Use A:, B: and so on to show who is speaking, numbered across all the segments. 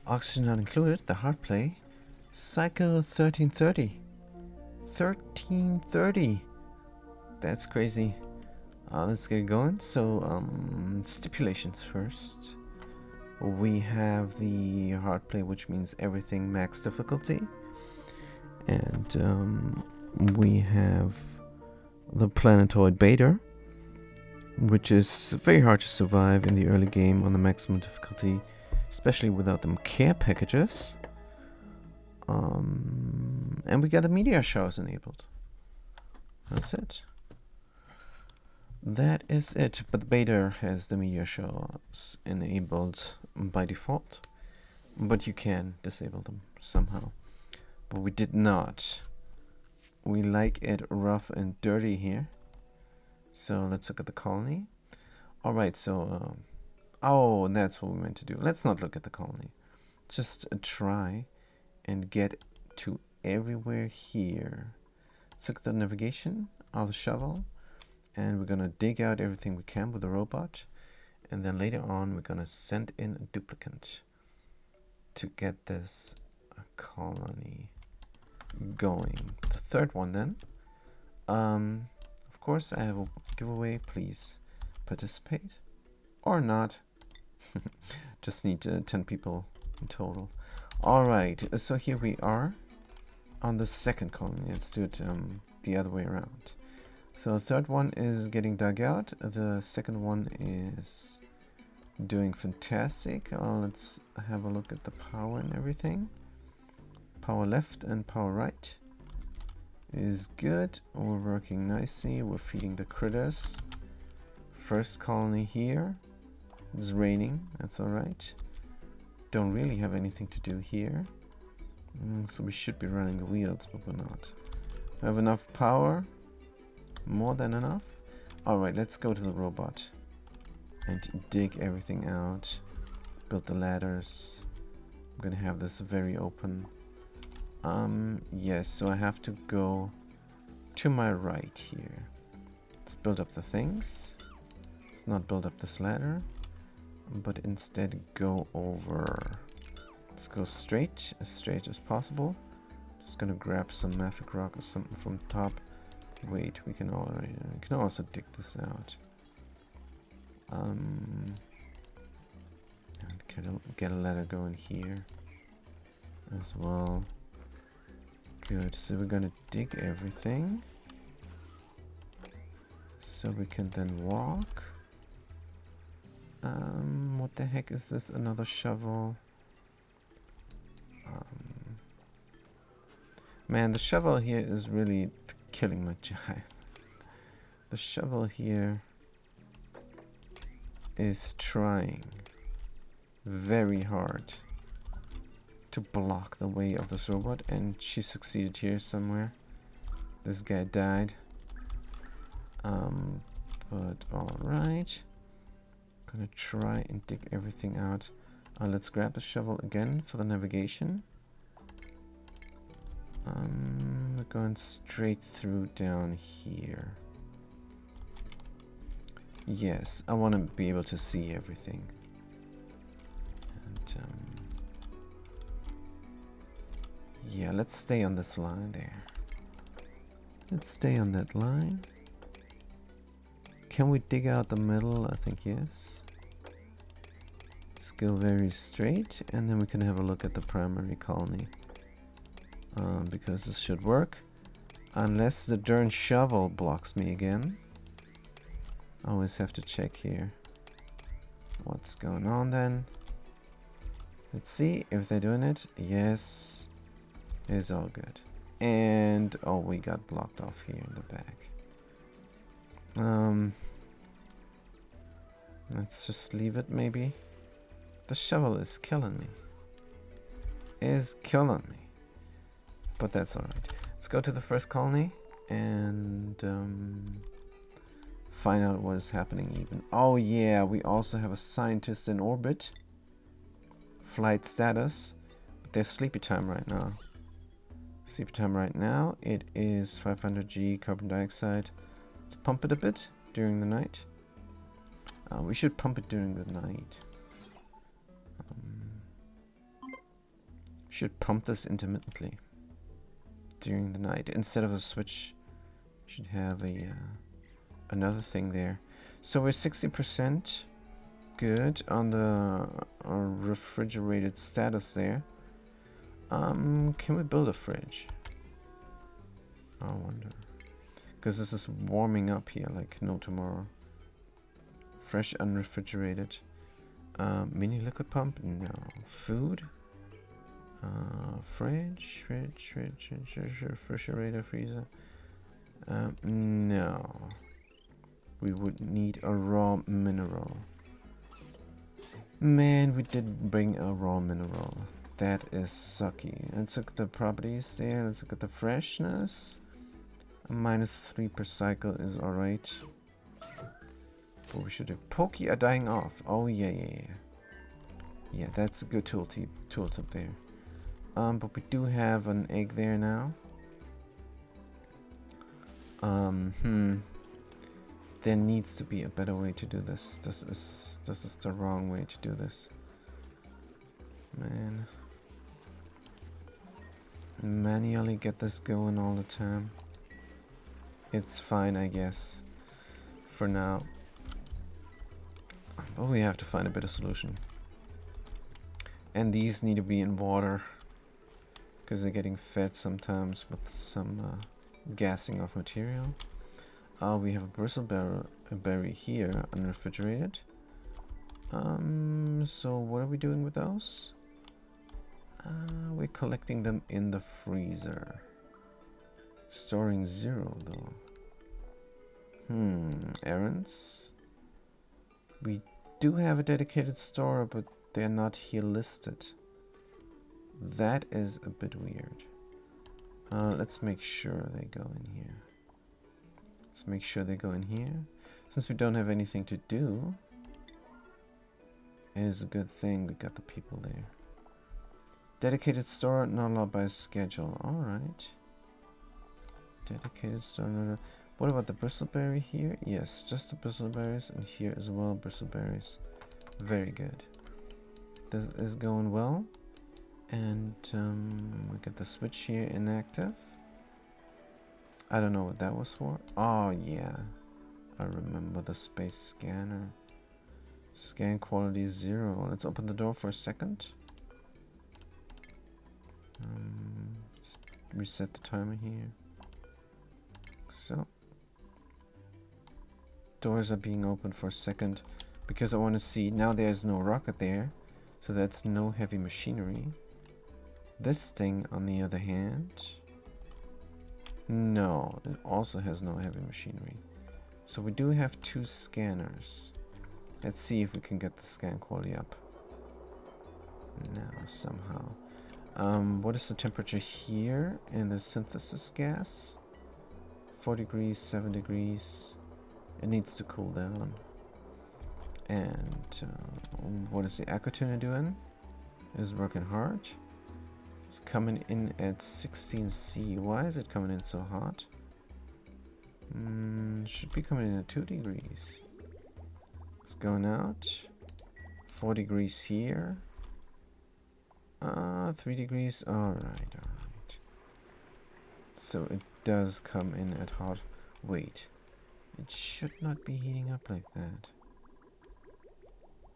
A: Oxygen not included. The hard play. Cycle 1330. 1330. That's crazy. Let's get going. So, stipulations first. We have the hard play, which means everything max difficulty. And we have the planetoid beta, which is very hard to survive in the early game on the maximum difficulty, especially without them care packages. And we got the meteor showers enabled. That's it. That is it. But the beta has the meteor showers enabled by default. But you can disable them somehow. But we did not. We like it rough and dirty here. So let's look at the colony. Alright, so... oh, and that's what we meant to do. Let's not look at the colony. Just try and get to everywhere here. Let's look at the navigation of the shovel. And we're going to dig out everything we can with the robot. And then later on, we're going to send in a duplicate to get this colony going. The third one then. Of course, I have a giveaway. Please participate. Or not. Just need 10 people in total. Alright, so here we are on the second colony. Let's do it the other way around. So the third one is getting dug out. The second one is doing fantastic. Let's have a look at the power and everything. Power left and power right is good. We're working nicely. We're feeding the critters. First colony here. It's raining. That's alright. Don't really have anything to do here. So we should be running the wheels, but we're not. We have enough power. More than enough. Alright, let's go to the robot and dig everything out. Build the ladders. I'm gonna have this very open. Yes, so I have to go to my right here. Let's build up the things. Let's not build up this ladder, but instead go over. Let's go straight as possible. Just gonna grab some mafic rock or something from the top. Wait, we can also dig this out. Get a ladder going here as well. Good, so we're gonna dig everything so we can then walk. What the heck is this? Another shovel? Man, the shovel here is really killing my jive. The shovel here is trying very hard to block the way of this robot, and she succeeded here somewhere. This guy died. But alright. Gonna try and dig everything out. Let's grab the shovel again for the navigation. We're going straight through down here. Yes, I want to be able to see everything. And yeah, let's stay on this line there. Let's stay on that line. Can we dig out the middle? I think yes. Let's go very straight, and then we can have a look at the primary colony. Because this should work. Unless the darn shovel blocks me again. Always have to check here. What's going on then? Let's see if they're doing it. Yes. It's all good. And oh, we got blocked off here in the back. Let's just leave it maybe. The shovel is killing me. Is killing me. But that's alright. Let's go to the first colony and find out what is happening even. Oh yeah, we also have a scientist in orbit. Flight status. But there's sleepy time right now. Sleepy time right now. It is 500 G carbon dioxide. Let's pump it a bit during the night. We should pump it during the night. Should pump this intermittently during the night. Instead of a switch, should have a another thing there. So we're 60% good on the refrigerated status there. Can we build a fridge? I wonder. Because this is warming up here like no tomorrow. Fresh unrefrigerated. Mini liquid pump? No. Food? Fridge, refrigerator, freezer. No. We would need a raw mineral. Man, we did bring a raw mineral. That is sucky. Let's look at the properties there. Let's look at the freshness. A -3 per cycle is alright. But we should have. Pokey are dying off. Oh yeah. Yeah, that's a good tooltip there. But we do have an egg there now. There needs to be a better way to do this. This is the wrong way to do this. Man. Manually get this going all the time. It's fine, I guess. For now. But we have to find a better solution. And these need to be in water. Because they're getting fed sometimes with some gassing of material. We have a bristleberry here, unrefrigerated. So what are we doing with those? We're collecting them in the freezer. Storing 0 though. Errands. We do have a dedicated store, but they're not here listed. That is a bit weird. Let's make sure they go in here. Let's make sure they go in here. Since we don't have anything to do, it is a good thing we got the people there. Dedicated store, not allowed by schedule. Alright. Dedicated store, no. What about the bristleberry here? Yes, just the bristleberries, and here as well, bristleberries. Very good. This is going well. And we got the switch here inactive. I don't know what that was for. Oh yeah, I remember the space scanner. Scan quality 0. Let's open the door for a second. Let's reset the timer here. So, doors are being opened for a second because I want to see. Now there's no rocket there, so that's no heavy machinery. This thing, on the other hand, no, it also has no heavy machinery. So we do have 2 scanners. Let's see if we can get the scan quality up. Now, somehow. What is the temperature here in the synthesis gas? 4 degrees, 7 degrees. It needs to cool down. And what is the aquatuner doing? It's working hard. It's coming in at 16C. Why is it coming in so hot? Should be coming in at 2 degrees. It's going out. 4 degrees here. 3 degrees. Alright. So it does come in at hot. Wait. It should not be heating up like that.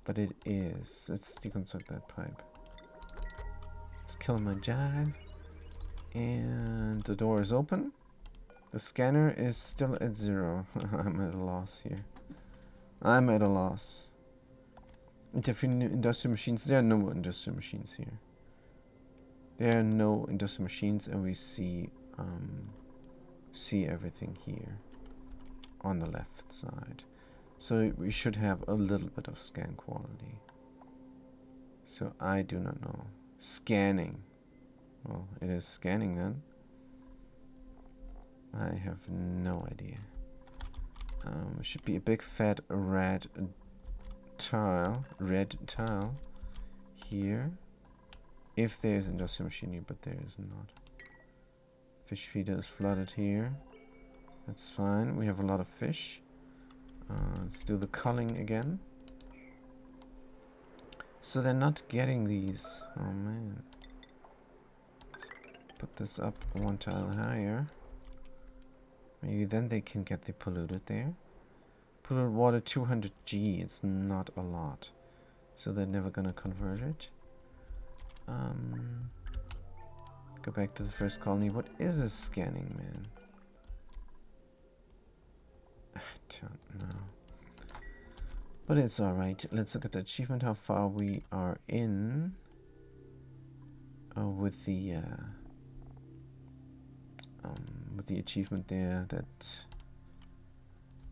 A: But it is. Let's deconstruct that pipe. Let's kill my jive. And the door is open. The scanner is still at 0. I'm at a loss here. I'm at a loss. Industrial machines. There are no industrial machines here. There are no industrial machines, and we see everything here on the left side. So we should have a little bit of scan quality. So I do not know. Scanning. Well, it is scanning then. I have no idea. Should be a big fat red tile here. If there is industrial machinery, but there is not. Fish feeder is flooded here. That's fine. We have a lot of fish. Let's do the culling again. So they're not getting these. Oh man. put this up one tile higher. Maybe then they can get the polluted there. Polluted water 200G, it's not a lot. So they're never gonna convert it. Go back to the first colony. What is a scanning man? I don't know. But it's alright. Let's look at the achievement, how far we are in with the achievement there that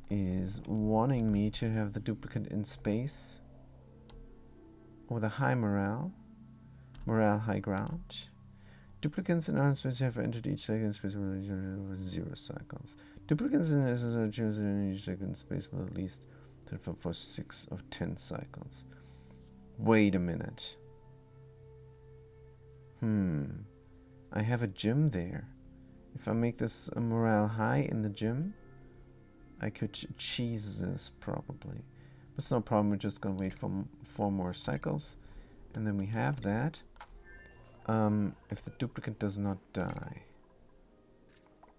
A: is wanting me to have the duplicate in space with a high morale high ground. Duplicates in our space have entered each second space with 0 cycles. Duplicates in SSR chosen in each second space with at least 6 of 10 cycles. Wait a minute. I have a gym there. If I make this a morale high in the gym, I could cheese this probably. But it's no problem, we're just gonna wait for 4 more cycles. And then we have that. If the duplicate does not die.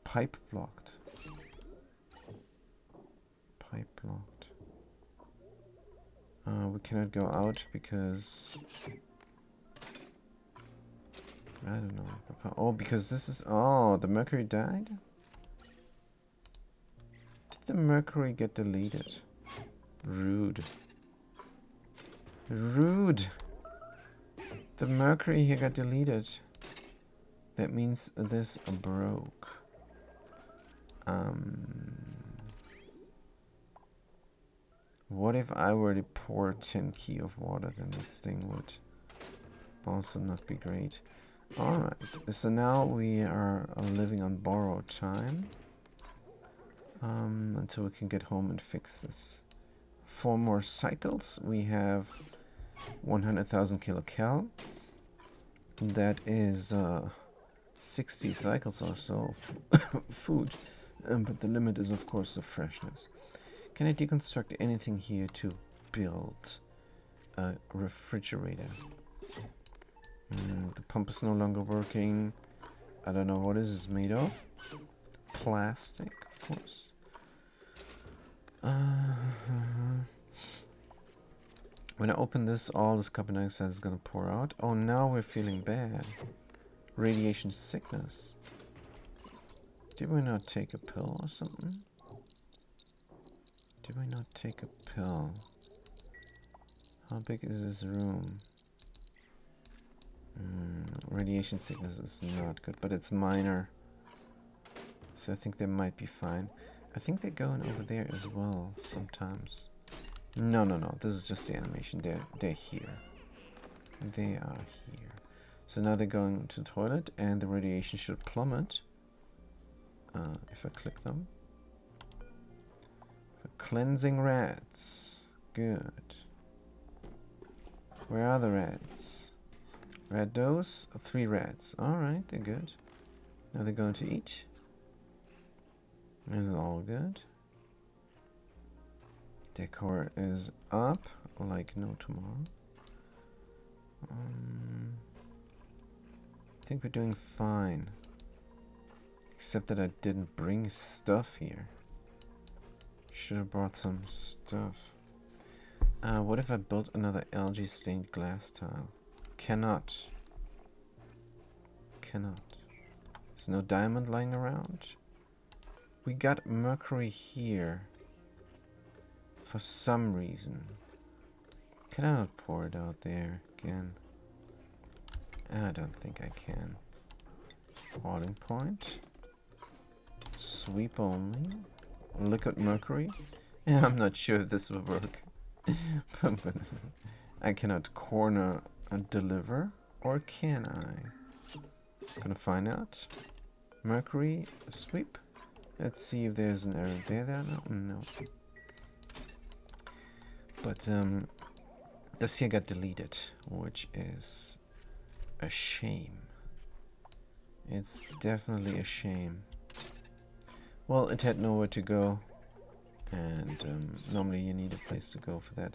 A: Pipe blocked. Pipe blocked. We cannot go out because... I don't know. Oh, because this is... Oh, the mercury died? Did the mercury get deleted? Rude. Rude! The mercury here got deleted. That means this broke. What if I were to pour 10 key of water? Then this thing would also not be great. Alright, so now we are living on borrowed time. Until we can get home and fix this. 4 more cycles. We have 100,000 kilocal. That is 60 cycles or so of food. But the limit is, of course, the freshness. Can I deconstruct anything here to build a refrigerator? The pump is no longer working. I don't know what is made of. Plastic, of course. When I open this, all this carbon dioxide is gonna pour out. Oh, now we're feeling bad. Radiation sickness. Did we not take a pill or something? Did we not take a pill? How big is this room? Radiation sickness is not good, but it's minor. So I think they might be fine. I think they're going over there as well sometimes. No. This is just the animation. They're here. They are here. So now they're going to the toilet, and the radiation should plummet. If I click them. Cleansing rats. Good. Where are the rats? Rat dose. 3 rats. Alright, they're good. Now they're going to eat. This is all good. Decor is up like no tomorrow. I think we're doing fine. Except that I didn't bring stuff here. Should have brought some stuff. What if I built another algae stained glass tile? Cannot. There's no diamond lying around. We got mercury here. For some reason. Can I not pour it out there again? I don't think I can. Boiling point. Sweep only. Liquid mercury. Yeah, I'm not sure if this will work. but I cannot corner and deliver. Or can I? Gonna find out. Mercury. Sweep. Let's see if there's an error there. No. But this here got deleted, which is a shame. It's definitely a shame. Well, it had nowhere to go, and normally you need a place to go for that.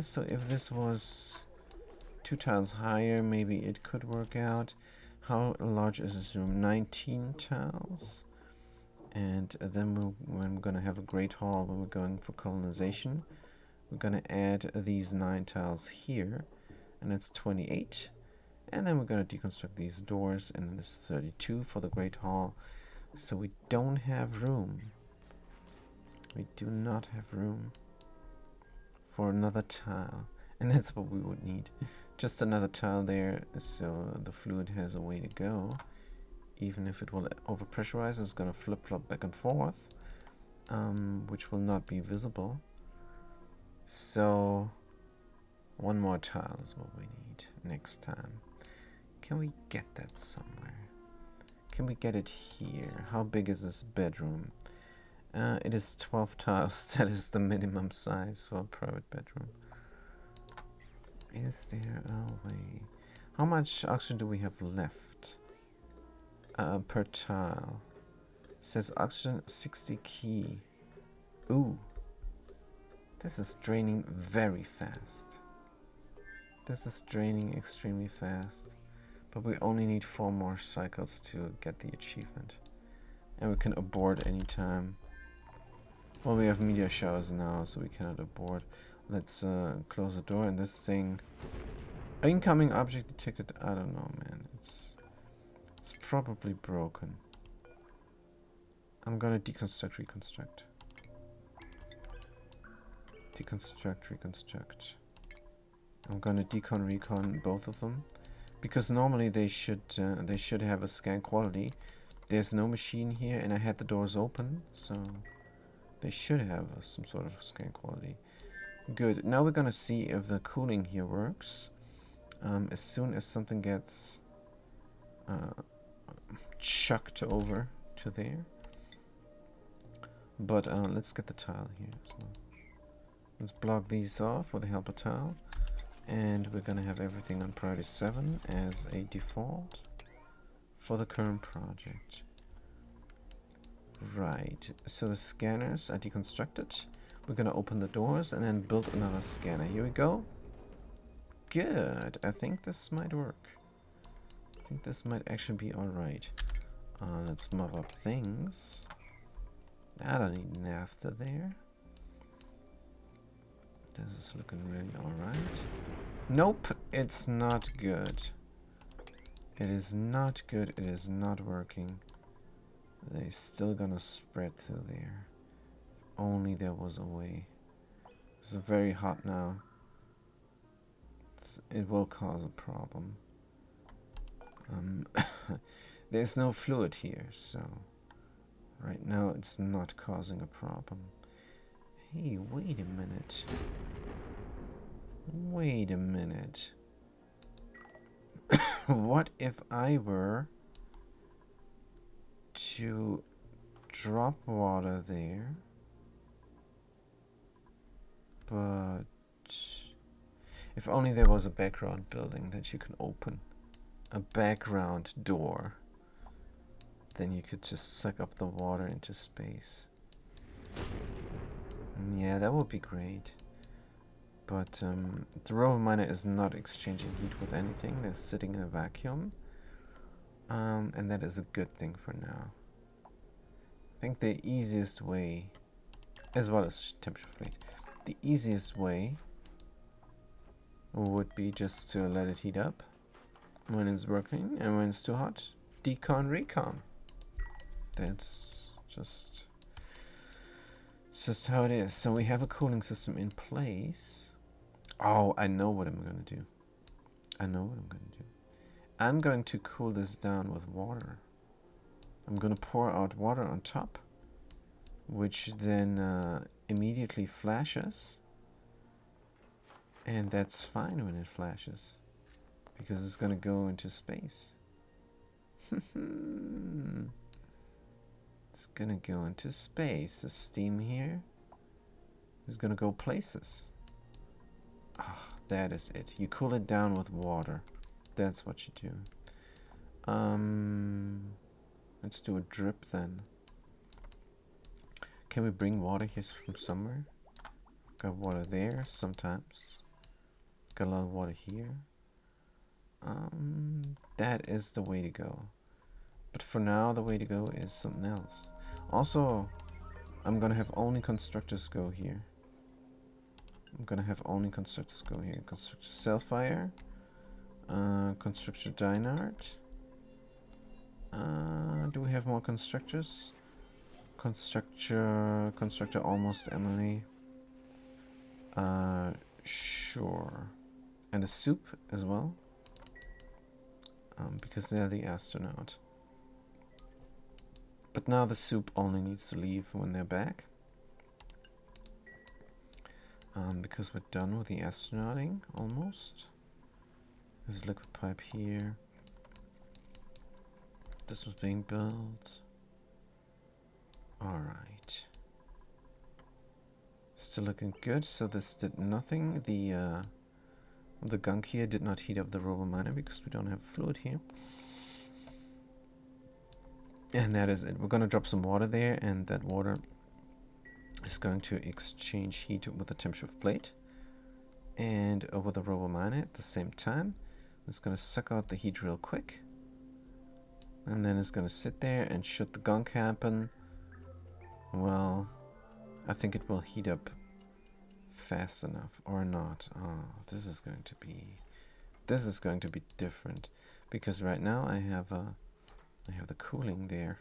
A: So if this was 2 tiles higher, maybe it could work out. How large is this room? 19 tiles. And then when we're going to have a great hall, when we're going for colonization, we're going to add these 9 tiles here, and it's 28. And then we're going to deconstruct these doors, and then it's 32 for the great hall. So we don't have room. We do not have room for another tile. And that's what we would need. Just another tile there, so the fluid has a way to go. Even if it will overpressurize, it's going to flip-flop back and forth, which will not be visible. So one more tile is what we need next time. Can we get that somewhere? Can we get it here? How big is this bedroom? It is 12 tiles. That is the minimum size for a private bedroom. Is there a way? How much oxygen do we have left per tile? It says oxygen 60 key. Ooh. This is draining very fast. This is draining extremely fast. But we only need 4 more cycles to get the achievement. And we can abort anytime. Well, we have meteor showers now, so we cannot abort. Let's close the door, and this thing... Incoming object detected. I don't know, man. It's probably broken. I'm gonna deconstruct, reconstruct. Deconstruct, reconstruct. I'm gonna decon, recon both of them. Because normally they should have a scan quality. There's no machine here, and I had the doors open, so they should have some sort of scan quality. Good. Now we're gonna see if the cooling here works. As soon as something gets chucked over to there. But let's get the tile here as well. Let's block these off with the helper tile. And we're gonna have everything on priority 7 as a default for the current project. Right, so the scanners are deconstructed. We're gonna open the doors and then build another scanner. Here we go. Good, I think this might work. I think this might actually be alright. Let's mop up things. I don't need naphtha there. This is looking really alright. Nope, it's not good. It is not good, it is not working. They're still gonna spread through there. If only there was a way. It's very hot now. It will cause a problem. There's no fluid here, so right now it's not causing a problem. Hey, wait a minute. Wait a minute. What if I were to drop water there, but if only there was a background building that you can open, a background door, then you could just suck up the water into space. Yeah, that would be great. But the rover miner is not exchanging heat with anything. They're sitting in a vacuum. And that is a good thing for now. I think the easiest way, as well as temperature fleet, the easiest way would be just to let it heat up when it's working, and when it's too hot, decon, recon. That's just how it is. So we have a cooling system in place. Oh, I know what I'm going to do. I know what I'm going to do. I'm going to cool this down with water. I'm going to pour out water on top, which then immediately flashes. And that's fine when it flashes, because it's going to go into space. It's going to go into space. The steam here is going to go places. Ah, that is it. You cool it down with water. That's what you do. Let's do a drip then. Can we bring water here from somewhere? Got water there sometimes. Got a lot of water here. That is the way to go. But for now, the way to go is something else. Also, I'm gonna have only constructors go here. Constructor Cellfire, Constructor Dynard. Do we have more constructors? Constructor almost Emily. Sure. And a soup as well. Because they're the astronaut. But now the soup only needs to leave when they're back. Because we're done with the astronauting, almost. There's a liquid pipe here. This was being built. Alright. Still looking good, so this did nothing. The gunk here did not heat up the robo miner because we don't have fluid here. And that is it. We're gonna drop some water there, and that water is going to exchange heat with the temperature of plate and over the robo miner at the same time. It's gonna suck out the heat real quick, and then it's gonna sit there, and should the gunk happen, well, I think it will heat up fast enough or not. Oh, this is going to be different, because right now I have the cooling there.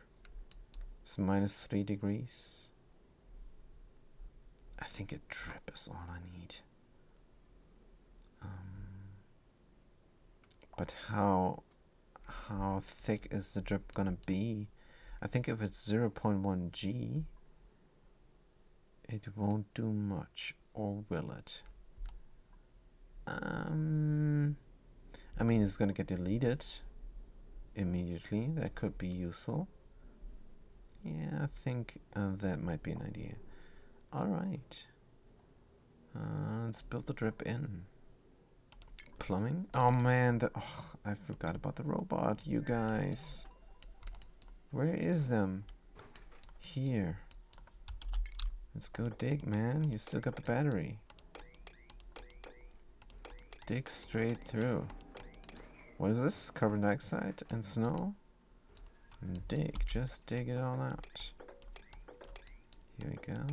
A: It's -3 degrees. I think a drip is all I need. But how thick is the drip gonna be? I think if it's 0.1 G, it won't do much, or will it? I mean, it's gonna get deleted immediately. That could be useful. Yeah, I think that might be an idea. Alright. Let's build the drip in. Plumbing? Oh man, I forgot about the robot, you guys. Where is them? Here. Let's go dig, man. You still got the battery. Dig straight through. What is this? Carbon dioxide and snow? Dig. Just dig it all out. Here we go.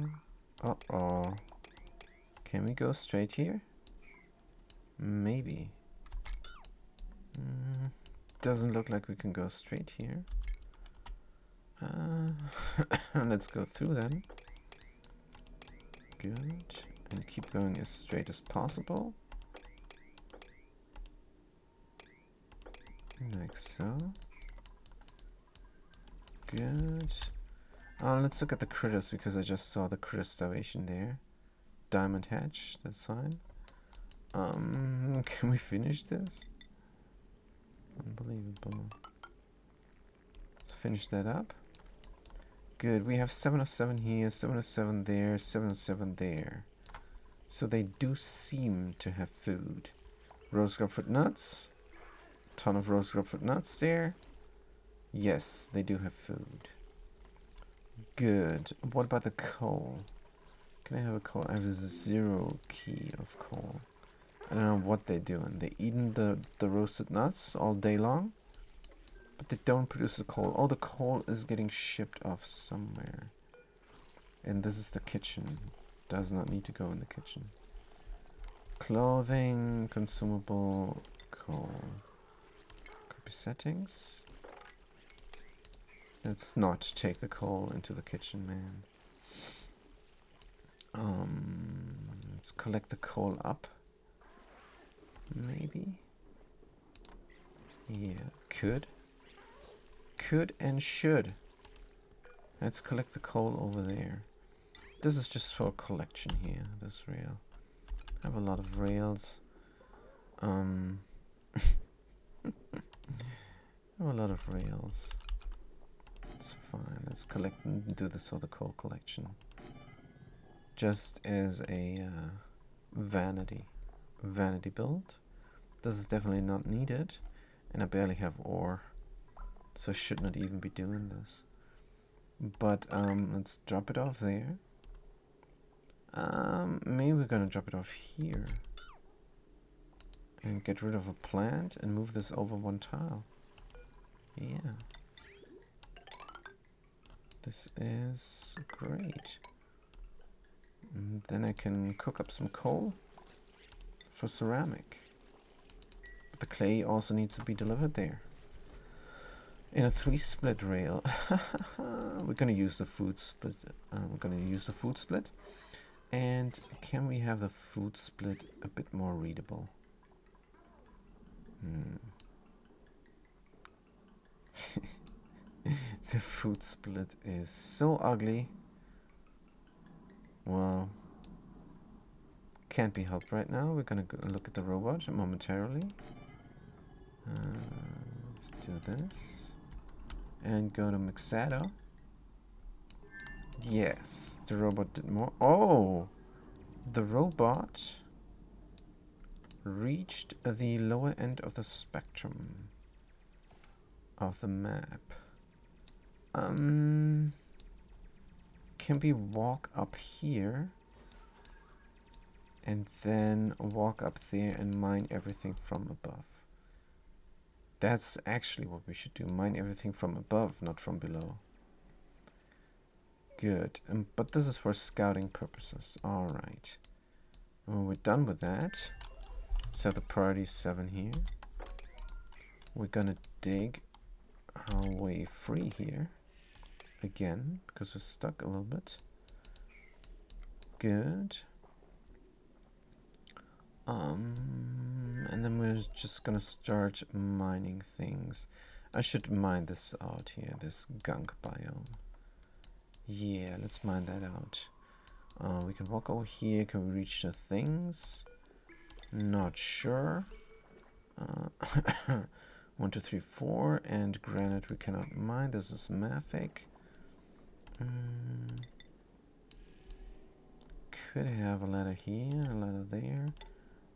A: Uh-oh. Can we go straight here? Maybe. Doesn't look like we can go straight here. Let's go through then. Good. And keep going as straight as possible. Like so. Good. Let's look at the critters, because I just saw the critter starvation there. Diamond hatch, that's fine. Can we finish this? Unbelievable. Let's finish that up. Good, we have 707 here, 707 there, 707 there. So they do seem to have food. Rose grapefruit nuts. Ton of rose grapefruit nuts there. Yes, they do have food. Good. What about the coal? Can I have a coal? I have 0 key of coal. I don't know what they're doing. They're eating the roasted nuts all day long, but they don't produce the coal. Oh, the coal is getting shipped off somewhere. And this is the kitchen. Does not need to go in the kitchen. Clothing, consumable, coal. Copy settings. Let's not take the coal into the kitchen, man. Let's collect the coal up. Maybe. Yeah, could and should. Let's collect the coal over there. This is just for collection here, this rail. I have a lot of rails. I have a lot of rails. It's fine. Let's collect and do this for the coal collection. Just as a vanity build. This is definitely not needed, and I barely have ore, so I should not even be doing this. But let's drop it off there. Maybe we're gonna drop it off here. And get rid of a plant and move this over one tile. Yeah. This is great. And then I can cook up some coal for ceramic. But the clay also needs to be delivered there. In a 3-split rail. We're gonna use the food split. And can we have the food split a bit more readable? The food split is so ugly. Well, can't be helped right now. We're gonna go look at the robot momentarily. Let's do this. And go to Mixado. Yes, the robot did more. Oh! The robot reached the lower end of the spectrum of the map. Can we walk up here and then walk up there and mine everything from above? That's actually what we should do. Mine everything from above, not from below. Good. But this is for scouting purposes. Alright. When we're done with that, set the priority 7 here. We're gonna dig our way free here. Again, because we're stuck a little bit. Good. And then we're just gonna start mining things. I should mine this out here, this gunk biome. Yeah, let's mine that out. We can walk over here. Can we reach the things? Not sure. 1, 2, 3, 4, and granite we cannot mine. This is mafic. Could have a ladder here, a ladder there,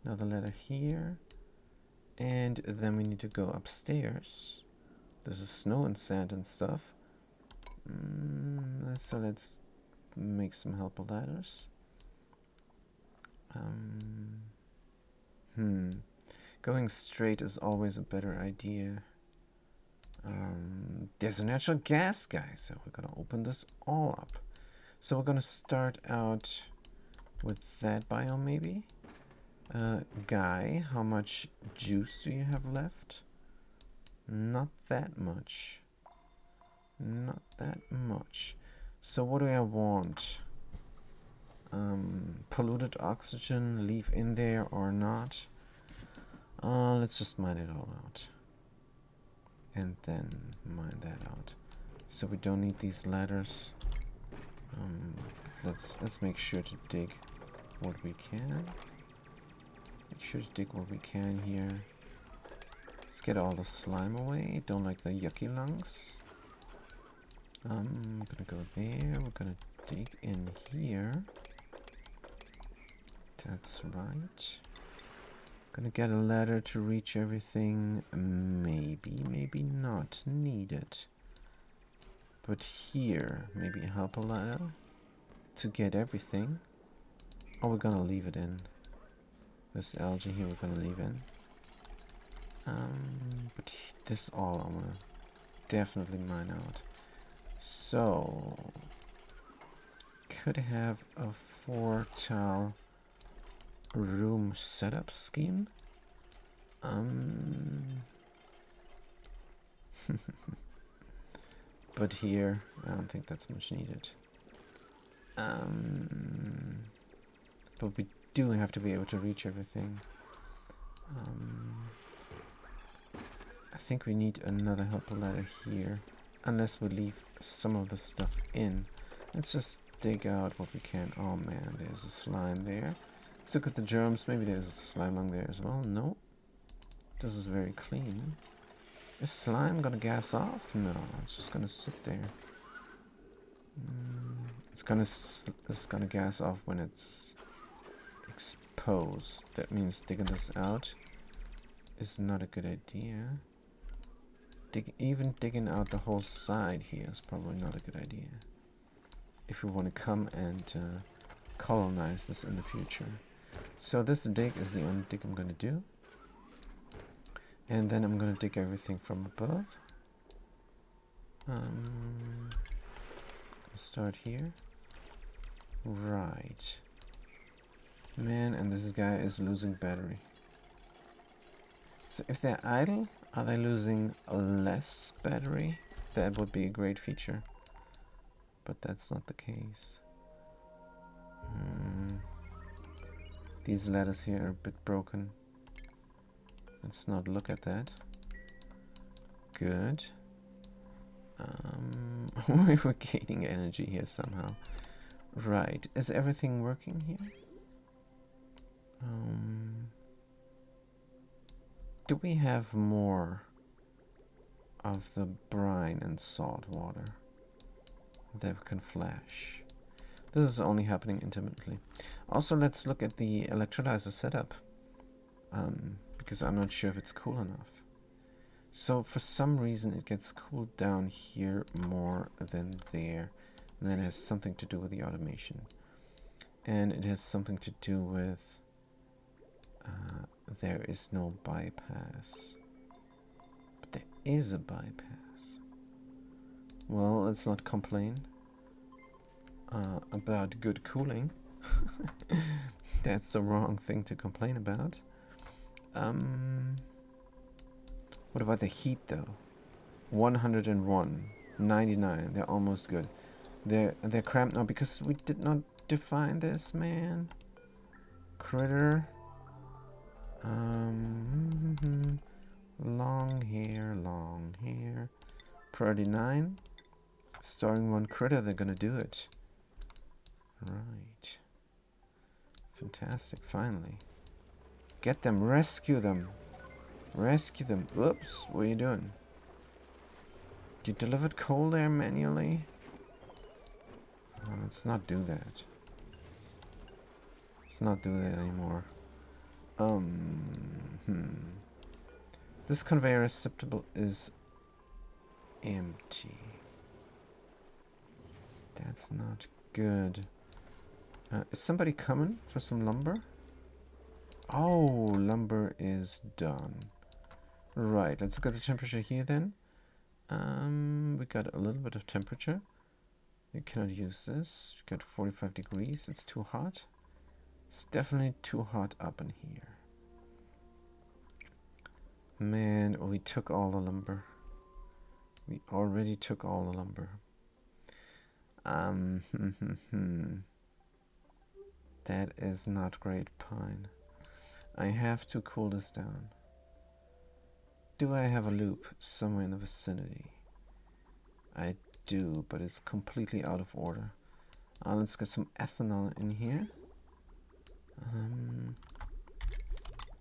A: another ladder here, and then we need to go upstairs. This is snow and sand and stuff. So let's make some helper ladders. Going straight is always a better idea. There's a natural gas guy, so we're gonna open this all up. So we're gonna start out with that biome maybe. Guy, how much juice do you have left? Not that much. Not that much. So what do I want? Polluted oxygen, leave in there or not? Let's just mine it all out. And then mine that out. So we don't need these ladders. Let's make sure to dig what we can. Make sure to dig what we can here. Let's get all the slime away. Don't like the yucky lungs. I'm gonna go there. We're gonna dig in here. That's right. Gonna get a ladder to reach everything. Maybe, maybe not needed. But here, maybe help a ladder to get everything. Or we're gonna leave it in. This algae here we're gonna leave in. But this all I'm gonna definitely mine out. So could have a 4-tile room setup scheme. But here I don't think that's much needed. But we do have to be able to reach everything. I think we need another helper ladder here, unless we leave some of the stuff in. Let's just dig out what we can. Oh man, there's a slime there. Let's look at the germs. Maybe there's a slime lung there as well. No, this is very clean. Is slime gonna gas off? No, it's just gonna sit there. It's gonna gas off when it's exposed. That means digging this out is not a good idea. Even digging out the whole side here is probably not a good idea if we want to come and colonize this in the future. So this dig is the only dig I'm going to do. And then I'm gonna dig everything from above. Start here. Right. Man, and this guy is losing battery. So if they're idle, are they losing less battery? That would be a great feature. But that's not the case. These ladders here are a bit broken. Let's not look at that. Good. We were gaining energy here somehow. Right. Is everything working here? Do we have more of the brine and salt water that can flash? This is only happening intermittently. Also, let's look at the electrolyzer setup, because I'm not sure if it's cool enough. So for some reason it gets cooled down here more than there, and that has something to do with the automation, and it has something to do with there is no bypass, but there is a bypass. Well, let's not complain about good cooling. That's the wrong thing to complain about. What about the heat though? 101, 99. They're almost good. They're cramped now because we did not define this, man. Critter. Long hair. Priority 9. Starting one critter, they're gonna do it. Right. Fantastic, finally. Get them, rescue them. Rescue them. Whoops, what are you doing? You delivered coal there manually? Let's not do that. Let's not do that anymore. This conveyor receptacle is empty. That's not good. Is somebody coming for some lumber? Oh, lumber is done. Right, let's look at the temperature here then. We got a little bit of temperature. We cannot use this. We got 45 degrees. It's too hot. It's definitely too hot up in here. Man, we took all the lumber. We already took all the lumber. That is not great, Pine. I have to cool this down. Do I have a loop somewhere in the vicinity? I do, but it's completely out of order. Let's get some ethanol in here.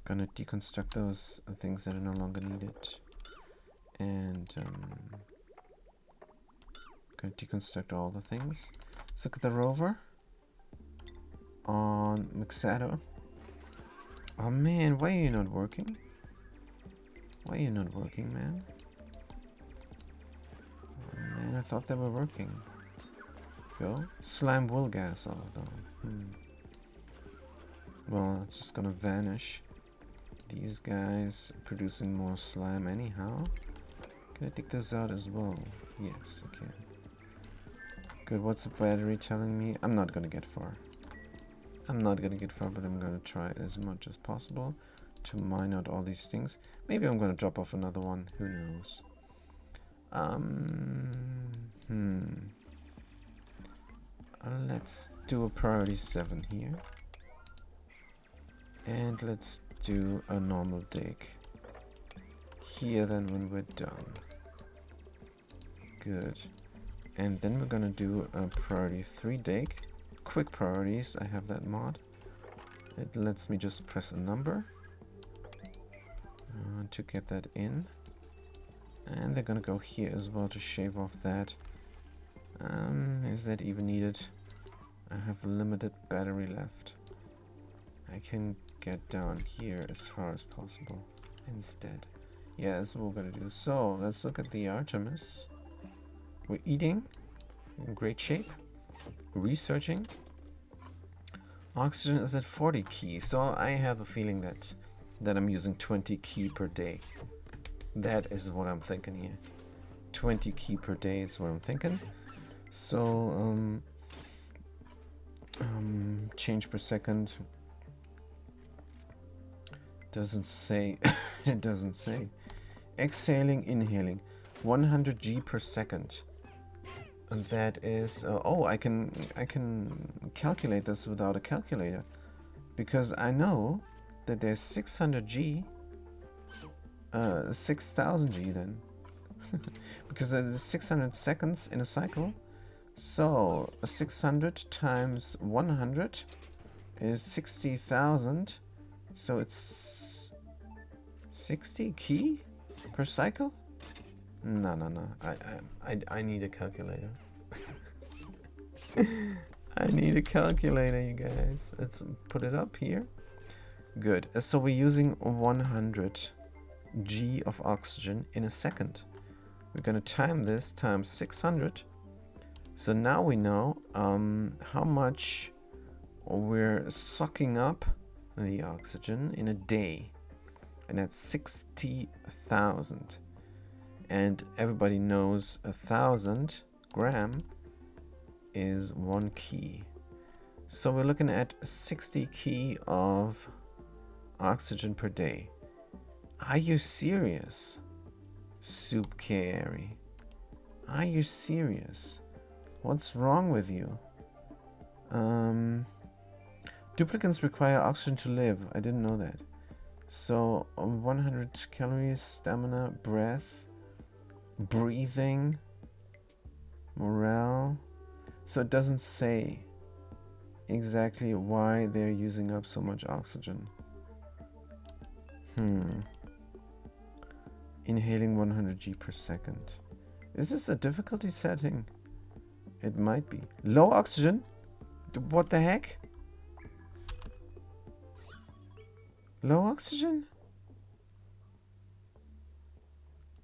A: Gonna deconstruct those things that are no longer needed. And gonna deconstruct all the things. Let's look at the rover on Mixado. Oh man, why are you not working? Why are you not working, man? Oh, man, I thought they were working. Go. Slime will gas all of them. Well, it's just gonna vanish. These guys producing more slime anyhow. Can I dig those out as well? Yes, I can. Good, what's the battery telling me? I'm not gonna get far. I'm not gonna get far, but I'm gonna try as much as possible to mine out all these things. Maybe I'm gonna drop off another one, who knows. Let's do a priority 7 here. And let's do a normal dig here then when we're done. Good. And then we're gonna do a priority 3 dig. Quick priorities, I have that mod. It lets me just press a number to get that in. And they're gonna go here as well to shave off that. Is that even needed? I have limited battery left. I can get down here as far as possible instead. Yeah, that's what we're gonna do. So let's look at the Artemis. We're eating in great shape. Researching. Oxygen is at 40 key, so I have a feeling that I'm using 20 key per day. That is what I'm thinking here. 20 key per day is what I'm thinking. So, change per second. Doesn't say. It doesn't say. Exhaling, inhaling. 100 G per second. And that is... oh, I can calculate this without a calculator. Because I know that there's 600 G... 6000 G then. Because there's 600 seconds in a cycle. So 600 times 100 is 60,000. So it's 60 key per cycle? No. I need a calculator. I need a calculator, you guys. Let's put it up here. Good. So we're using 100 G of oxygen in a second. We're going to time this times 600. So now we know how much we're sucking up the oxygen in a day. And that's 60,000. And everybody knows 1,000 gram is 1 key. So we're looking at 60 key of oxygen per day. Are you serious? Soup Carry. Are you serious? What's wrong with you? Duplicants require oxygen to live. I didn't know that. So 100 calories, stamina, breath, breathing, morale. So it doesn't say exactly why they're using up so much oxygen. Inhaling 100 G per second. Is this a difficulty setting? It might be. Low oxygen? What the heck? Low oxygen?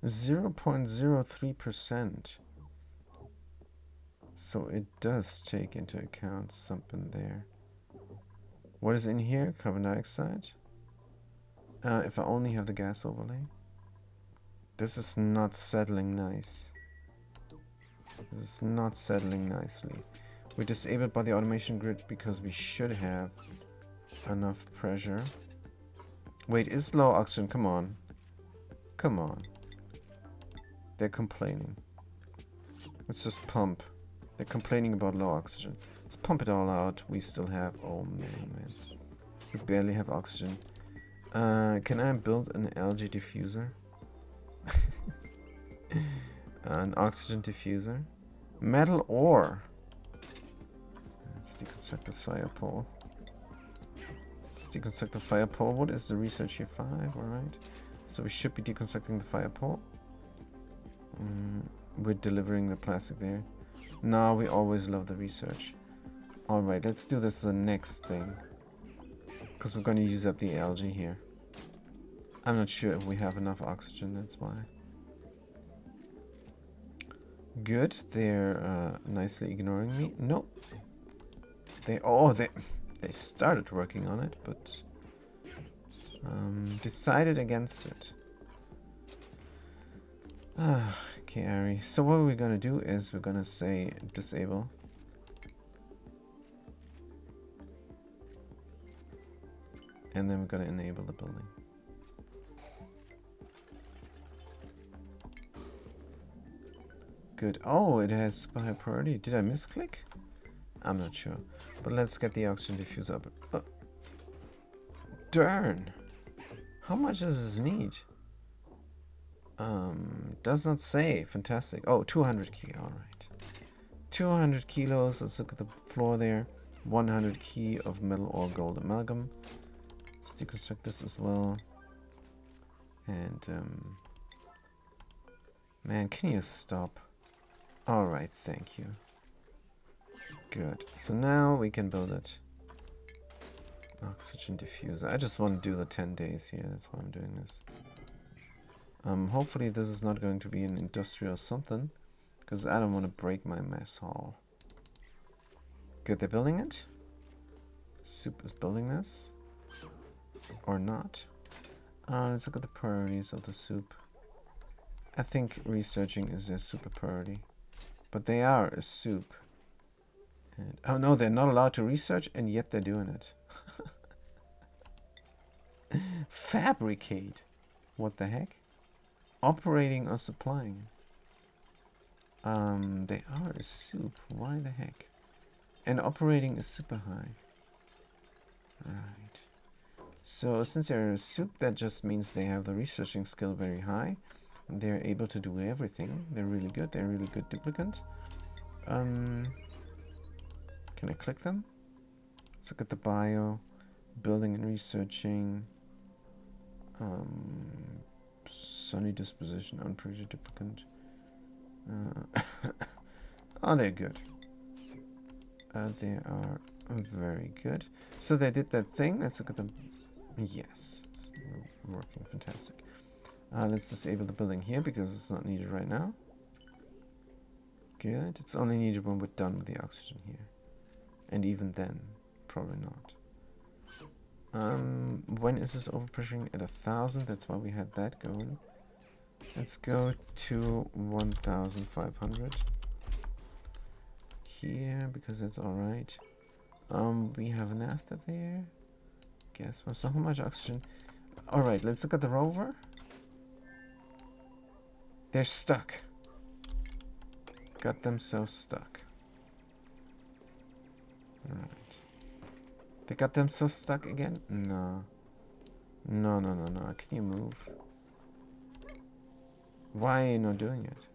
A: 0.03%. So it does take into account something there. What is in here? Carbon dioxide. If I only have the gas overlay. This is not settling nice. This is not settling nicely. We're disabled by the automation grid because we should have enough pressure. Wait, is low oxygen? Come on. Come on. They're complaining. Let's just pump. They're complaining about low oxygen. Let's pump it all out. We still have... Oh, man. We barely have oxygen. Can I build an algae diffuser? An oxygen diffuser. Metal ore. Let's deconstruct the fire pole. Let's deconstruct the fire pole. What is the research here? 5, alright. So we should be deconstructing the fire pole. We're delivering the plastic there. No, we always love the research. Alright, let's do this the next thing. Because we're going to use up the algae here. I'm not sure if we have enough oxygen, that's why. Good, they're nicely ignoring me. Nope. They started working on it, but decided against it. Carry. So what we're gonna do is we're gonna say disable. And then we're gonna enable the building. Good. Oh, it has super high priority. Did I misclick? I'm not sure. But let's get the oxygen diffuser up. Darn. How much does this need? Does not say. Fantastic. Oh, 200 key. Alright. 200 kilos. Let's look at the floor there. 100 key of metal or gold amalgam. Let's deconstruct this as well. And, man, can you stop? Alright, thank you. Good. So now we can build it. Oxygen diffuser. I just want to do the 10 days here. That's why I'm doing this. Hopefully this is not going to be an industrial something. Because I don't want to break my mess hall. Good, they're building it. Soup is building this. Or not. Let's look at the priorities of the soup. I think researching is their super priority. But they are a soup. And, oh no, they're not allowed to research, and yet they're doing it. Fabricate. What the heck? Operating or supplying. They are a soup. Why the heck? And operating is super high. Right. So since they're a soup, that just means they have the researching skill very high. And they're able to do everything. They're really good. They're a really good duplicant. Can I click them? Let's look at the bio. Building and researching. Sunny disposition, unpredicted duplicant. Oh, they're good. They are very good. So they did that thing. Let's look at them. Yes, it's working fantastic. Let's disable the building here because it's not needed right now. Good. It's only needed when we're done with the oxygen here. And even then, probably not. When is this overpressuring? At 1,000. That's why we had that going. Let's go to 1,500 here because that's all right. We have an after there. Guess so how much oxygen? All right, let's look at the rover. They're stuck. Got them so stuck. All right. They got them so stuck again? No. No. Can you move? Why are you not doing it?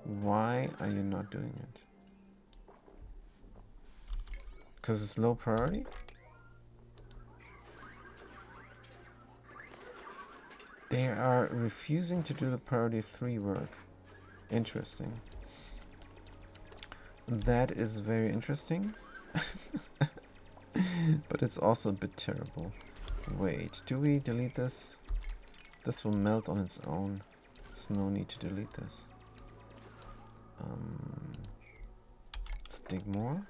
A: Why are you not doing it? Because it's low priority? They are refusing to do the priority 3 work. Interesting. That is very interesting. But it's also a bit terrible. Wait, do we delete this? This will melt on its own. There's no need to delete this. Let's dig more.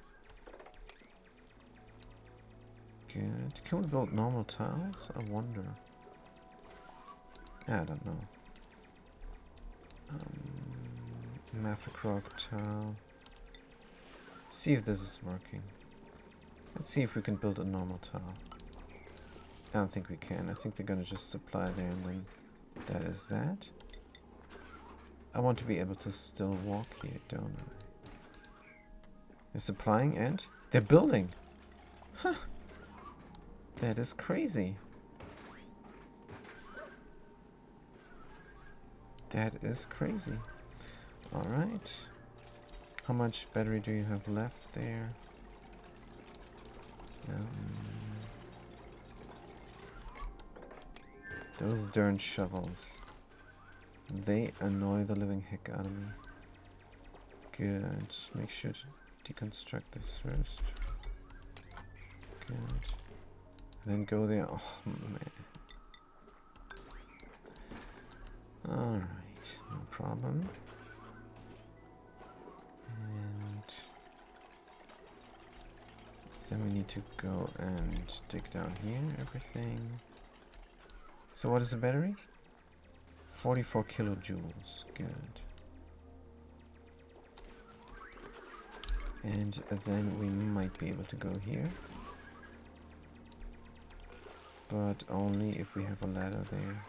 A: Good. Can we build normal tiles? I wonder. I don't know. Mafic rock tile. See if this is working. Let's see if we can build a normal tile. I don't think we can. I think they're gonna just supply there and then that is that. I want to be able to still walk here, don't I? They're supplying and they're building. Huh. That is crazy. That is crazy. Alright. How much battery do you have left there? Those darn shovels. They annoy the living heck out of me. Good. Make sure to deconstruct this first. Good. And then go there. Oh, man. Alright. No problem. And then we need to go and dig down here. Everything. So what is the battery? 44 kilojoules. Good. And then we might be able to go here. But only if we have a ladder there.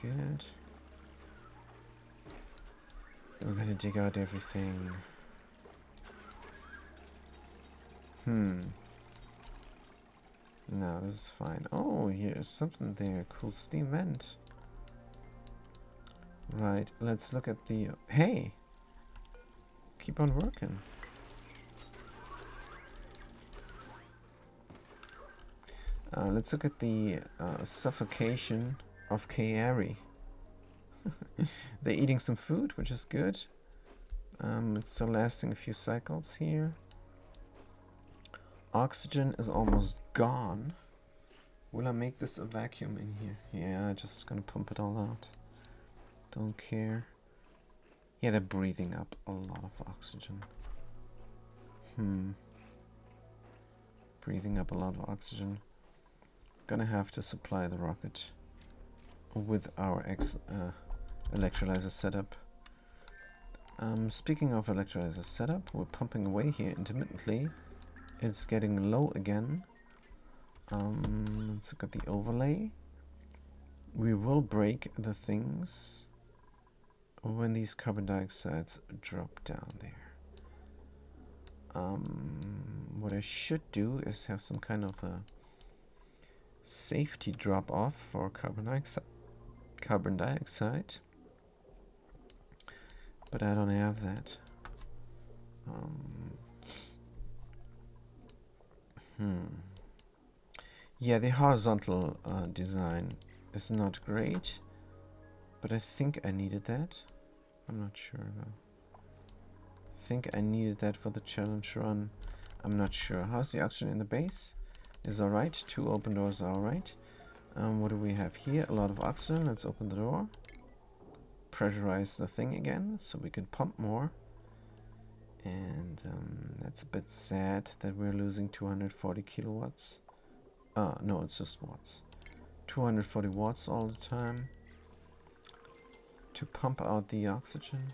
A: Good. We're gonna dig out everything. No, this is fine. Oh, here's something there. Cool steam vent. Right, let's look at the... Hey! Keep on working. Let's look at the suffocation of Kairi. They're eating some food, which is good. It's still lasting a few cycles here. Oxygen is almost gone. Will I make this a vacuum in here? Yeah, just gonna pump it all out. Don't care. Yeah, they're breathing up a lot of oxygen. Breathing up a lot of oxygen. Gonna have to supply the rocket with our electrolyzer setup. Speaking of electrolyzer setup, we're pumping away here intermittently. It's getting low again. Let's look at the overlay. We will break the things when these carbon dioxides drop down there. What I should do is have some kind of a safety drop off for carbon dioxide, but I don't have that. Yeah, the horizontal design is not great, but I think I needed that. I'm not sure though. I think I needed that for the challenge run. I'm not sure. How's the oxygen in the base? Is alright. 2 open doors are alright. What do we have here? A lot of oxygen. Let's open the door. Pressurize the thing again so we can pump more. And that's a bit sad that we're losing 240 kilowatts. No, it's just watts. 240 watts all the time to pump out the oxygen.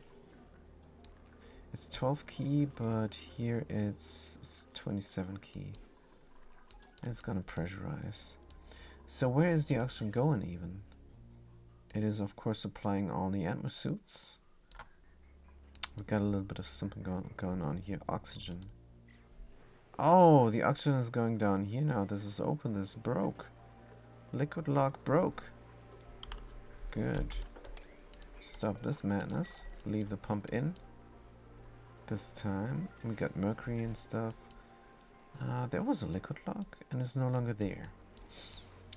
A: It's 12 key, but here it's 27 key. It's gonna pressurize. So where is the oxygen going even? It is of course supplying all the atmosuits. We've got a little bit of something going on here. Oxygen. Oh, the oxygen is going down here now. This is open. This broke. Liquid lock broke. Good. Stop this madness. Leave the pump in. This time we got mercury and stuff. There was a liquid lock and it's no longer there.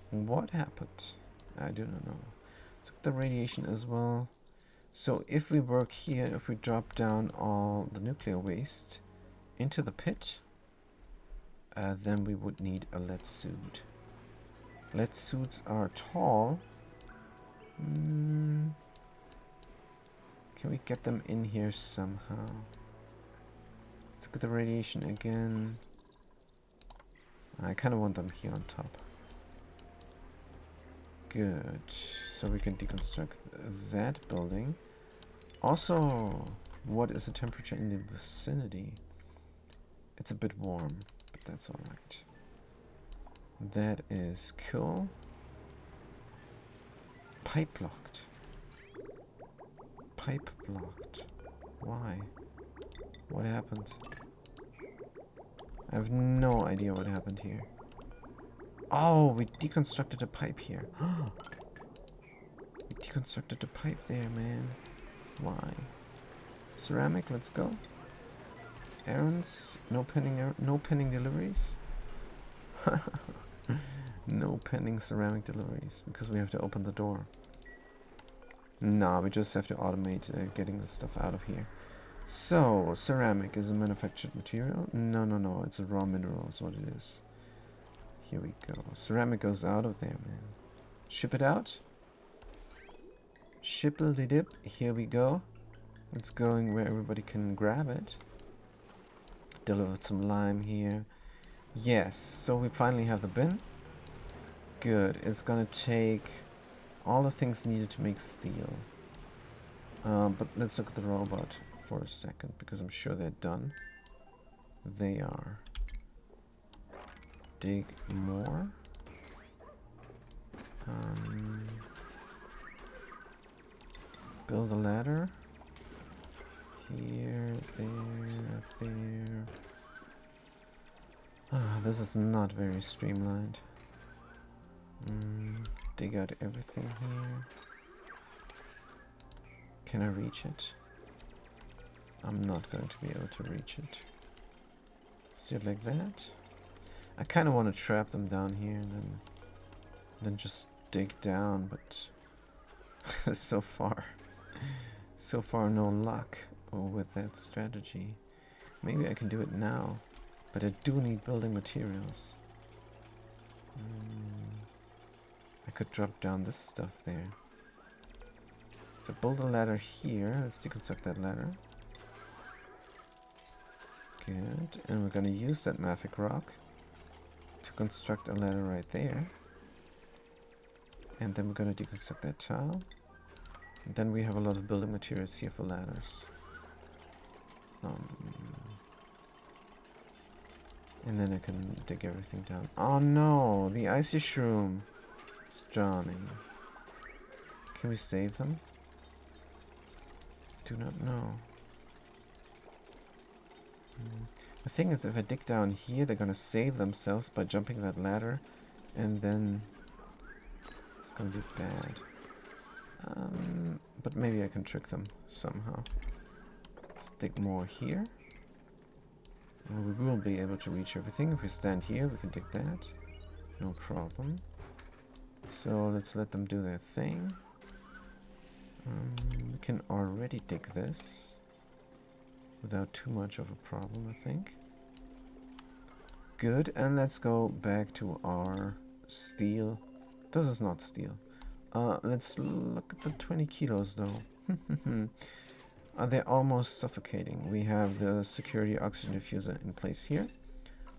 A: What happened? I do not know. Took the radiation as well. So if we work here, if we drop down all the nuclear waste into the pit, then we would need a lead suit. Lead suits are tall. Can we get them in here somehow? Let's look at the radiation again. I kind of want them here on top. Good. So we can deconstruct that building. Also, what is the temperature in the vicinity? It's a bit warm, but that's alright. That is cool. Pipe blocked. Pipe blocked. Why? What happened? I have no idea what happened here. Oh, we deconstructed a pipe here. We deconstructed a pipe there, man. Why? Ceramic, let's go. Errands, no pending deliveries. No pending ceramic deliveries because we have to open the door. Nah, we just have to automate getting the stuff out of here. So, ceramic is a manufactured material? No, it's a raw mineral is what it is. Here we go. Ceramic goes out of there, man. Ship it out. Ship-a-dip. Here we go. It's going where everybody can grab it. Delivered some lime here. Yes, so we finally have the bin. Good. It's gonna take all the things needed to make steel. But let's look at the robot for a second, because I'm sure they're done. They are. Dig more. Build a ladder. Here, there. This is not very streamlined. Dig out everything here. Can I reach it? I'm not going to be able to reach it. See it like that? I kind of want to trap them down here and then just dig down, but so far no luck with that strategy. Maybe I can do it now, but I do need building materials. I could drop down this stuff there. If I build a ladder here, let's deconstruct that ladder. Good, and we're gonna use that mafic rock to construct a ladder right there. And then we're gonna deconstruct that tile. And then we have a lot of building materials here for ladders. And then I can dig everything down. Oh no, the icy shroom is drowning. Can we save them? Do not know. The thing is, if I dig down here, they're gonna save themselves by jumping that ladder, and then it's gonna be bad. But maybe I can trick them somehow. Let's dig more here. And we will be able to reach everything. If we stand here, we can dig that. No problem. So let's let them do their thing. We can already dig this without too much of a problem, I think. Good, and let's go back to our steel. This is not steel. Let's look at the 20 kilos though. They're almost suffocating. We have the security oxygen diffuser in place here,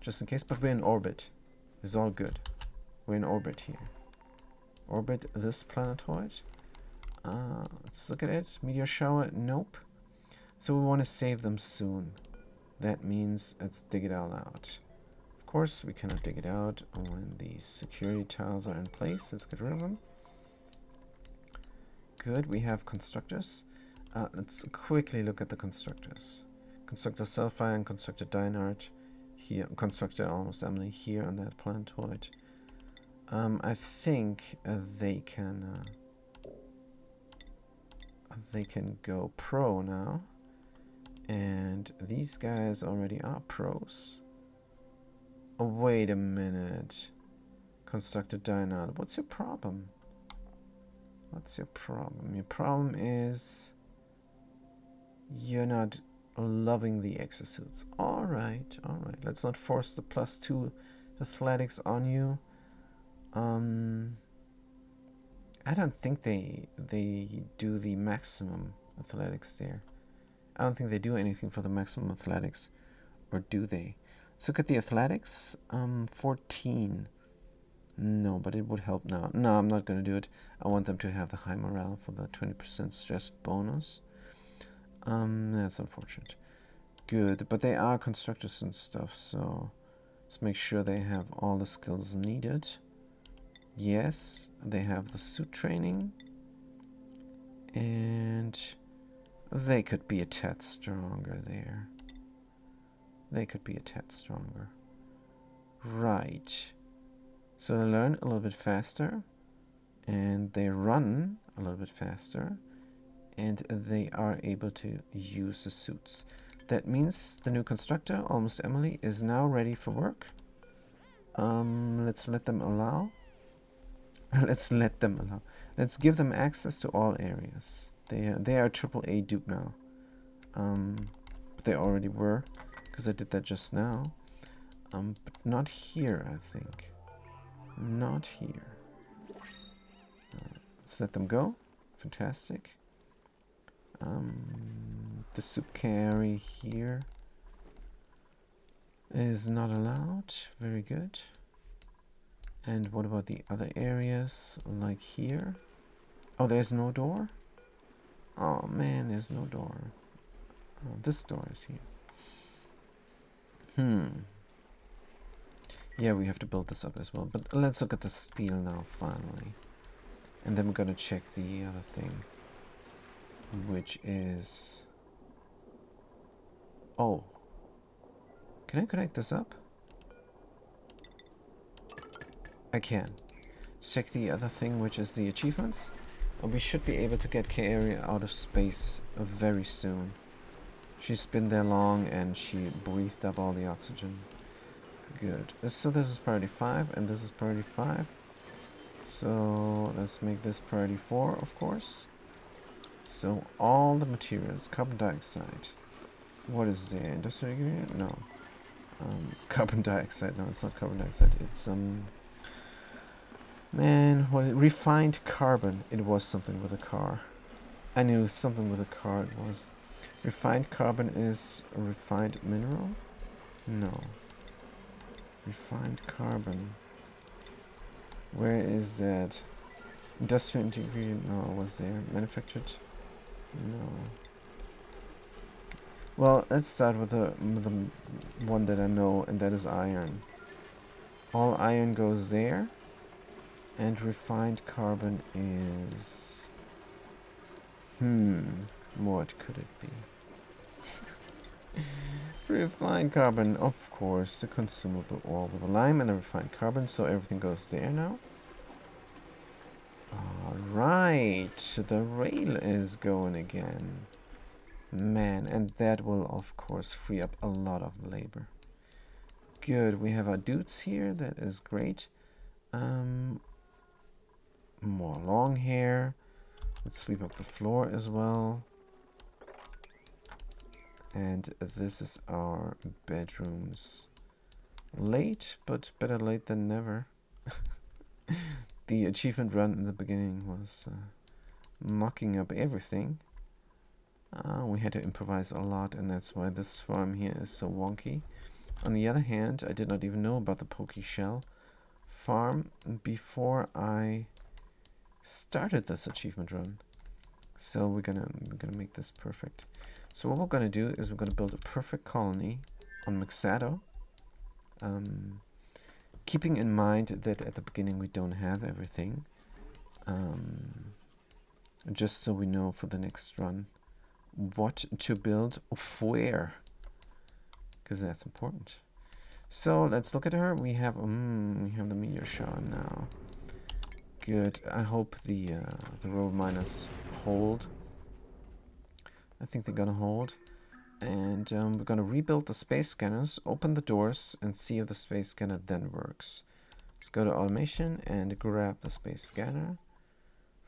A: just in case, but we're in orbit. It's all good. We're in orbit here. Orbit this planetoid. Let's look at it. Meteor shower, nope. So we want to save them soon. That means let's dig it all out. Of course, we cannot dig it out when these security tiles are in place. Let's get rid of them. Good, we have constructors. Let's quickly look at the constructors. Constructor Sulfire and Constructor Dinard here. Constructor Almost Emily here on that planetoid. I think they can go pro now. And these guys already are pros. Oh, wait a minute. Constructor Dinard, what's your problem? What's your problem? Your problem is you're not loving the exosuits. Alright, alright. Let's not force the +2 athletics on you. I don't think they do the maximum athletics there. I don't think they do anything for the maximum athletics. Or do they? Let's look at the athletics. 14. No, but it would help now. No, I'm not going to do it. I want them to have the high morale for the 20% stress bonus. That's unfortunate. Good, but they are constructors and stuff, so let's make sure they have all the skills needed. Yes, they have the suit training. And they could be a tad stronger there. They could be a tad stronger. Right. So they learn a little bit faster, and they run a little bit faster, and they are able to use the suits. That means the new constructor, Almost Emily, is now ready for work. Let's let them allow. Let's let them allow. Let's give them access to all areas. They are AAA dupe now. But they already were, because I did that just now. But not here, I think. Not here. Let's let them go. Fantastic. The soup carry here is not allowed. Very good. And what about the other areas, like here? Oh, there's no door? Oh man, there's no door. Oh, this door is here. Yeah, we have to build this up as well. But let's look at the steel now, finally. And then we're gonna check the other thing. Which is... Oh. Can I connect this up? I can. Let's check the other thing, which is the achievements. We should be able to get Kairi out of space very soon. She's been there long and she breathed up all the oxygen. Good. So this is priority 5 and this is priority 5. So let's make this priority 4, of course. So all the materials, carbon dioxide. What is there? Industrial ingredient? No. Carbon dioxide. No, it's not carbon dioxide. It's man, what is it? Refined carbon. It was something with a car. I knew something with a car it was. Refined carbon is a refined mineral? No. Refined carbon. Where is that? Industrial ingredient, no, was there. Manufactured? No. Well, let's start with the one that I know, and that is iron. All iron goes there, and refined carbon is... what could it be? Refined carbon, of course, the consumable ore with the lime and the refined carbon, so everything goes there now. Alright, the rail is going again. Man, and that will, of course, free up a lot of labor. Good, we have our dudes here, that is great. More long hair. Let's sweep up the floor as well. And this is our bedrooms. Late, but better late than never. The achievement run in the beginning was mucking up everything. We had to improvise a lot, and that's why this farm here is so wonky. On the other hand, I did not even know about the Pokey Shell farm before I started this achievement run. So we're gonna make this perfect. So what we're gonna do is we're gonna build a perfect colony on Mixado. Keeping in mind that at the beginning we don't have everything. Just so we know for the next run what to build where, because that's important. So let's look at her. We have the meteor shower now. Good. I hope the road miners hold. I think they're gonna hold. And we're gonna rebuild the space scanners, open the doors, and see if the space scanner then works. Let's go to automation and grab the space scanner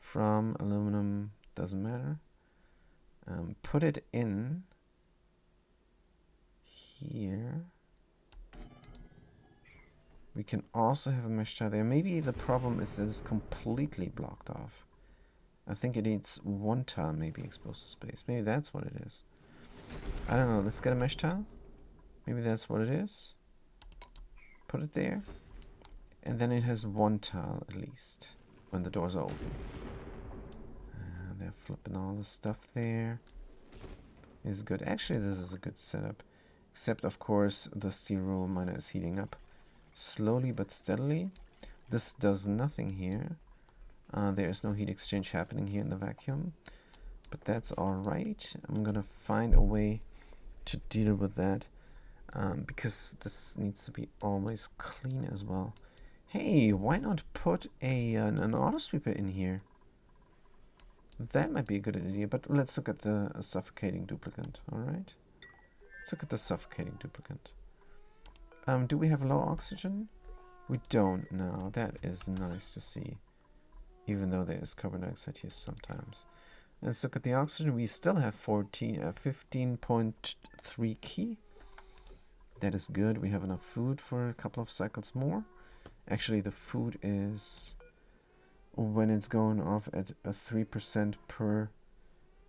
A: from aluminum, doesn't matter. Put it in here. We can also have a mesh tile there. Maybe the problem is that it's completely blocked off. I think it needs one tile maybe exposed to space. Maybe that's what it is. I don't know. Let's get a mesh tile. Maybe that's what it is. Put it there. And then it has one tile at least when the doors are open. They're flipping all the stuff there. Is good. Actually, this is a good setup. Except, of course, the steel roll miner is heating up. Slowly but steadily. This does nothing here. There is no heat exchange happening here in the vacuum. But that's alright. I'm gonna find a way to deal with that. Because this needs to be always clean as well. Hey, why not put an auto sweeper in here? That might be a good idea, but let's look at the suffocating duplicant, alright? Let's look at the suffocating duplicant. Do we have low oxygen? We don't now. That is nice to see. Even though there is carbon dioxide here sometimes. Let's look at the oxygen. We still have 15.3 key. That is good. We have enough food for a couple of cycles more. Actually, the food is... when it's going off at a 3% per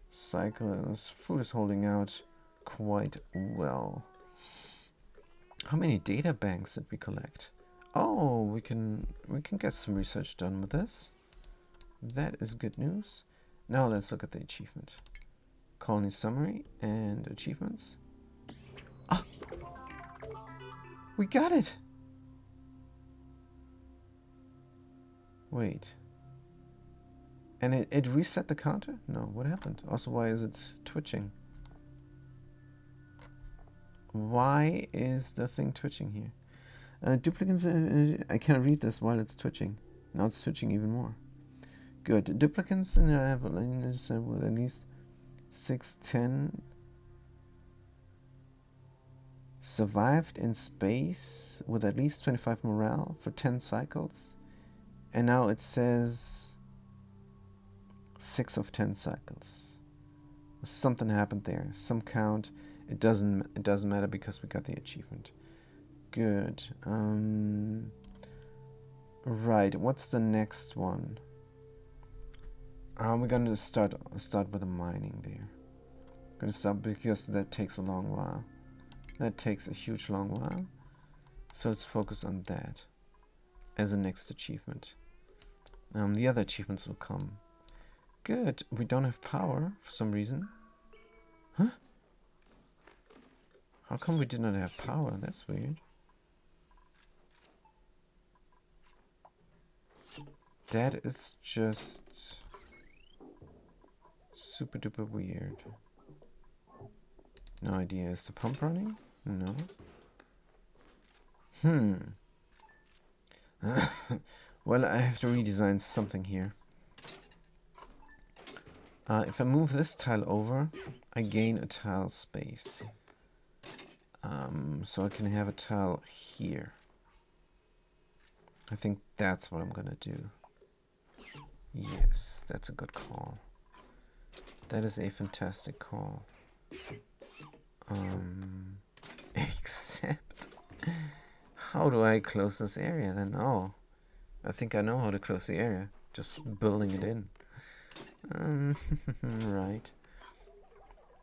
A: cycle, this food is holding out quite well. How many data banks did we collect? Oh, we can get some research done with this. That is good news. Now let's look at the achievement. Colony summary and achievements. Ah! We got it! Wait. And it reset the counter? No, what happened? Also, why is it twitching? Why is the thing twitching here? Duplicates, I can't read this while it's twitching. Now it's twitching even more. Good. Duplicates in with at least 610 survived in space with at least 25 morale for 10 cycles. And now it says 6 of 10 cycles. Something happened there. Some count. It doesn't matter because we got the achievement. Good. Right. What's the next one? We're gonna start with the mining there. Gonna start because that takes a long while. That takes a huge long while. So let's focus on that as a next achievement. The other achievements will come. Good. We don't have power for some reason. Huh? How come we did not have power? That's weird. That is just super duper weird. No idea. Is the pump running? No. Well, I have to redesign something here. If I move this tile over, I gain a tile space. So I can have a tile here. I think that's what I'm gonna do. Yes, that's a good call. That is a fantastic call. Except, how do I close this area then? Oh, I think I know how to close the area. Just building it in. Right.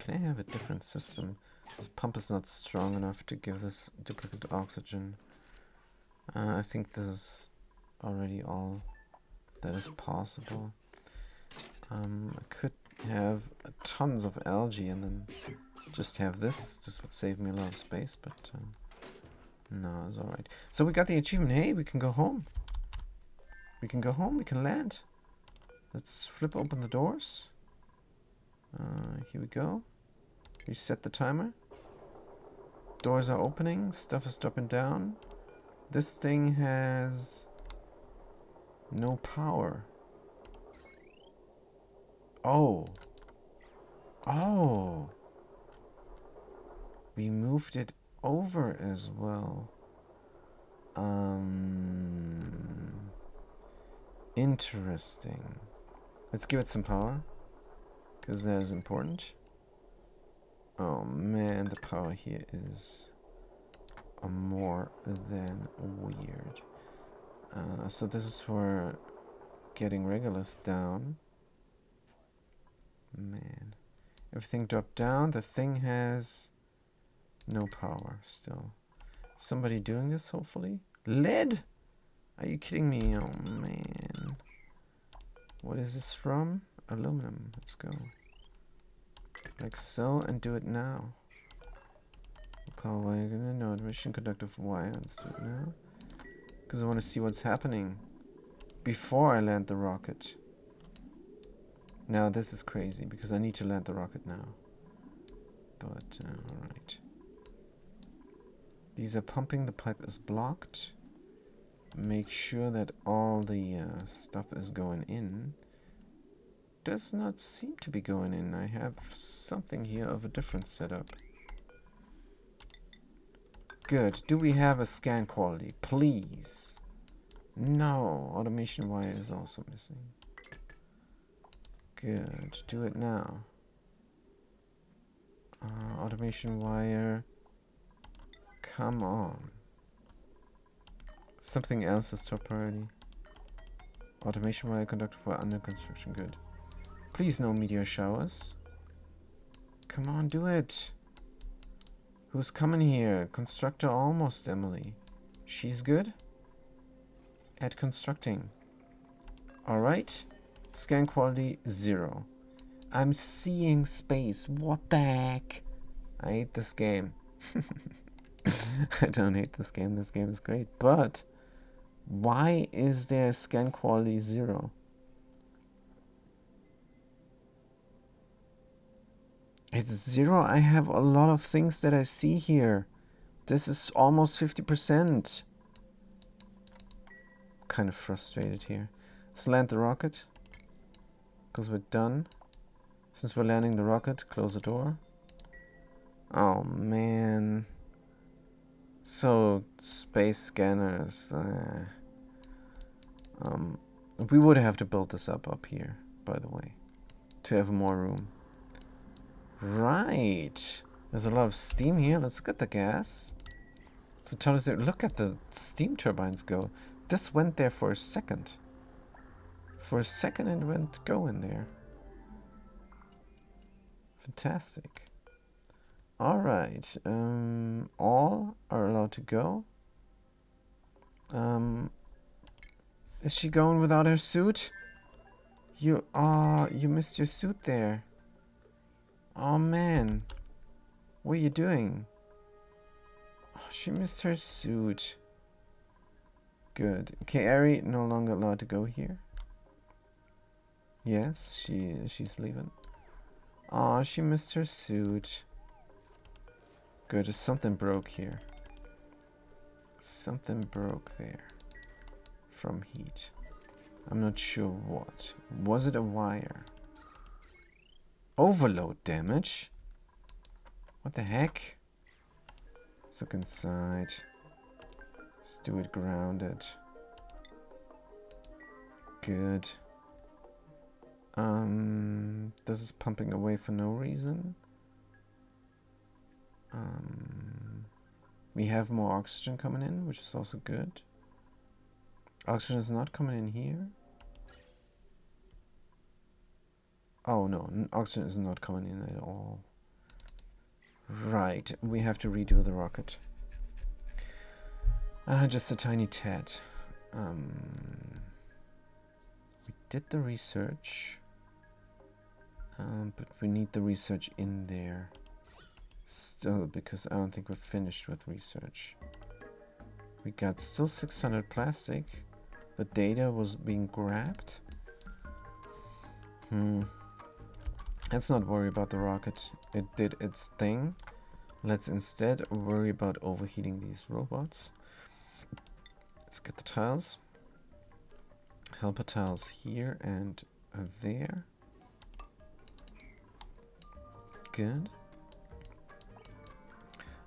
A: Can I have a different system? This pump is not strong enough to give this duplicate oxygen. I think this is already all that is possible. I could have tons of algae and then just have this. This would save me a lot of space, but no, it's alright. So we got the achievement. Hey, we can go home. We can go home. We can land. Let's flip open the doors. Here we go. Reset the timer. Doors are opening. Stuff is dropping down. This thing has no power. Oh. Oh. We moved it over as well. Interesting. Let's give it some power, because that is important. Oh man, the power here is more than weird. So this is for getting regolith down. Man. Everything dropped down. The thing has no power still. Somebody doing this, hopefully? Lead? Are you kidding me? Oh man. What is this from? Aluminum. Let's go. Like so, and do it now. Power wire, no, admission conductive wire. Let's do it now. Because I want to see what's happening before I land the rocket. Now this is crazy, because I need to land the rocket now. But, alright. These are pumping, the pipe is blocked. Make sure that all the stuff is going in. Does not seem to be going in. I have something here of a different setup. Good. Do we have a scan quality? Please. No. Automation wire is also missing. Good. Do it now. Automation wire. Come on. Something else is top priority. Automation wire conductor for under construction. Good. Please no meteor showers. Come on, do it. Who's coming here? Constructor almost, Emily. She's good? At constructing. Alright. Scan quality 0. I'm seeing space. What the heck? I hate this game. I don't hate this game. This game is great. But why is there scan quality 0? It's 0. I have a lot of things that I see here. This is almost 50%. Kind of frustrated here. Let's land the rocket. Because we're done. Since we're landing the rocket, close the door. Oh man. So, space scanners. We would have to build this up here, by the way, to have more room. Right. There's a lot of steam here. Let's look at the gas. So tell us, look at the steam turbines go. This went there for a second. For a second it went go in there. Fantastic. Alright. All are allowed to go. Is she going without her suit? You missed your suit there. Oh man. What are you doing? Oh, she missed her suit. Good. Okay, Ari no longer allowed to go here. Yes, she's leaving. Oh, she missed her suit. Good, something broke here. Something broke there. From heat. I'm not sure what. Was it a wire? Overload damage? What the heck? Let's look inside. Let's do it grounded. Good. This is pumping away for no reason. We have more oxygen coming in, which is also good. Oxygen is not coming in here. Oh no, oxygen is not coming in at all. Right, we have to redo the rocket. Just a tiny tad. We did the research. But we need the research in there. Still, because I don't think we're finished with research. We got still 600 plastic. The data was being grabbed. Let's not worry about the rocket. It did its thing. Let's instead worry about overheating these robots. Let's get the tiles. Helper tiles here and there. Good.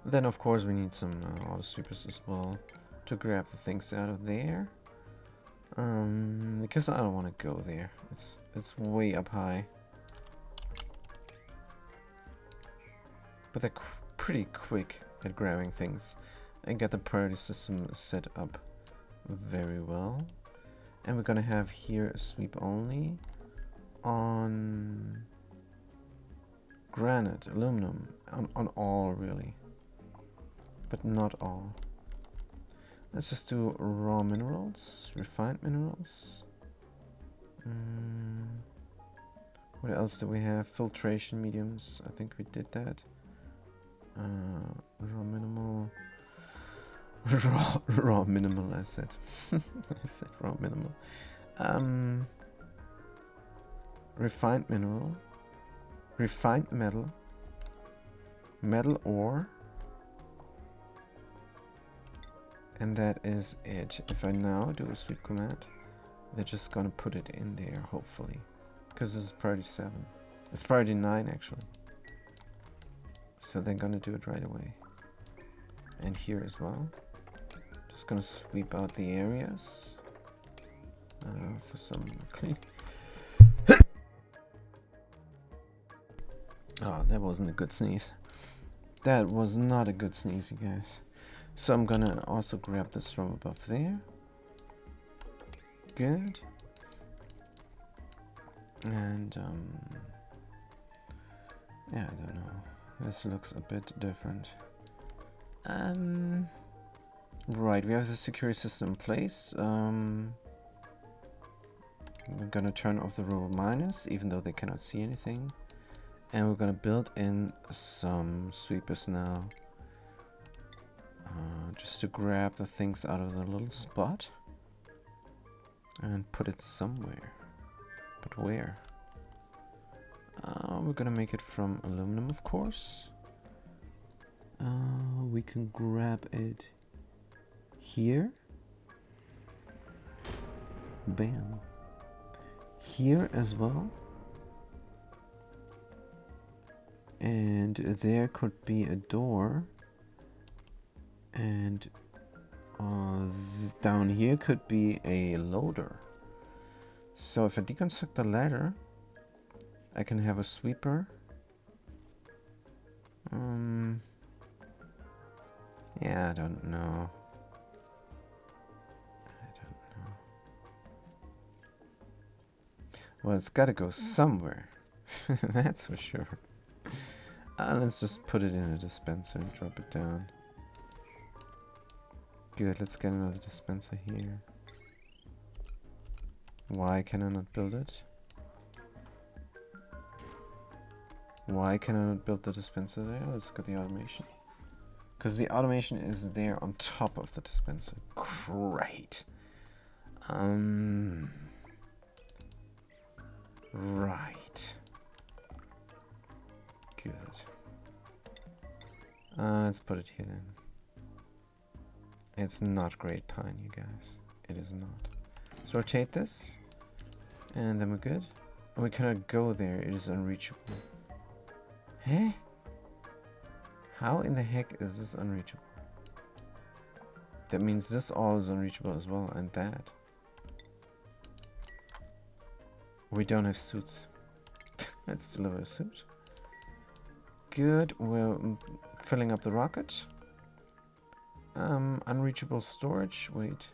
A: Then of course we need some auto sweepers as well to grab the things out of there. Because I don't want to go there. It's way up high. But they're pretty quick at grabbing things and get the priority system set up very well. And we're gonna have here a sweep only on granite, aluminum, on all really, but not all. Let's just do raw minerals, refined minerals. What else do we have? Filtration mediums, I think we did that. Raw minimal. raw minimal, I said. I said raw minimal. Refined mineral. Refined metal. Metal ore. And that is it. If I now do a sweep command, they're just gonna put it in there, hopefully. Because this is priority 7. It's priority 9, actually. So they're gonna do it right away. And here as well. Just gonna sweep out the areas. For some clean. Oh, that wasn't a good sneeze. That was not a good sneeze, you guys. So I'm gonna also grab this from above there. Good. And yeah, I don't know. This looks a bit different. Right, we have the security system in place. We're gonna turn off the robot miners, even though they cannot see anything. And we're gonna build in some sweepers now. Just to grab the things out of the little spot. And put it somewhere. But where? We're gonna make it from aluminum, of course. We can grab it here. Bam. Here as well. And there could be a door. And down here could be a loader. So if I deconstruct the ladder, I can have a sweeper. Yeah, I don't know. Well, it's gotta go somewhere. That's for sure. Let's just put it in a dispenser and drop it down. Good, let's get another dispenser here. Why can I not build it? Why can I not build the dispenser there? Let's look at the automation. Because the automation is there on top of the dispenser. Great. Right. Good. Let's put it here then. It's not great pine, you guys. It is not. Let's rotate this. And then we're good. And we cannot go there. It is unreachable. Huh? How in the heck is this unreachable? That means this all is unreachable as well, and that. We don't have suits. Let's deliver a suit. Good. We're filling up the rocket. Unreachable storage. Wait.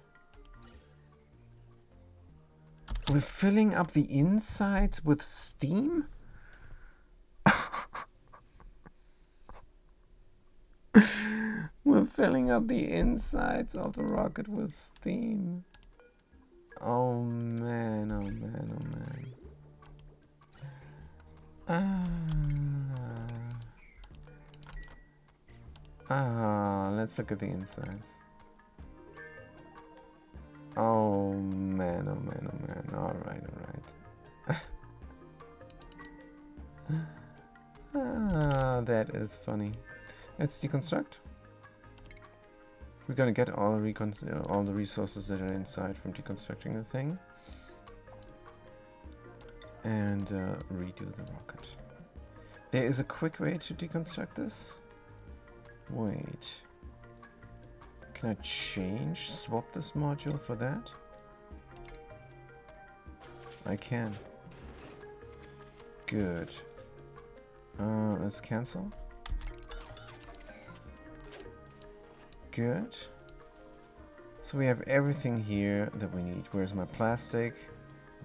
A: We're filling up the insides with steam? We're filling up the insides of the rocket with steam. Oh man, oh man, oh man. Let's look at the insides. Oh man, oh man, oh man. Alright, alright. That is funny. Let's deconstruct. We're gonna get all the resources that are inside from deconstructing the thing. And redo the rocket. There is a quick way to deconstruct this. Wait. Can I swap this module for that? I can. Good. Let's cancel. Good. So we have everything here that we need. Where's my plastic?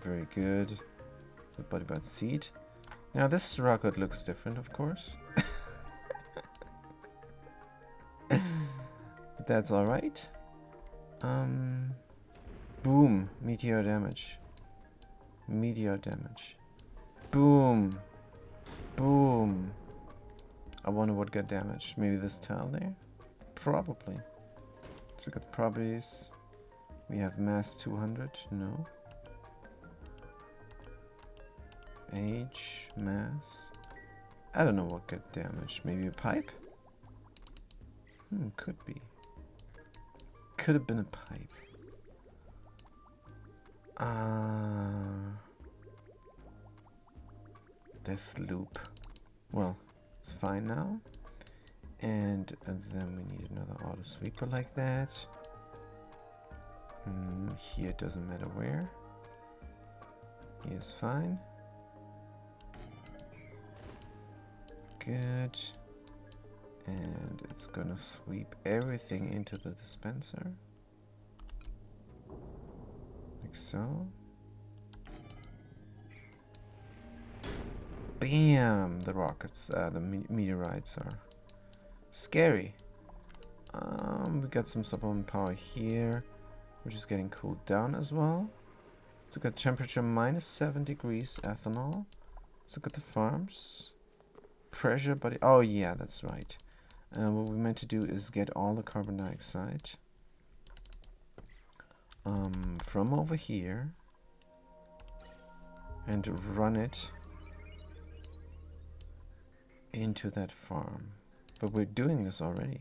A: Very good. The body bud seed. Now this rocket looks different, of course. But that's alright. Boom. Meteor damage. Meteor damage. Boom. Boom. I wonder what got damaged. Maybe this tile there? Probably. Let's look at the properties. We have mass 200. No. Age. Mass. I don't know what got damaged. Maybe a pipe? Could be. Could have been a pipe. This loop. Well, it's fine now. And then we need another auto sweeper like that. Here it doesn't matter where. Here's fine. Good. And it's gonna sweep everything into the dispenser. Like so. Bam! The rockets, the meteorites are scary. We got some subliminal power here, which is getting cooled down as well. Let's look at temperature -7 degrees ethanol. Let's look at the farms. Pressure, buddy. Oh yeah, that's right. What we meant to do is get all the carbon dioxide from over here and run it into that farm. But we're doing this already.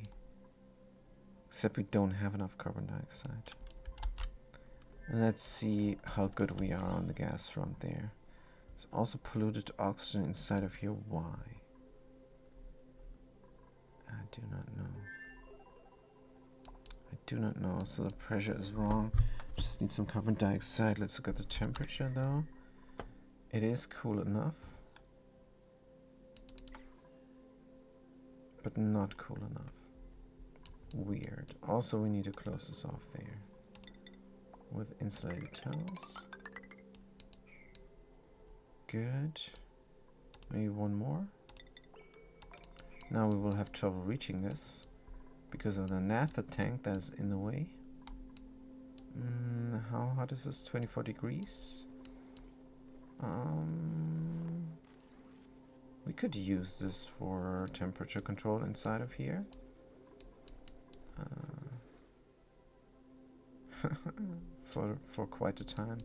A: Except we don't have enough carbon dioxide. Let's see how good we are on the gas front there. There's also polluted oxygen inside of here. Why? I do not know. I do not know. So the pressure is wrong. Just need some carbon dioxide. Let's look at the temperature though. It is cool enough. But not cool enough. Weird. Also, we need to close this off there with insulated tiles. Good. Maybe one more. Now we will have trouble reaching this because of the naphtha tank that's in the way. How hot is this? 24 degrees? We could use this for temperature control inside of here. For quite a time.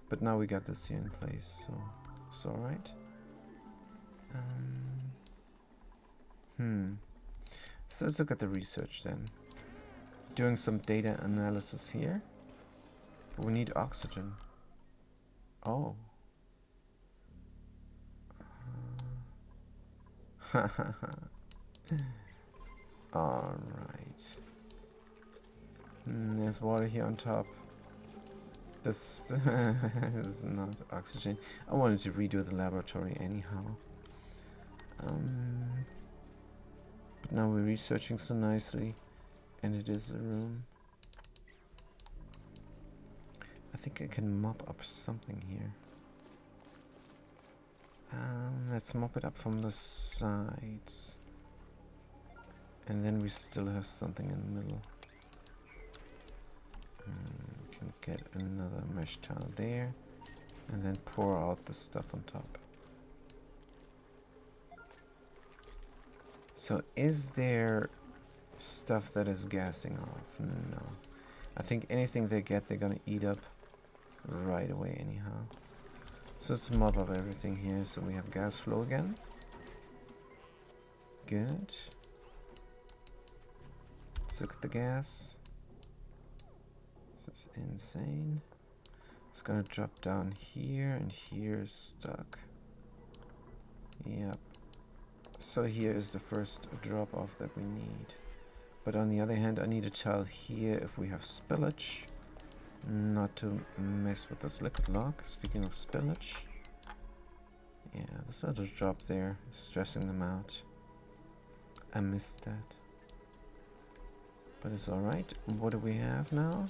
A: But now we got this here in place, so it's alright. So let's look at the research then. Doing some data analysis here. But we need oxygen. Oh. Alright. There's water here on top. This is not oxygen. I wanted to redo the laboratory anyhow. But now we're researching so nicely, and it is a room. I think I can mop up something here. Let's mop it up from the sides. And then we still have something in the middle. We can get another mesh tile there. And then pour out the stuff on top. So is there stuff that is gassing off? No. I think anything they get, they're gonna eat up right away anyhow. So let's mop up everything here so we have gas flow again. Good. Let's look at the gas. This is insane. It's gonna drop down here, and here is stuck. Yep. So here is the first drop off that we need. But on the other hand, I need to tell here if we have spillage. Not to mess with this liquid lock. Speaking of spillage. Yeah, this little drop there is stressing them out. I missed that. But it's alright. What do we have now?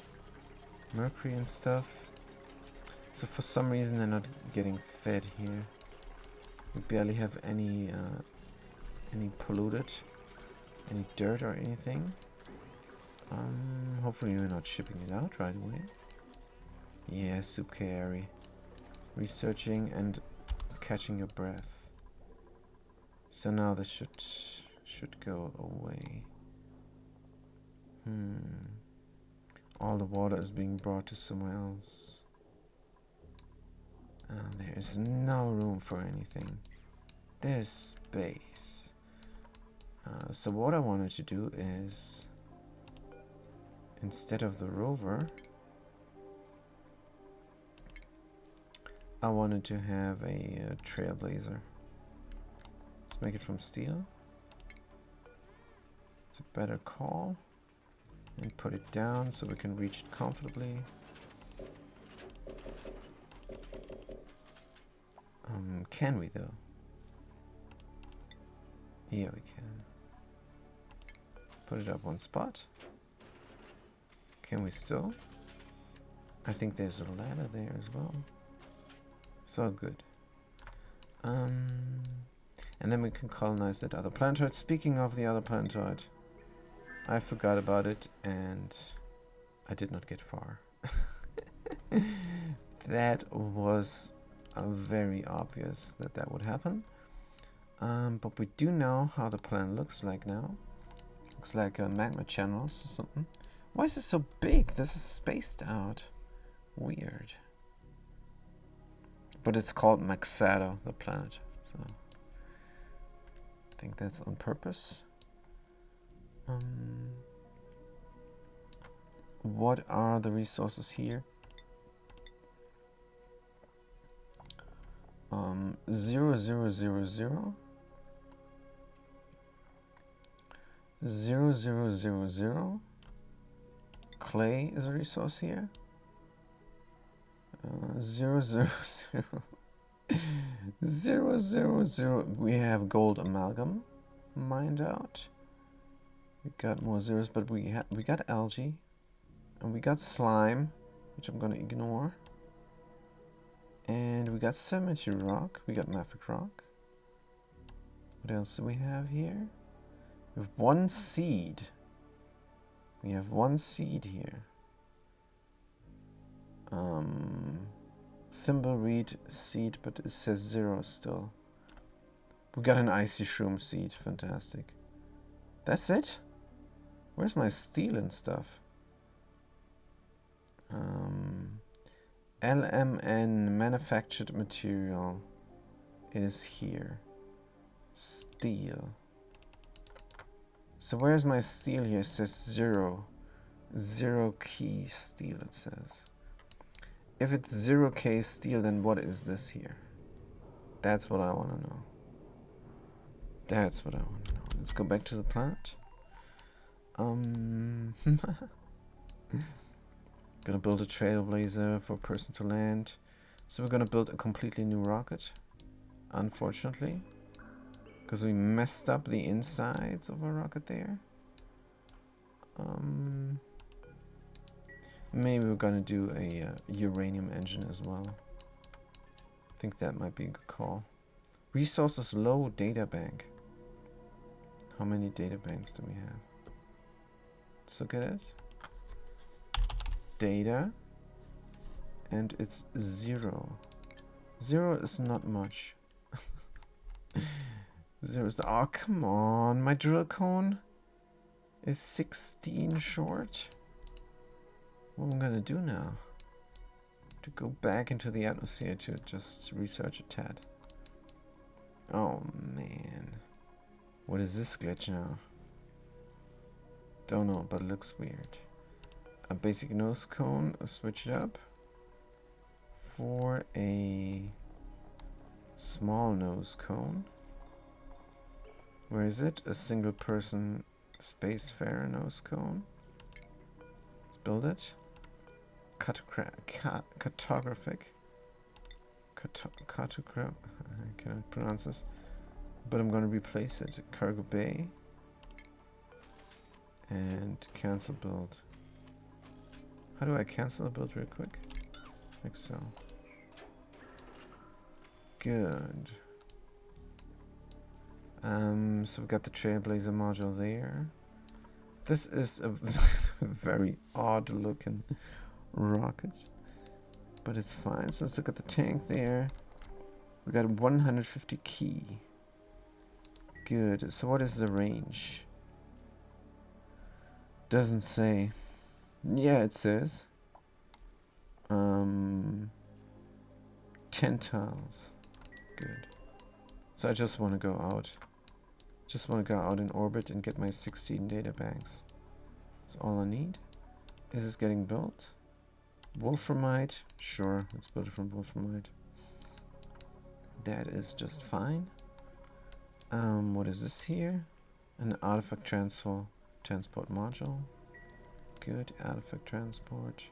A: Mercury and stuff. So for some reason they're not getting fed here. We barely have any polluted, any dirt or anything. Hopefully we're not shipping it out right away. Yeah, Sukari. Researching and catching your breath. So now this should go away. All the water is being brought to somewhere else. There is no room for anything. There's space. So what I wanted to do is, instead of the rover, I wanted to have a trailblazer. Let's make it from steel. It's a better call. And put it down so we can reach it comfortably. Can we though? Yeah, we can. Put it up one spot. Can we still? I think there's a ladder there as well. So good. And then we can colonize that other planetoid. Speaking of the other planetoid, I forgot about it and I did not get far. That was very obvious that would happen. But we do know how the planet looks like now. Looks like magma channels or something. Why is it so big? This is spaced out. Weird. But it's called Maxado, the planet. So I think that's on purpose. What are the resources here? 0, 0, 0, 0. 0, 0, 0, 0. Clay is a resource here. 0, 0, 0. 0, 0, 0. We have gold amalgam mined out. We got more zeros, but we got algae, and we got slime, which I'm gonna ignore. And we got cemetery rock. We got mafic rock. What else do we have here? We have one seed. We have one seed here. Thimbleweed seed, but it says 0 still. We got an icy shroom seed. Fantastic. That's it? Where's my steel and stuff? LMN manufactured material. It is here. Steel. So where's my steel here? It says 0. 0 key steel, it says. If it's 0k steel, then what is this here? That's what I want to know. That's what I want to know. Let's go back to the planet. Gonna build a trailblazer for a person to land. So we're gonna build a completely new rocket. Unfortunately. Because we messed up the insides of our rocket there. Maybe we're gonna do a uranium engine as well. I think that might be a good call. Resources low, data bank. How many data banks do we have? Let's look at it. Data. And it's 0. 0 is not much. 0 is the... Oh, come on. My drill cone is 16 short. What am I gonna do now? To go back into the atmosphere to just research a tad. Oh man. What is this glitch now? Don't know, but it looks weird. A basic nose cone, switch it up for a small nose cone. Where is it? A single person spacefarer nose cone. Let's build it. Cartographic. Cartograph. I cannot pronounce this. But I'm going to replace it. Cargo bay. And cancel build. How do I cancel a build real quick? Like so. Good. So we've got the Trailblazer module there. This is a very odd looking rocket, but it's fine. So let's look at the tank there. We got a 150 key. Good. So what is the range? Doesn't say. Yeah, it says 10 tiles. Good. So I just want to go out. Just want to go out in orbit and get my 16 data banks. That's all I need. Is this getting built? Wolframite? Sure, let's build it from Wolframite. That is just fine. What is this here? An artifact transport module. Good, artifact transport.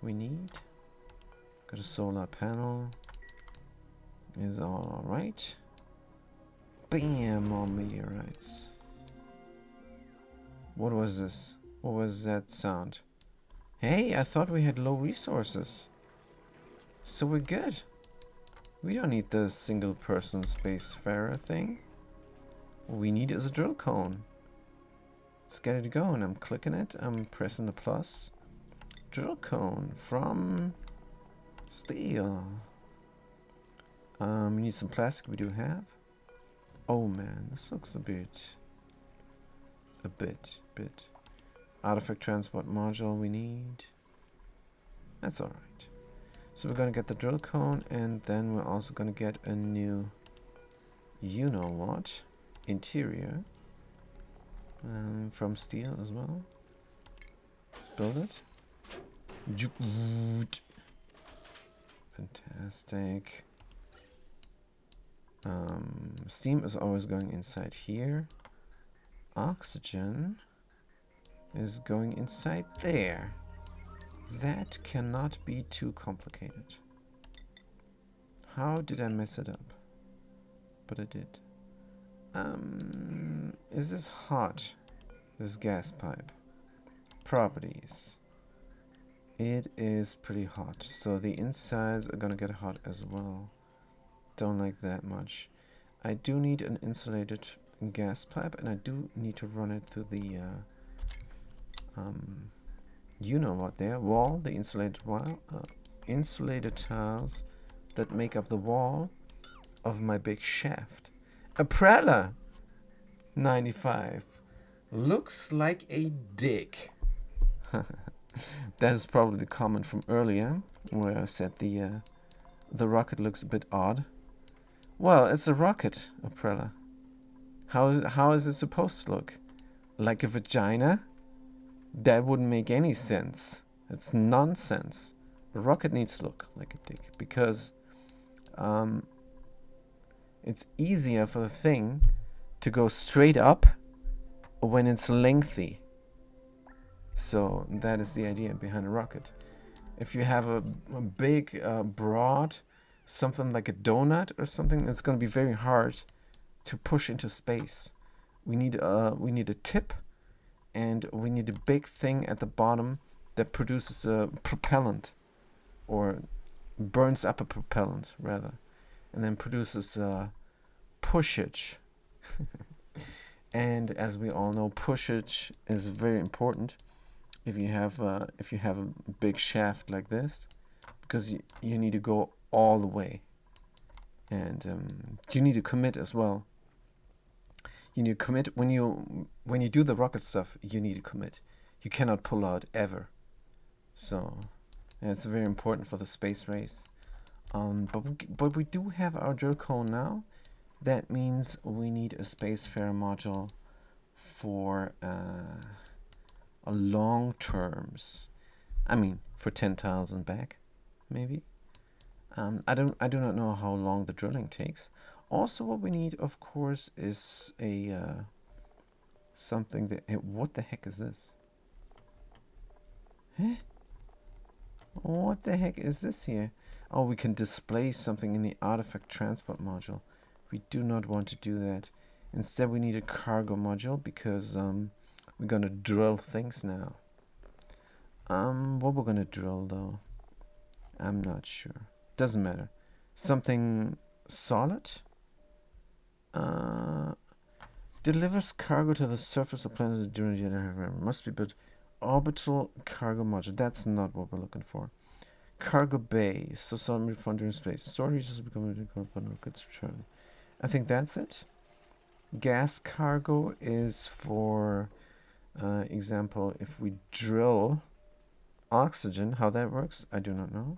A: We need. Got a solar panel. Is all right. Bam! More meteorites. What was this? What was that sound? Hey, I thought we had low resources. So we're good. We don't need the single person spacefarer thing. What we need is a drill cone. Let's get it going. I'm clicking it. I'm pressing the plus. Drill cone from steel. We need some plastic. We do have. Oh man, this looks a bit. Artifact transport module we need. That's alright. So we're gonna get the drill cone, and then we're also gonna get a new, you know what, interior from steel as well. Let's build it. Fantastic. Steam is always going inside here. Oxygen is going inside there. That cannot be too complicated. How did I mess it up? But I did. Is this hot? This gas pipe. Properties. It is pretty hot. So the insides are gonna get hot as well. Don't like that much. I do need an insulated gas pipe, and I do need to run it through the You know what they are. Wall, the insulated wall, insulated tiles that make up the wall of my big shaft. A Prella 95 looks like a dick. That is probably the comment from earlier where I said the rocket looks a bit odd. Well, it's a rocket, a Prella. How is it supposed to look? Like a vagina? That wouldn't make any sense. It's nonsense. A rocket needs to look like a dick because it's easier for the thing to go straight up when it's lengthy. So that is the idea behind a rocket. If you have a big, broad, something like a donut or something, it's going to be very hard to push into space. We need a tip, and we need a big thing at the bottom that produces a propellant, or burns up a propellant rather, and then produces pushage. And as we all know, pushage is very important if you have a big shaft like this, because you need to go all the way, and you need to commit as well. You need to commit when you do the rocket stuff. You need to commit. You cannot pull out ever. So yeah, it's very important for the space race. But we do have our drill cone now. That means we need a spacefarer module for a long terms. I mean, for 10 tiles and back, maybe. I do not know how long the drilling takes. Also, what we need, of course, is a something that. What the heck is this? Huh? What the heck is this here? Oh, we can display something in the artifact transport module. We do not want to do that. Instead, we need a cargo module because we're gonna drill things now. What we're gonna drill though, I'm not sure. Doesn't matter. Something solid. Delivers cargo to the surface of planet during the must be but orbital cargo module. That's not what we're looking for. Cargo bay. So some refund during space. Storage is becoming a rocket's return. I think that's it. Gas cargo is for example, if we drill oxygen, how that works, I do not know.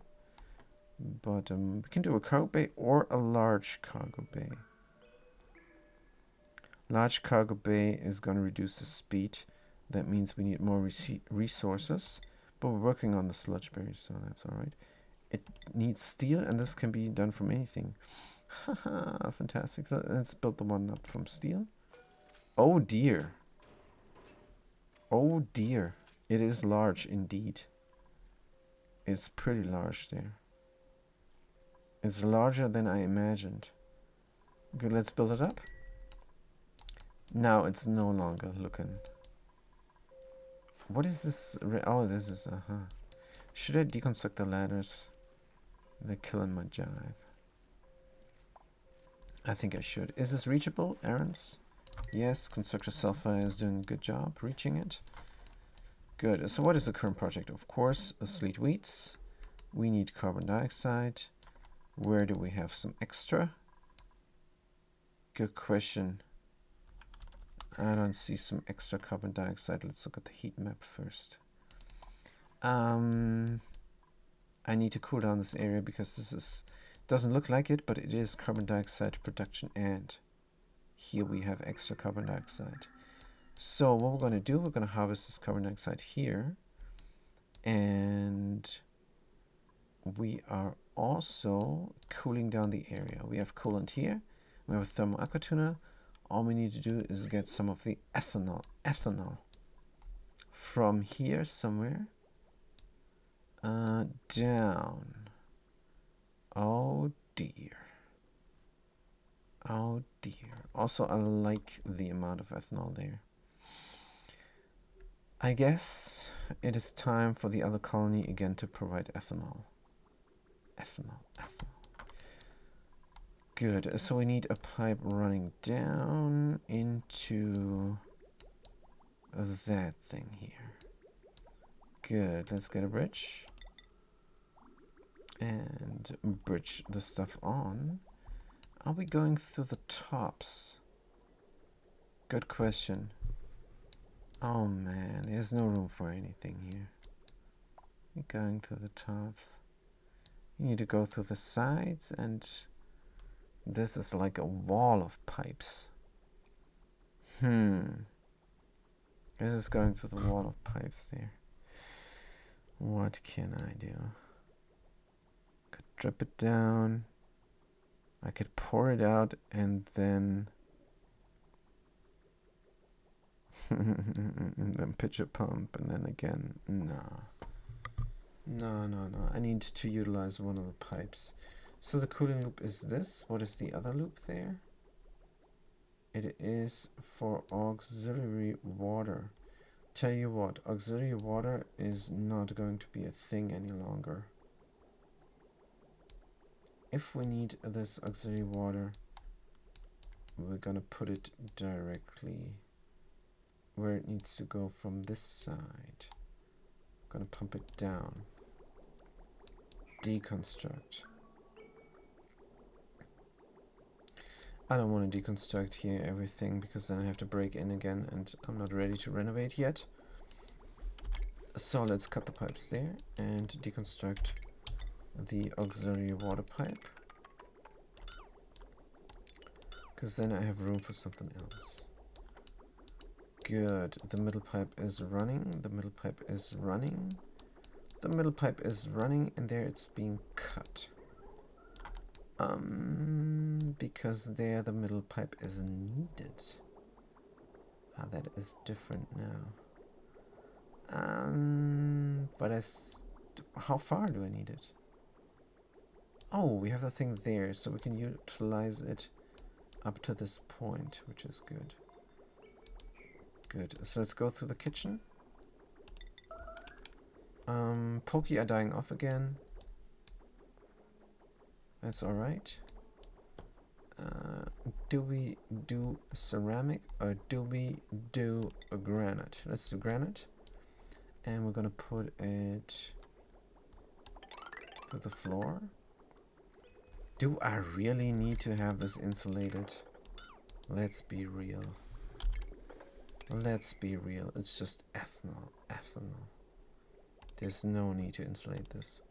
A: But we can do a cargo bay or a large cargo bay. Large cargo bay is going to reduce the speed. That means we need more resources. But we're working on the sludge berry, so that's alright. It needs steel, and this can be done from anything. Haha, fantastic. Let's build the one up from steel. Oh dear. Oh dear. It is large indeed. It's pretty large there. It's larger than I imagined. Okay, let's build it up. Now it's no longer looking. What is this? Oh, this is, Should I deconstruct the ladders? They're killing my jive. I think I should. Is this reachable, Aaron's? Yes, Constructor Sulfur is doing a good job reaching it. Good. So what is the current project? Of course, Sleet Wheats. We need carbon dioxide. Where do we have some extra? Good question. I don't see some extra carbon dioxide. Let's look at the heat map first. I need to cool down this area because this doesn't look like it, but it is carbon dioxide production, and here we have extra carbon dioxide. So what we're going to do, we're going to harvest this carbon dioxide here, and we are also cooling down the area. We have coolant here. We have a thermal aqua tuner. All we need to do is get some of the ethanol from here somewhere down. Oh dear. Oh dear. Also, I like the amount of ethanol there. I guess it is time for the other colony again to provide ethanol. Ethanol. Good. So we need a pipe running down into that thing here. Good, let's get a bridge. And bridge the stuff on. Are we going through the tops? Good question. Oh man, there's no room for anything here. We're going through the tops. You need to go through the sides, and this is like a wall of pipes. This is going through the wall of pipes there. What can I do? Could drip it down. I could pour it out and then then pitch a pump, and then again, no. I need to utilize one of the pipes. So the cooling loop is this. What is the other loop there? It is for auxiliary water. Tell you what, auxiliary water is not going to be a thing any longer. If we need this auxiliary water, we're gonna put it directly where it needs to go from this side. I'm gonna pump it down. Deconstruct. I don't want to deconstruct here everything, because then I have to break in again and I'm not ready to renovate yet. So let's cut the pipes there and deconstruct the auxiliary water pipe, because then I have room for something else. Good. The middle pipe is running. The middle pipe is running. The middle pipe is running, and there it's being cut. Because there the middle pipe is needed. Ah, that is different now. But how far do I need it? Oh, we have the thing there, so we can utilize it up to this point, which is good. Good. So let's go through the kitchen. Pokey are dying off again. That's alright. Do we do ceramic or do we do a granite? Let's do granite. And we're gonna put it to the floor. Do I really need to have this insulated? Let's be real. Let's be real. It's just ethanol. There's no need to insulate this.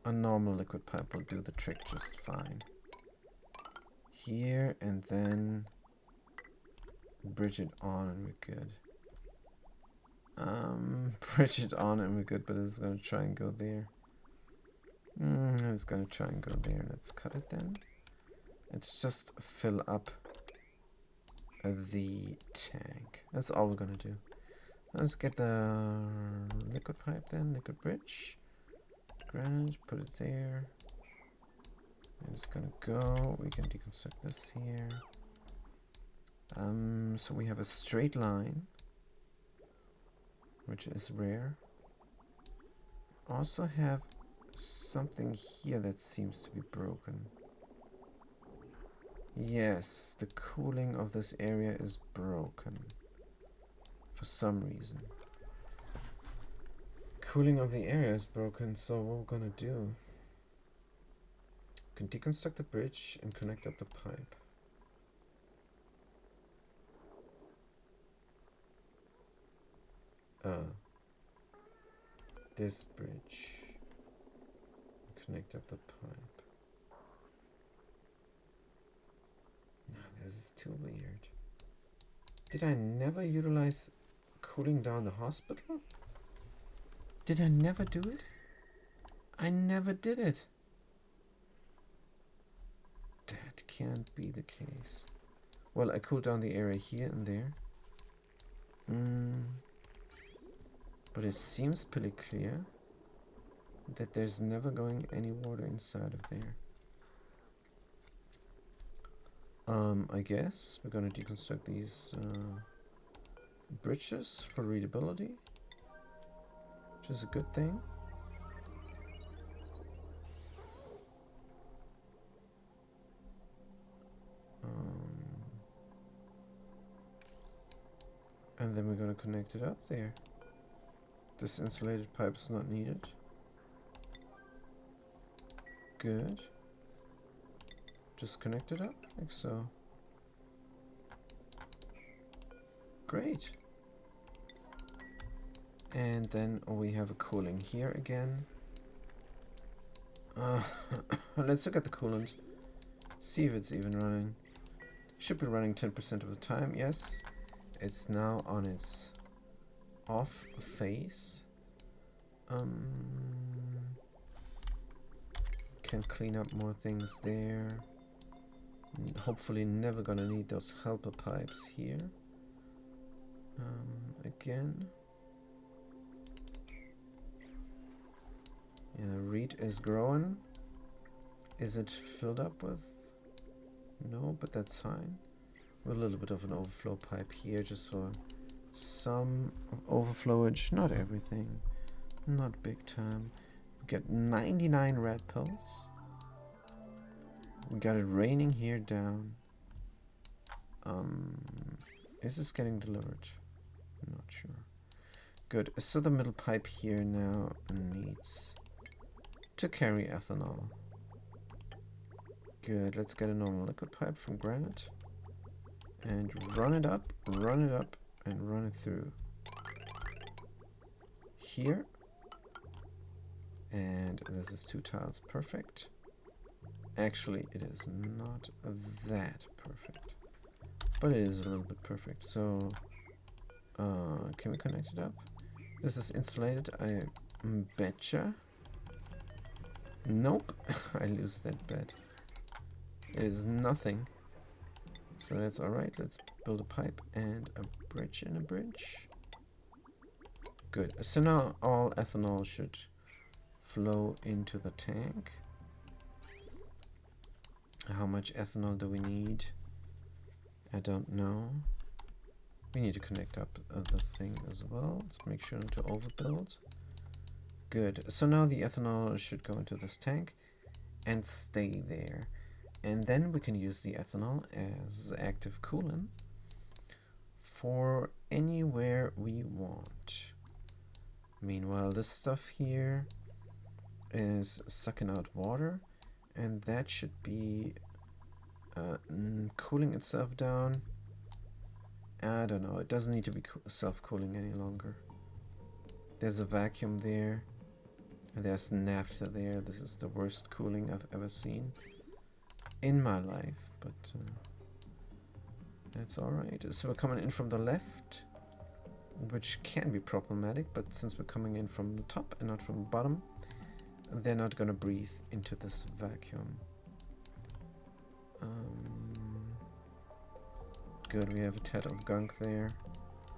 A: A normal liquid pipe will do the trick just fine. Here, and then bridge it on and we're good. Bridge it on and we're good, but it's gonna try and go there. It's gonna try and go there. Let's cut it then. Let's just fill up the tank. That's all we're gonna do. Let's get the liquid pipe then, liquid bridge. Granite, put it there. And it's gonna go. We can deconstruct this here. So we have a straight line, which is rare. Also have something here that seems to be broken. Yes, the cooling of this area is broken. For some reason. Cooling of the area is broken, so what we're gonna do? We can deconstruct the bridge and connect up the pipe. This bridge. Connect up the pipe. This is too weird. Did I never utilize cooling down the hospital? Did I never do it? I never did it. That can't be the case. Well, I cooled down the area here and there. But it seems pretty clear that there's never going any water inside of there. I guess we're gonna deconstruct these bridges for readability, which is a good thing. And then we're gonna connect it up there. This insulated pipe is not needed. Good. Just connect it up, like so. Great. And then we have a cooling here again. Let's look at the coolant. See if it's even running. Should be running 10% of the time. Yes. It's now on its off phase. Can clean up more things there. Hopefully never gonna need those helper pipes here. Again. Yeah, reed is growing. Is it filled up with? No, but that's fine. With a little bit of an overflow pipe here, just for some overflowage. Not everything. Not big time. We got 99 red pills. We got it raining here down. Is this getting delivered? I'm not sure. Good. So the middle pipe here now needs to carry ethanol. Good. Let's get a normal liquid pipe from granite. And run it up, and run it through. Here. And this is 2 tiles. Perfect. Actually, it is not that perfect. But it is a little bit perfect. So, can we connect it up? This is insulated, I betcha. Nope. I lose that bet. It is nothing. So that's alright. Let's build a pipe and a bridge and a bridge. Good. So now all ethanol should flow into the tank. How much ethanol do we need? I don't know. We need to connect up the thing as well. Let's make sure not to overbuild. Good. So now the ethanol should go into this tank and stay there. And then we can use the ethanol as active coolant for anywhere we want. Meanwhile, this stuff here is sucking out water, and that should be cooling itself down. I don't know, it doesn't need to be self-cooling any longer. There's a vacuum there, and there's naphtha there. This is the worst cooling I've ever seen in my life, but that's alright. So we're coming in from the left, which can be problematic, but since we're coming in from the top and not from the bottom, they're not gonna breathe into this vacuum. Good, we have a tad of gunk there.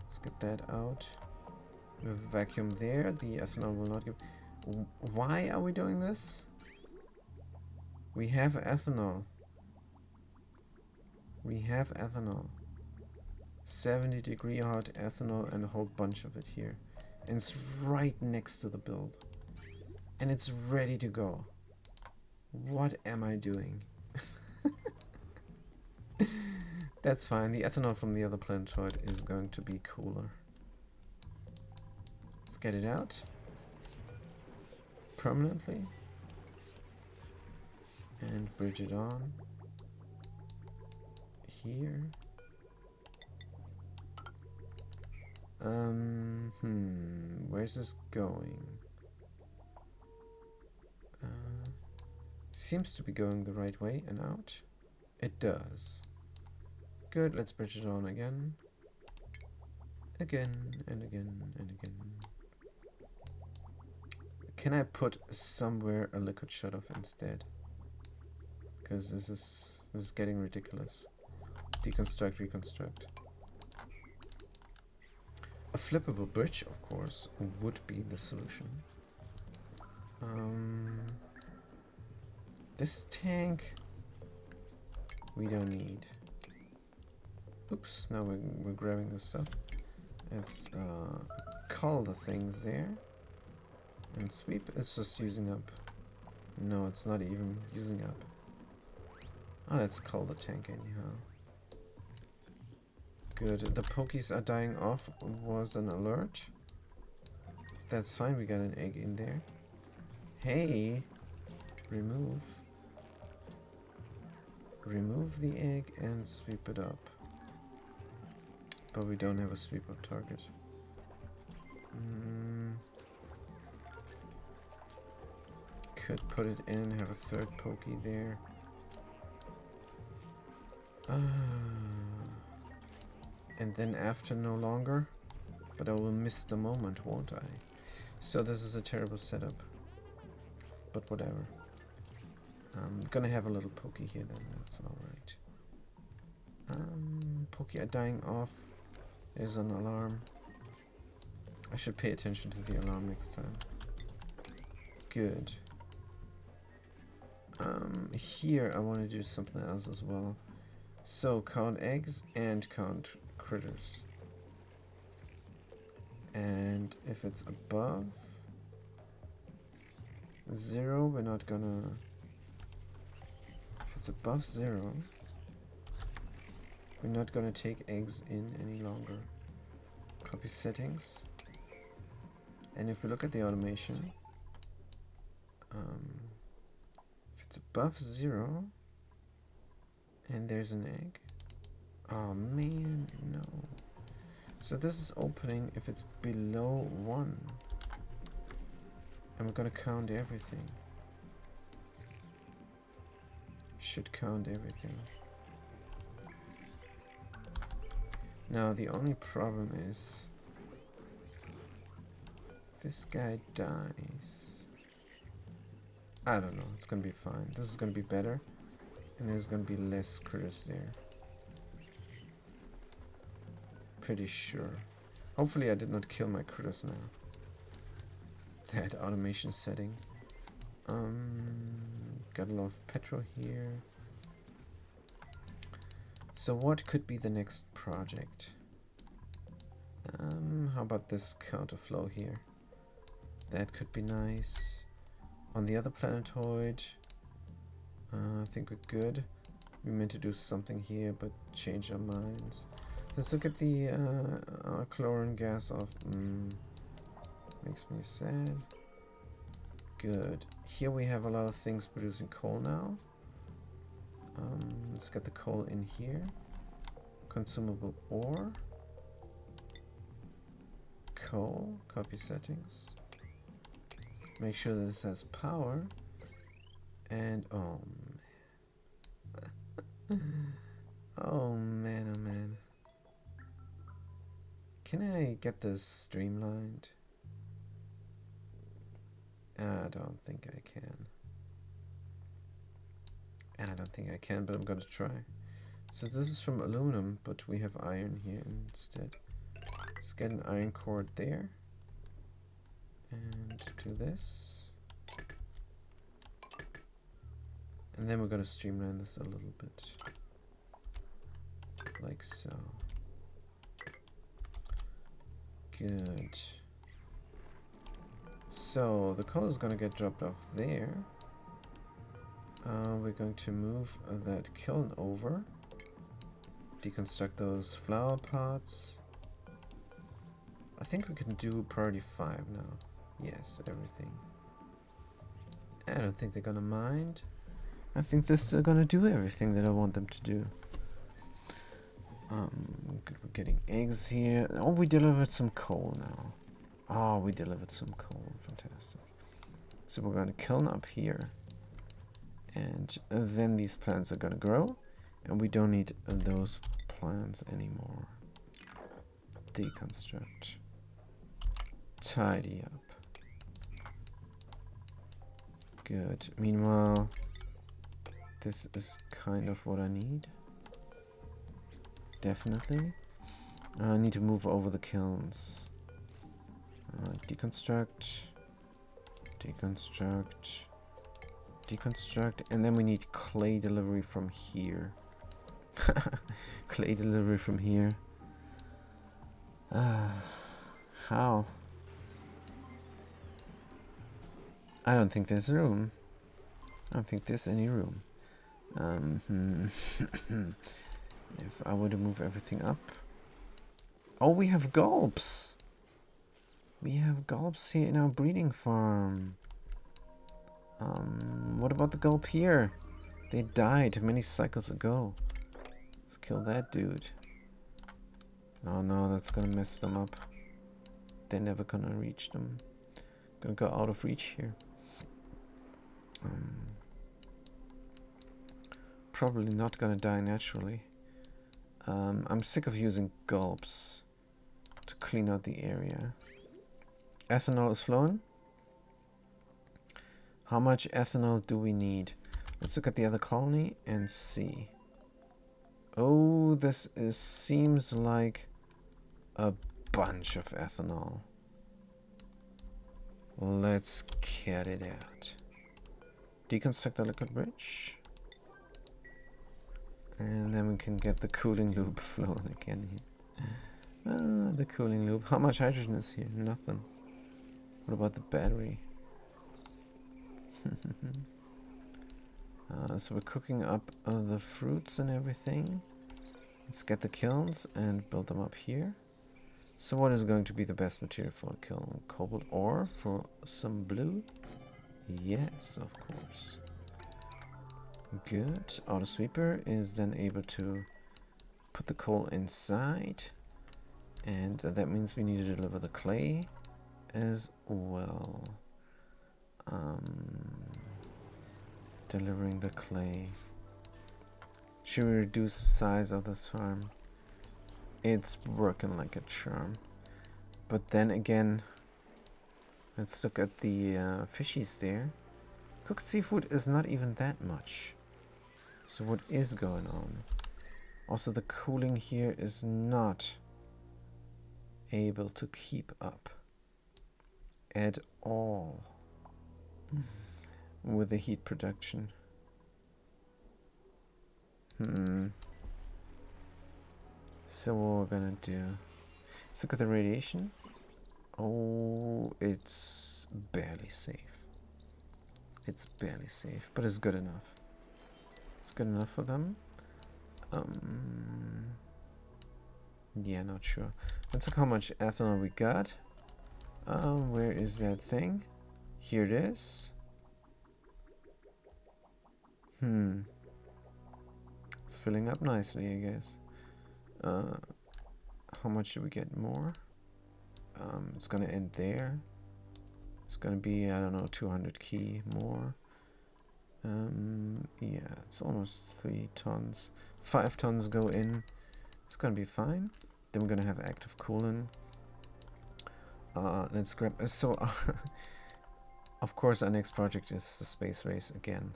A: Let's get that out. We have a vacuum there. The ethanol will not give... Why are we doing this? We have ethanol. We have ethanol. 70-degree hot ethanol and a whole bunch of it here. And it's right next to the build. And it's ready to go. What am I doing? That's fine. The ethanol from the other planetoid is going to be cooler. Let's get it out. Permanently. And bridge it on. Here. Where's this going? Seems to be going the right way and out. It does. Good, let's bridge it on again. Again, and again, and again. Can I put somewhere a liquid shut-off instead? Because this is getting ridiculous. Deconstruct, reconstruct. A flippable bridge, of course, would be the solution. This tank we don't need. Oops, now we're grabbing this stuff. Let's cull the things there. And sweep, it's just using up. No, it's not even using up. Oh, let's cull the tank anyhow. Good, the pokies are dying off was an alert. That's fine, we got an egg in there. Hey! Remove. Remove the egg and sweep it up. But we don't have a sweep up target. Could put it in, have a third pokey there. And then after no longer. But I will miss the moment, won't I? So this is a terrible setup. But whatever. I'm gonna have a little pokey here then, that's alright. Pokey are dying off. There's an alarm. I should pay attention to the alarm next time. Good. Here I want to do something else as well. So count eggs and count critters. And if it's above 0, we're not gonna... If it's above 0, we're not gonna take eggs in any longer. Copy settings. And if we look at the automation, if it's above 0 and there's an egg, oh man, no. So this is opening if it's below 1, and we're gonna count everything. Should count everything. Now the only problem is this guy dies. I don't know, it's gonna be fine. This is gonna be better, and there's gonna be less critters there. Pretty sure. Hopefully I did not kill my critters now. That automation setting. Got a lot of petrol here. So what could be the next project? How about this counterflow here? That could be nice. On the other planetoid, I think we're good. We meant to do something here, but change our minds. Let's look at the chlorine gas off. Makes me sad. Good. Here we have a lot of things producing coal now. Let's get the coal in here. Consumable ore. Coal. Copy settings. Make sure that this has power. And oh man. Oh man, oh man. Can I get this streamlined? I don't think I can. I don't think I can, but I'm gonna try. So this is from aluminum, but we have iron here instead. Let's get an iron cord there. And do this. And then we're gonna streamline this a little bit. Like so. Good. So the coal is gonna get dropped off there. We're going to move that kiln over. Deconstruct those flower pots. I think we can do priority 5 now. Yes, everything. I don't think they're gonna mind. I think they're gonna do everything that I want them to do. We're getting eggs here. Oh, we delivered some coal now. Oh, we delivered some coal. Fantastic. So we're going to kiln up here. And then these plants are going to grow. And we don't need those plants anymore. Deconstruct. Tidy up. Good. Meanwhile, this is kind of what I need. Definitely. I need to move over the kilns. Deconstruct. Deconstruct. Deconstruct. And then we need clay delivery from here. Clay delivery from here. How? I don't think there's room. I don't think there's any room. If I were to move everything up. Oh, we have gulps. We have gulps here in our breeding farm. What about the gulp here? They died many cycles ago. Let's kill that dude. Oh no, that's gonna mess them up. They're never gonna reach them. Gonna go out of reach here. Probably not gonna die naturally. I'm sick of using gulps to clean out the area. Ethanol is flowing. How much ethanol do we need? Let's look at the other colony and see. Oh, seems like a bunch of ethanol. Let's get it out. Deconstruct the liquid bridge. And then we can get the cooling loop flowing again here. The cooling loop. How much hydrogen is here? Nothing. What about the battery? So we're cooking up the fruits and everything. Let's get the kilns and build them up here. So what is going to be the best material for a kiln? Cobalt ore for some blue? Yes, of course. Good. Auto sweeper is then able to put the coal inside. And that means we need to deliver the clay as well. Delivering the clay. Should we reduce the size of this farm? It's working like a charm. But then again, let's look at the fishies there. Cooked seafood is not even that much. So what is going on? Also, the cooling here is not able to keep up at all with the heat production. So what we're gonna do? Let's look at the radiation. Oh, it's barely safe. It's barely safe, but it's good enough. It's good enough for them. Yeah, not sure. Let's look how much ethanol we got. Where is that thing? Here it is. It's filling up nicely, I guess. How much do we get more? It's gonna end there. It's gonna be, I don't know, 200 key more. Yeah, it's almost 3 tons. 5 tons go in. It's gonna be fine. Then we're gonna have active coolant. Let's grab. So, of course, our next project is the space race again.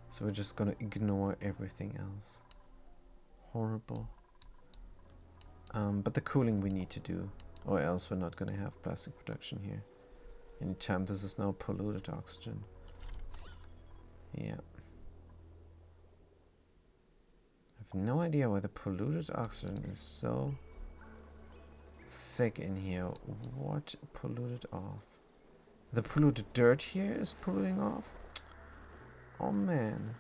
A: So we're just gonna ignore everything else. Horrible. But the cooling we need to do, or else we're not gonna have plastic production here. Anytime this is now polluted oxygen. Yeah. I have no idea why the polluted oxygen is so thick in here. What polluted off? The polluted dirt here is polluting off? Oh man.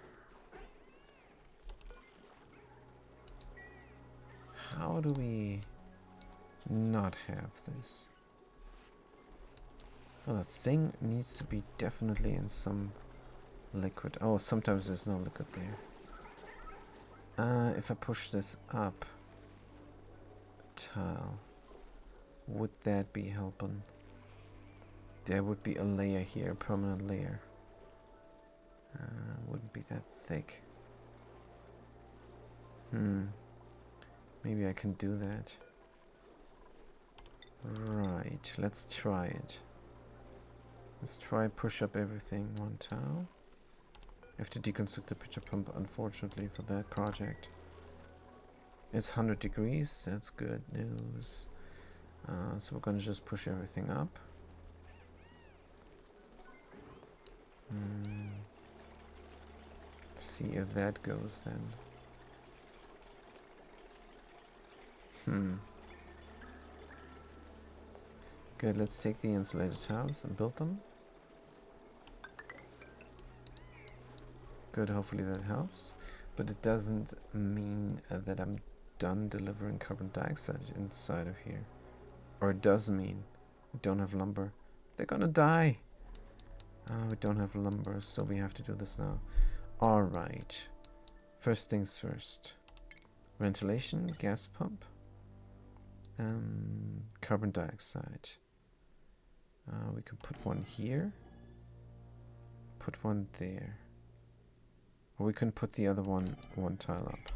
A: How do we not have this? Well, the thing needs to be definitely in some liquid. Oh, sometimes there's no liquid there. If I push this up tile, would that be helping? There would be a layer here, a permanent layer. Wouldn't be that thick. Maybe I can do that. Right, let's try it. Let's try push up everything one tile. I have to deconstruct the pitcher pump, unfortunately, for that project. It's 100 degrees, that's good news. So we're gonna just push everything up. Let's see if that goes then. Good, let's take the insulated tiles and build them. Good, hopefully that helps. But it doesn't mean that I'm done delivering carbon dioxide inside of here. Or it does mean. We don't have lumber. They're gonna die. We don't have lumber, so we have to do this now. Alright. First things first. Ventilation, gas pump. Carbon dioxide. We can put one here. Put one there. Or we can put the other one tile up.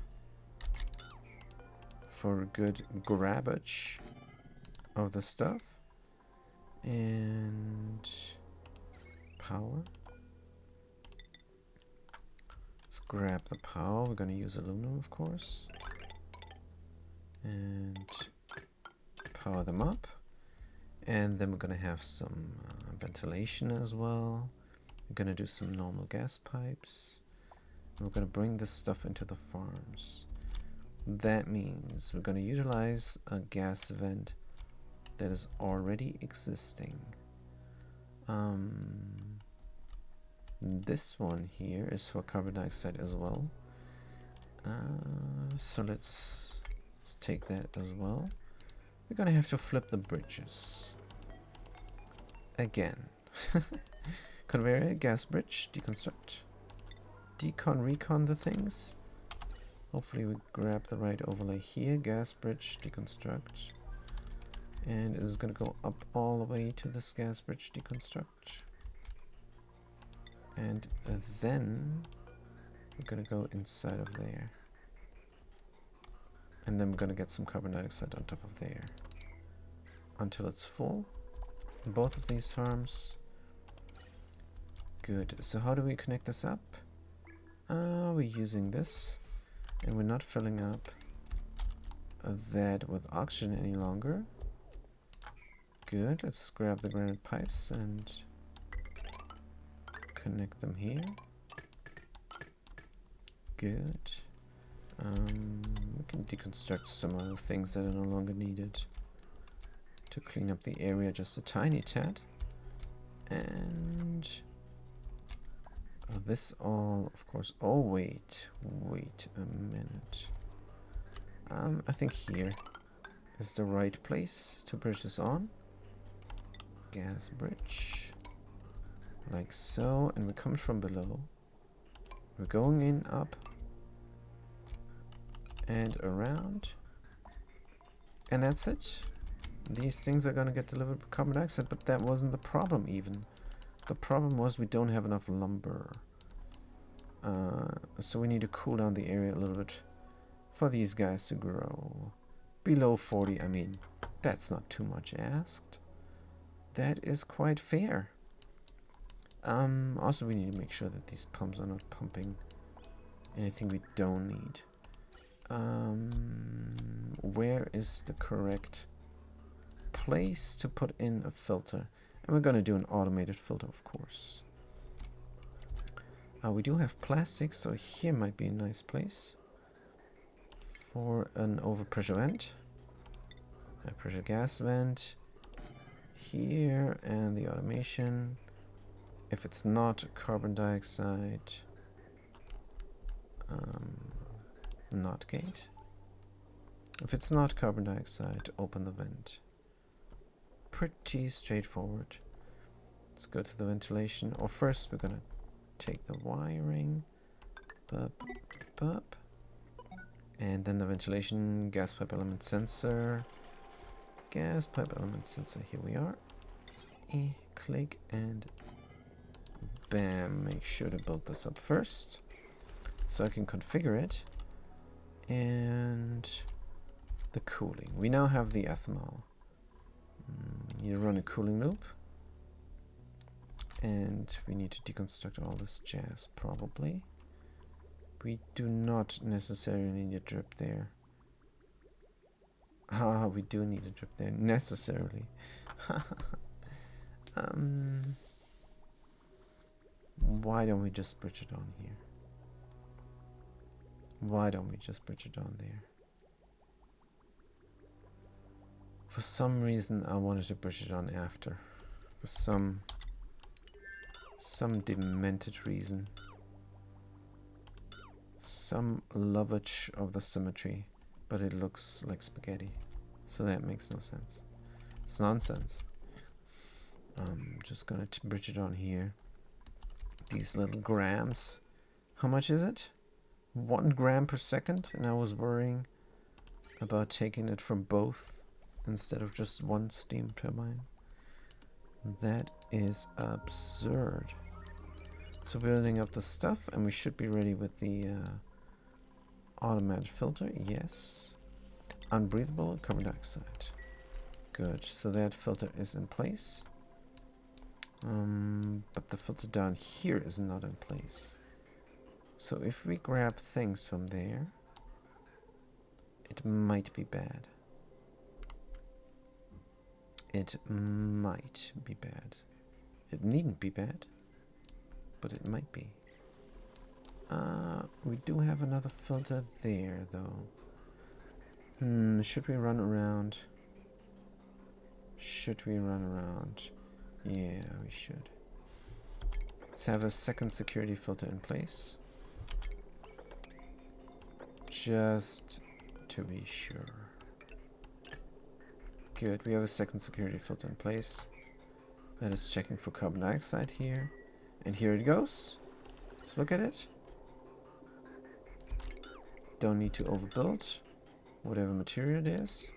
A: For good grabbage of the stuff. And power. Let's grab the power. We're going to use aluminum, of course. And power them up. And then we're going to have some ventilation as well. We're going to do some normal gas pipes. And we're going to bring this stuff into the farms. That means we're going to utilize a gas vent that is already existing. This one here is for carbon dioxide as well. So let's take that as well. We're gonna have to flip the bridges again. Conveyor, gas bridge, deconstruct, recon the things. Hopefully we grab the right overlay here. Gas bridge, deconstruct. And it's going to go up all the way to this gas bridge, deconstruct. And then we're going to go inside of there. And then we're going to get some carbon dioxide on top of there. Until it's full. Both of these farms. Good. So how do we connect this up? We're using this. And we're not filling up that with oxygen any longer. Good, let's grab the granite pipes and connect them here. Good. We can deconstruct some of the things that are no longer needed to clean up the area just a tiny tad. And this all, of course. Oh, wait a minute. I think here is the right place to bridge this on. Gas bridge, like so, and we're coming from below. We're going in, up, and around, and that's it. These things are gonna get delivered with carbon dioxide, but that wasn't the problem even. The problem was we don't have enough lumber. So we need to cool down the area a little bit for these guys to grow. Below 40, I mean, that's not too much asked. That is quite fair. Also, we need to make sure that these pumps are not pumping anything we don't need. Where is the correct place to put in a filter? And we're going to do an automated filter, of course. We do have plastic, so here might be a nice place for an overpressure vent. A pressure gas vent. Here, and the automation. If it's not carbon dioxide, not gate. If it's not carbon dioxide, open the vent. Pretty straightforward. Let's go to the ventilation. Or first we're gonna take the wiring. Bup, bup. And then the ventilation, gas pipe element sensor. Gas pipe element sensor, here we are. Click and bam. Make sure to build this up first so I can configure it. And the cooling. We now have the ethanol. Need to run a cooling loop. And we need to deconstruct all this jazz, probably. We do not necessarily need a drip there. We do need a drip there, necessarily. Why don't we just bridge it on here? Why don't we just bridge it on there? For some reason, I wanted to bridge it on after. For some demented reason. Some lovage of the symmetry. But it looks like spaghetti. So that makes no sense. It's nonsense. I'm just gonna bridge it on here. These little grams. How much is it? 1 gram per second? And I was worrying about taking it from both instead of just one steam turbine. That is absurd. So building up the stuff, and we should be ready with the automated filter. Yes. Unbreathable carbon dioxide. Good. So that filter is in place. But the filter down here is not in place. So if we grab things from there, it might be bad. It might be bad. It needn't be bad, but it might be. We do have another filter there, though. Should we run around? Should we run around? Yeah, we should. Let's have a second security filter in place. Just to be sure. Good, we have a second security filter in place. That is checking for carbon dioxide here. And here it goes. Let's look at it. Don't need to overbuild whatever material it is.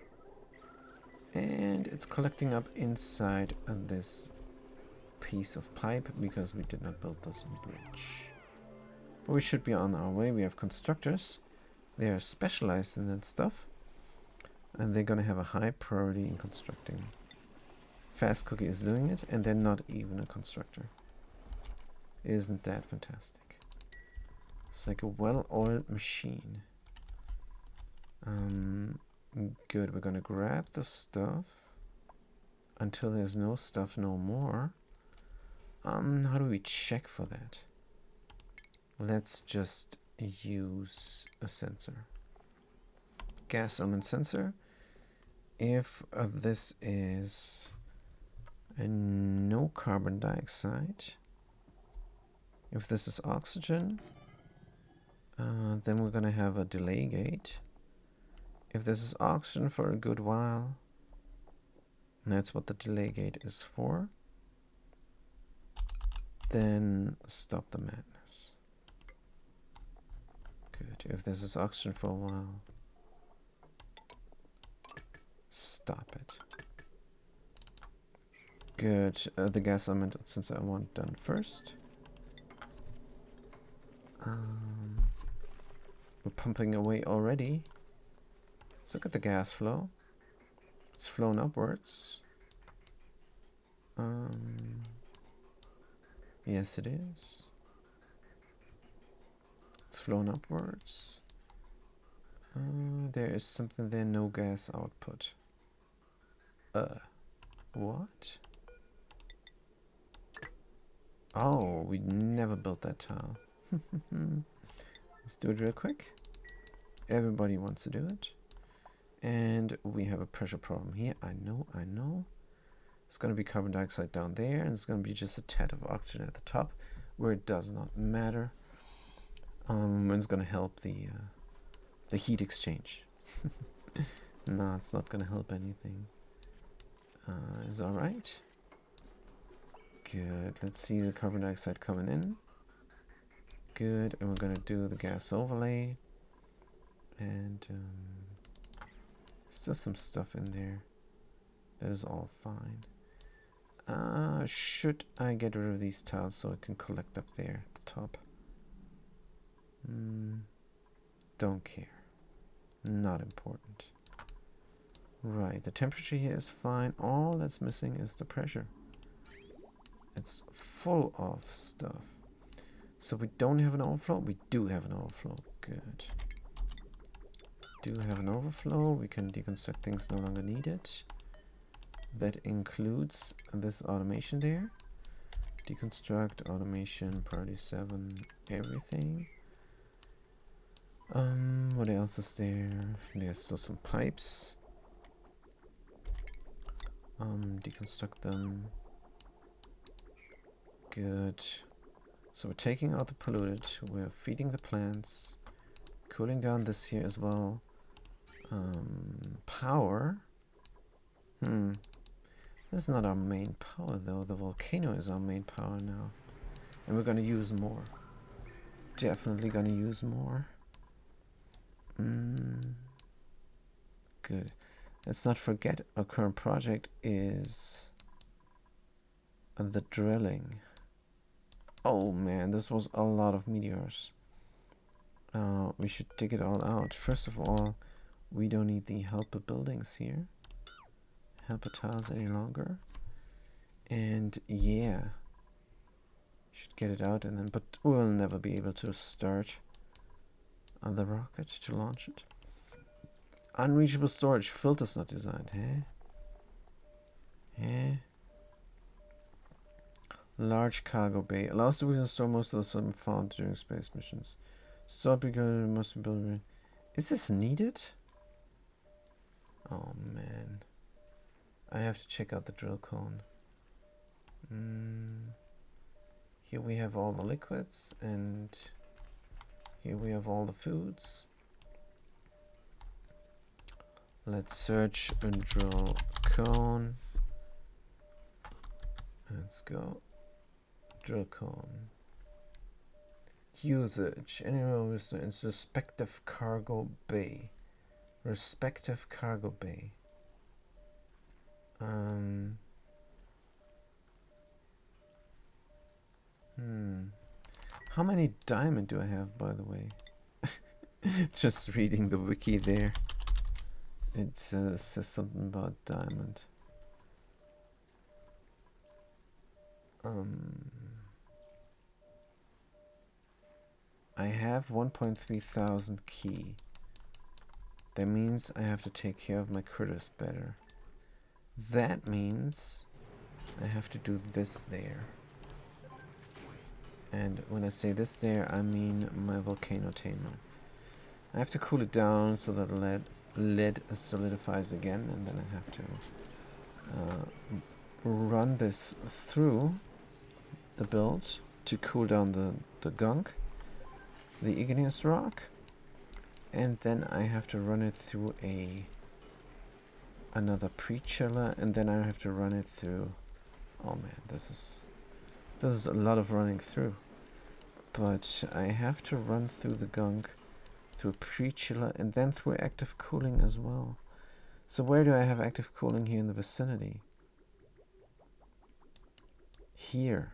A: And it's collecting up inside of this piece of pipe because we did not build this bridge. But we should be on our way. We have constructors. They are specialized in that stuff. And they're going to have a high priority in constructing. Fast Cookie is doing it, and they're not even a constructor. Isn't that fantastic? It's like a well-oiled machine. Good, we're gonna grab the stuff until there's no stuff no more. How do we check for that? Let's just use a sensor. Gas element sensor. If this is a no carbon dioxide, if this is oxygen, then we're gonna have a delay gate. If this is oxygen for a good while, that's what the delay gate is for, then stop the madness. Good. If this is oxygen for a while, stop it. Good. The gas element since I want done first. We're pumping away already. Let's look at the gas flow. It's flown upwards. Yes, it is. It's flown upwards. There is something there, no gas output. What? Oh, we never built that tile. Let's do it real quick. Everybody wants to do it. And we have a pressure problem here. I know. It's going to be carbon dioxide down there, and it's going to be just a tad of oxygen at the top, where it does not matter. And it's going to help the heat exchange. No, it's not going to help anything. Is all right. Good. Let's see the carbon dioxide coming in. Good. And we're going to do the gas overlay. And still some stuff in there. That is all fine. Should I get rid of these tiles so it can collect up there at the top? Don't care. Not important. Right, the temperature here is fine. All that's missing is the pressure. It's full of stuff. So we don't have an overflow? We do have an overflow. Good. Do have an overflow. We can deconstruct things no longer needed. That includes this automation there. Deconstruct, automation, priority 7, everything. What else is there? There's still some pipes. Deconstruct them. Good. So we're taking out the polluted, we're feeding the plants, cooling down this here as well. Power. This is not our main power though. The volcano is our main power now. And we're gonna use more. Definitely gonna use more. Good. Let's not forget our current project is the drilling. Oh man, this was a lot of meteors. We should dig it all out. First of all, we don't need the helper buildings here. Helper tiles any longer. And yeah, should get it out and then, but we'll never be able to start on the rocket to launch it. Unreachable storage filters not designed, Large cargo bay allows the wheels to store most of the sun found during space missions. Stop because it must be built. Is this needed? Oh man, I have to check out the drill cone. Here we have all the liquids, and here we have all the foods. Let's search a drill cone. Let's go. Drill cone. Usage. Anywhere with its respective cargo bay. Respective cargo bay. How many diamond do I have, by the way? Just reading the wiki there. It says something about diamond. I have 1.3 thousand key. That means I have to take care of my critters better. That means I have to do this there. And when I say this there, I mean my volcano tamer. I have to cool it down so that lead solidifies again, and then I have to run this through the build to cool down the gunk, the igneous rock, and then I have to run it through another pre-chiller, and then I have to run it through. Oh man, this is a lot of running through, but I have to run through the gunk, through a pre-chiller, and then through active cooling as well. So where do I have active cooling here in the vicinity? Here.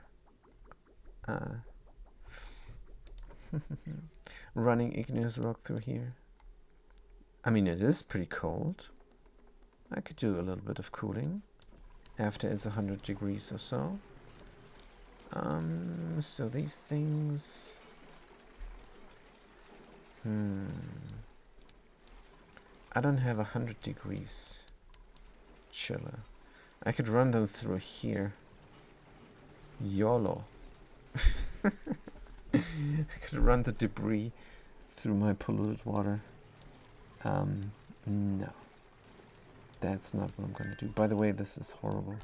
A: Running igneous rock through here. I mean, it is pretty cold. I could do a little bit of cooling after it's 100 degrees or so. So these things. I don't have 100 degrees chiller. I could run them through here. YOLO. I could run the debris through my polluted water. No. That's not what I'm going to do. By the way, this is horrible.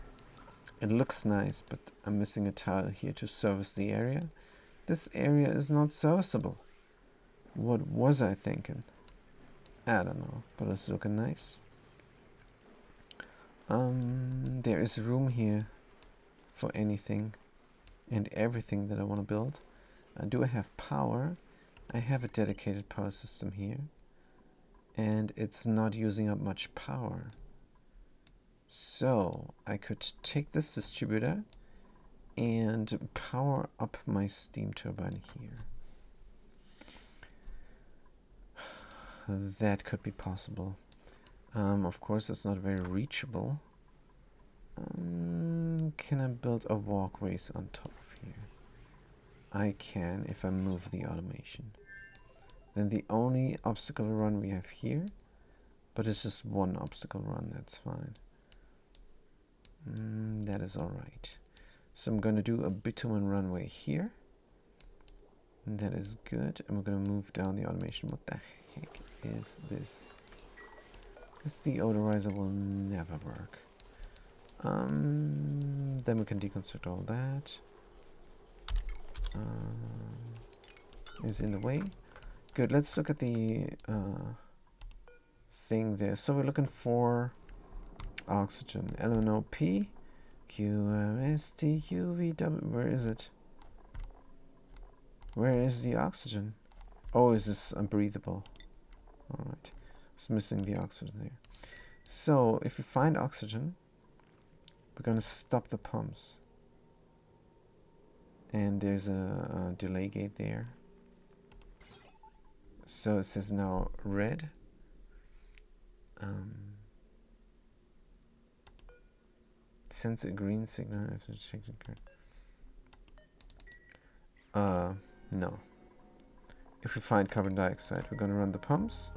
A: It looks nice, but I'm missing a tile here to service the area. This area is not serviceable. What was I thinking? I don't know, but it's looking nice. There is room here for anything and everything that I want to build. Do I have power? I have a dedicated power system here, and it's not using up much power. So I could take this distributor and power up my steam turbine here. That could be possible. Of course, it's not very reachable. Can I build a walkways on top of here? I can if I move the automation. Then the only obstacle run we have here, but it's just one obstacle run, that's fine. That is alright. So I'm going to do a bitumen runway here. And that is good. And we're going to move down the automation. What the heck is this? This deodorizer will never work. Then we can deconstruct all that. Is in the way. Good, let's look at the thing there. So we're looking for oxygen, LNOP, QRSTUVW. Where is it? Where is the oxygen? Oh, is this unbreathable? Alright. It's missing the oxygen there. So, if we find oxygen, we're going to stop the pumps. And there's a delay gate there. So it says now red. Sends a green signal after checking card. No. If we find carbon dioxide, we're going to run the pumps.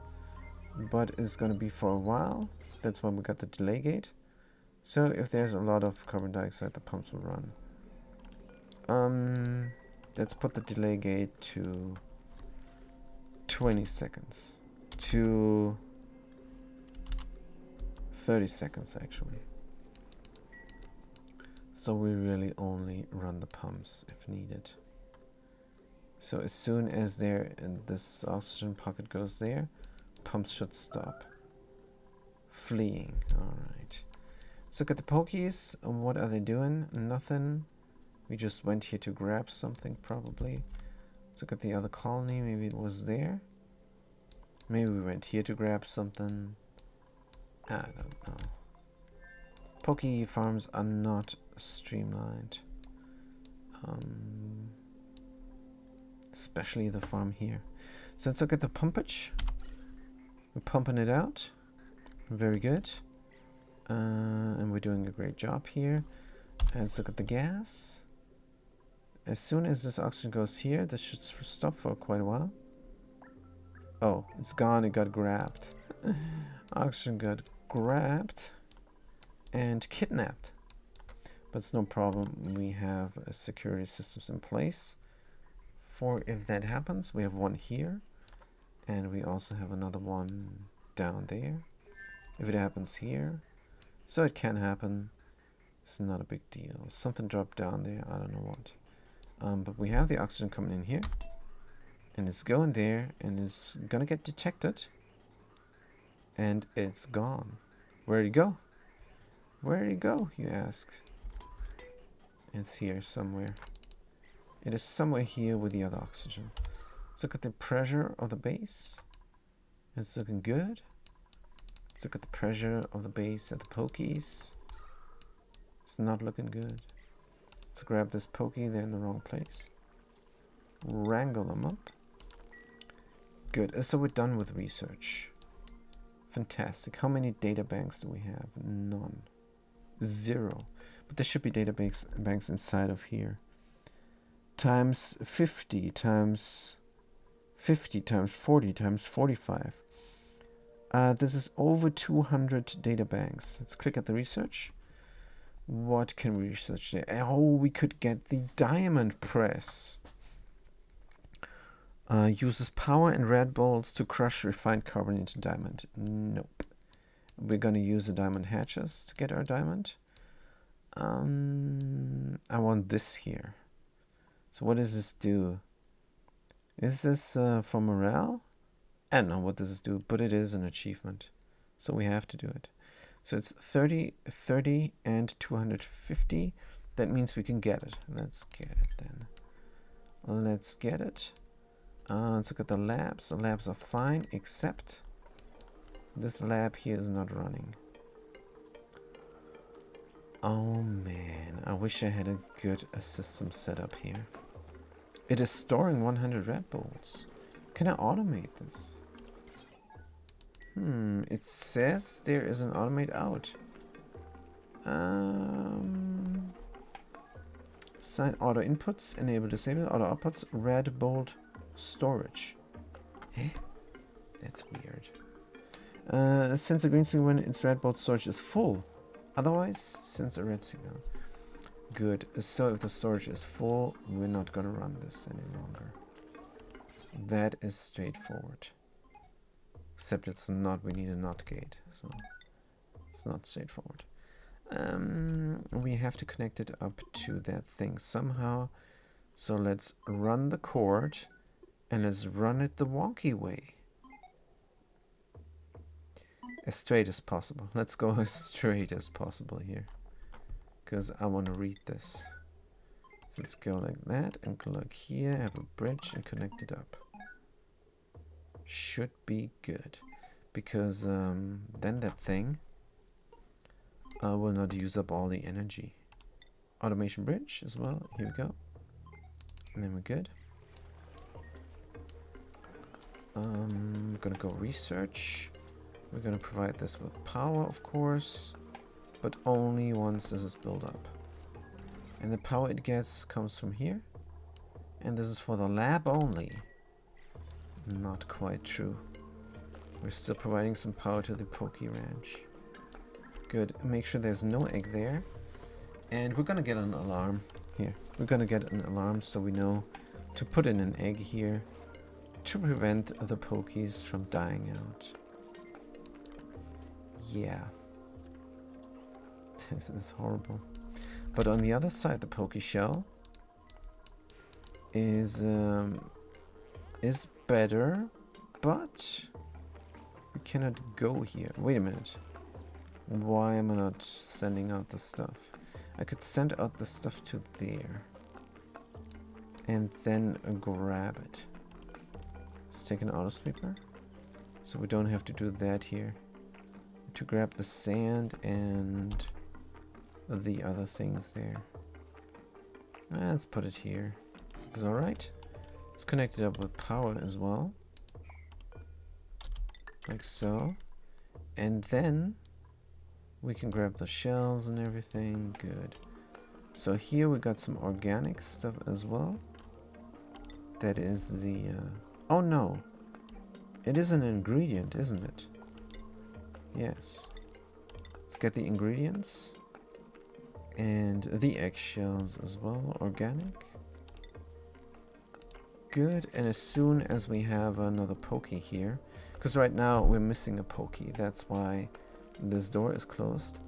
A: But it's going to be for a while. That's why we got the delay gate. So if there's a lot of carbon dioxide, the pumps will run. Let's put the delay gate to 20 seconds. To 30 seconds, actually. So we really only run the pumps if needed. So as soon as this oxygen pocket goes there, pumps should stop. Fleeing. Alright. Let's look at the pokies. What are they doing? Nothing. We just went here to grab something, probably. Let's look at the other colony. Maybe it was there. Maybe we went here to grab something. I don't know. Poke farms are not streamlined. Especially the farm here. So let's look at the pumpage. We're pumping it out. Very good. And we're doing a great job here. And let's look at the gas. As soon as this oxygen goes here, this should stop for quite a while. Oh, it's gone. It got grabbed. Oxygen got grabbed and kidnapped. But it's no problem. We have security systems in place for if that happens. We have one here. And we also have another one down there. If it happens here. So it can happen. It's not a big deal. Something dropped down there. I don't know what. But we have the oxygen coming in here. And it's going there. And it's going to get detected. And it's gone. Where'd it go? Where'd it go, you ask? It's here somewhere. It is somewhere here with the other oxygen. Let's look at the pressure of the base. It's looking good. Let's look at the pressure of the base at the pokies. It's not looking good. Let's grab this pokey. They're in the wrong place. Wrangle them up. Good. So we're done with research. Fantastic. How many data banks do we have? None. 0. But there should be data banks inside of here. Times 50 times 50 times 40 times 45. This is over 200 data banks. Let's click at the research. What can we research there? Oh, we could get the diamond press. Uses power and red bolts to crush refined carbon into diamond. Nope. We're going to use the diamond hatches to get our diamond. I want this here. So what does this do? Is this for morale? I don't know what does this do, but it is an achievement. So we have to do it. So it's 30, 30, and 250. That means we can get it. Let's get it then. Let's get it. Let's look at the labs. The labs are fine, except this lab here is not running. Oh man, I wish I had a good system set up here. It is storing 100 red bolts. Can I automate this? It says there is an automate out. Sign auto inputs, enable disable auto outputs, red bolt storage. Eh? That's weird. Sends a green signal when its red bolt storage is full. Otherwise, sends a red signal. Good. So if the storage is full, we're not gonna run this any longer. That is straightforward. Except it's not, we need a NOT gate, so it's not straightforward. We have to connect it up to that thing somehow. So let's run the cord and let's run it the wonky way. As straight as possible. Let's go as straight as possible here. because I want to read this. So let's go like that and plug here, have a bridge and connect it up. Should be good, because then that thing will not use up all the energy. Automation bridge as well. Here we go. And then we're good. We're gonna go research. We're gonna provide this with power, of course, but only once this is built up. And the power it gets comes from here. And this is for the lab only. Not quite true. We're still providing some power to the Pokey Ranch. Good. Make sure there's no egg there. And we're gonna get an alarm here. We're gonna get an alarm so we know to put in an egg here to prevent the Pokies from dying out. Yeah. This is horrible. But on the other side, the Poke Shell is better, but we cannot go here. Wait a minute. Why am I not sending out the stuff? I could send out the stuff to there and then grab it. Let's take an auto sweeper so we don't have to do that here. To grab the sand and the other things there. Let's put it here. Is all right. Let's connect it up with power as well, like so, and then we can grab the shells and everything. Good. So here we got some organic stuff as well. That is the oh no, it is an ingredient, isn't it? Yes. Let's get the ingredients and the eggshells as well, organic. Good. And as soon as we have another Pokey here, because right now we're missing a Pokey, that's why this door is closed.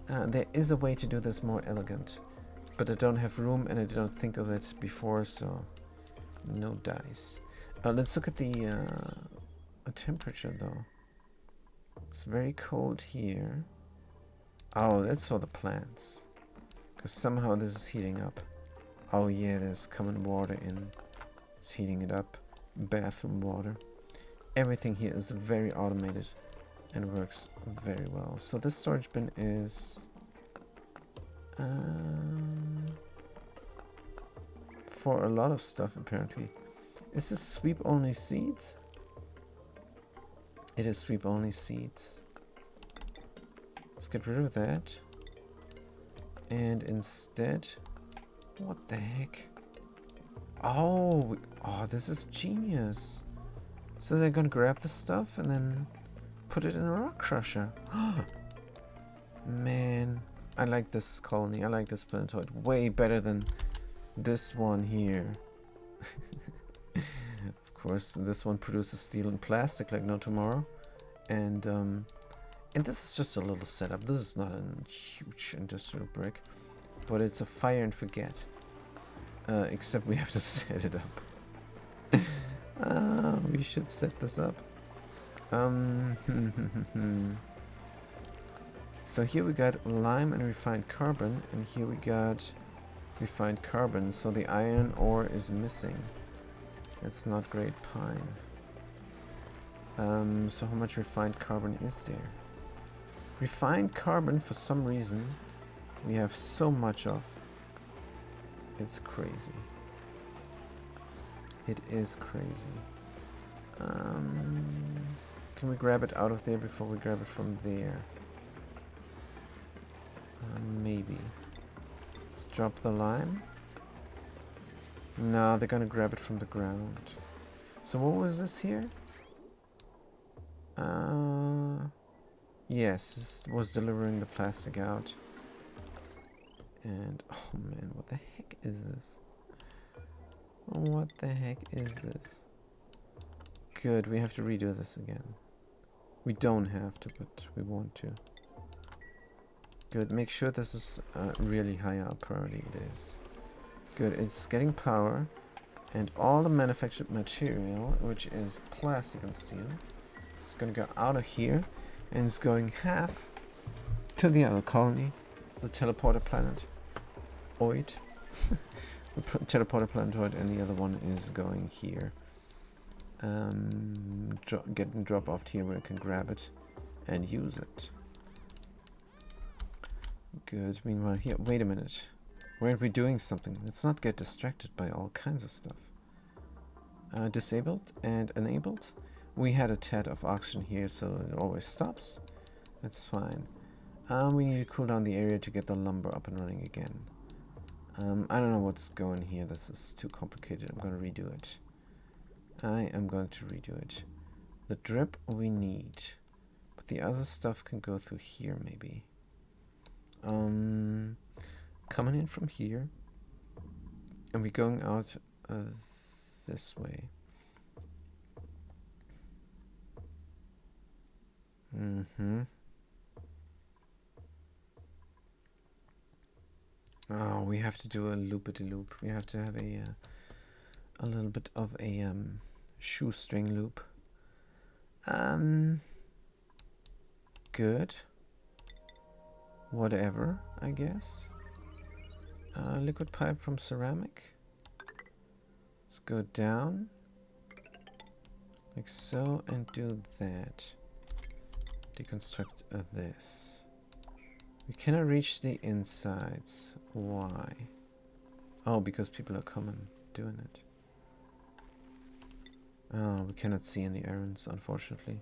A: There is a way to do this more elegant, but I don't have room and I didn't think of it before, so no dice. Let's look at the temperature though. It's very cold here. Oh, that's for the plants, because somehow this is heating up. Oh yeah, there's common water in. It's heating it up. Bathroom water. Everything here is very automated and works very well. So this storage bin is for a lot of stuff apparently. Is this sweep only seeds? It is sweep only seeds. Let's get rid of that. And instead, what the heck? Oh, this is genius. So they're gonna grab the stuff and then put it in a rock crusher. Man, I like this colony. I like this planetoid way better than this one here. Of course, this one produces steel and plastic like no tomorrow. And this is just a little setup. This is not a huge industrial brick, but it's a fire and forget. Except we have to set it up. We should set this up. So here we got lime and refined carbon, and here we got refined carbon. So the iron ore is missing. That's not great pine. So how much refined carbon is there? Refined carbon, for some reason, we have so much of. It's crazy. It is crazy. Can we grab it out of there before we grab it from there? Maybe. Let's drop the lime. No, they're gonna grab it from the ground. So what was this here? Yes, this was delivering the plastic out. And, oh man, what the heck is this? What the heck is this? Good, we have to redo this again. We don't have to, but we want to. Good, make sure this is really high up priority. It is. Good, it's getting power. And all the manufactured material, which is plastic and steel, is going to go out of here. And it's going half to the other colony. the teleporter planet Oid. The teleporter planetoid, and the other one is going here. Getting drop off here where I can grab it and use it. Good. Meanwhile, here, wait a minute. Weren't we doing something? Let's not get distracted by all kinds of stuff. Disabled and enabled. We had a tad of oxygen here, so it always stops. That's fine. We need to cool down the area to get the lumber up and running again. I don't know what's going here. This is too complicated. I'm going to redo it. I am going to redo it. The drip we need. But the other stuff can go through here, maybe. Coming in from here. And we're going out this way. Oh, we have to do a loop-a-de-loop. We have to have a little bit of a shoestring loop. Good. Whatever, I guess. Liquid pipe from ceramic. Let's go down. Like so, and do that. Deconstruct this. We cannot reach the insides. Why? Oh, because people are coming, doing it. Oh, we cannot see any errands, unfortunately.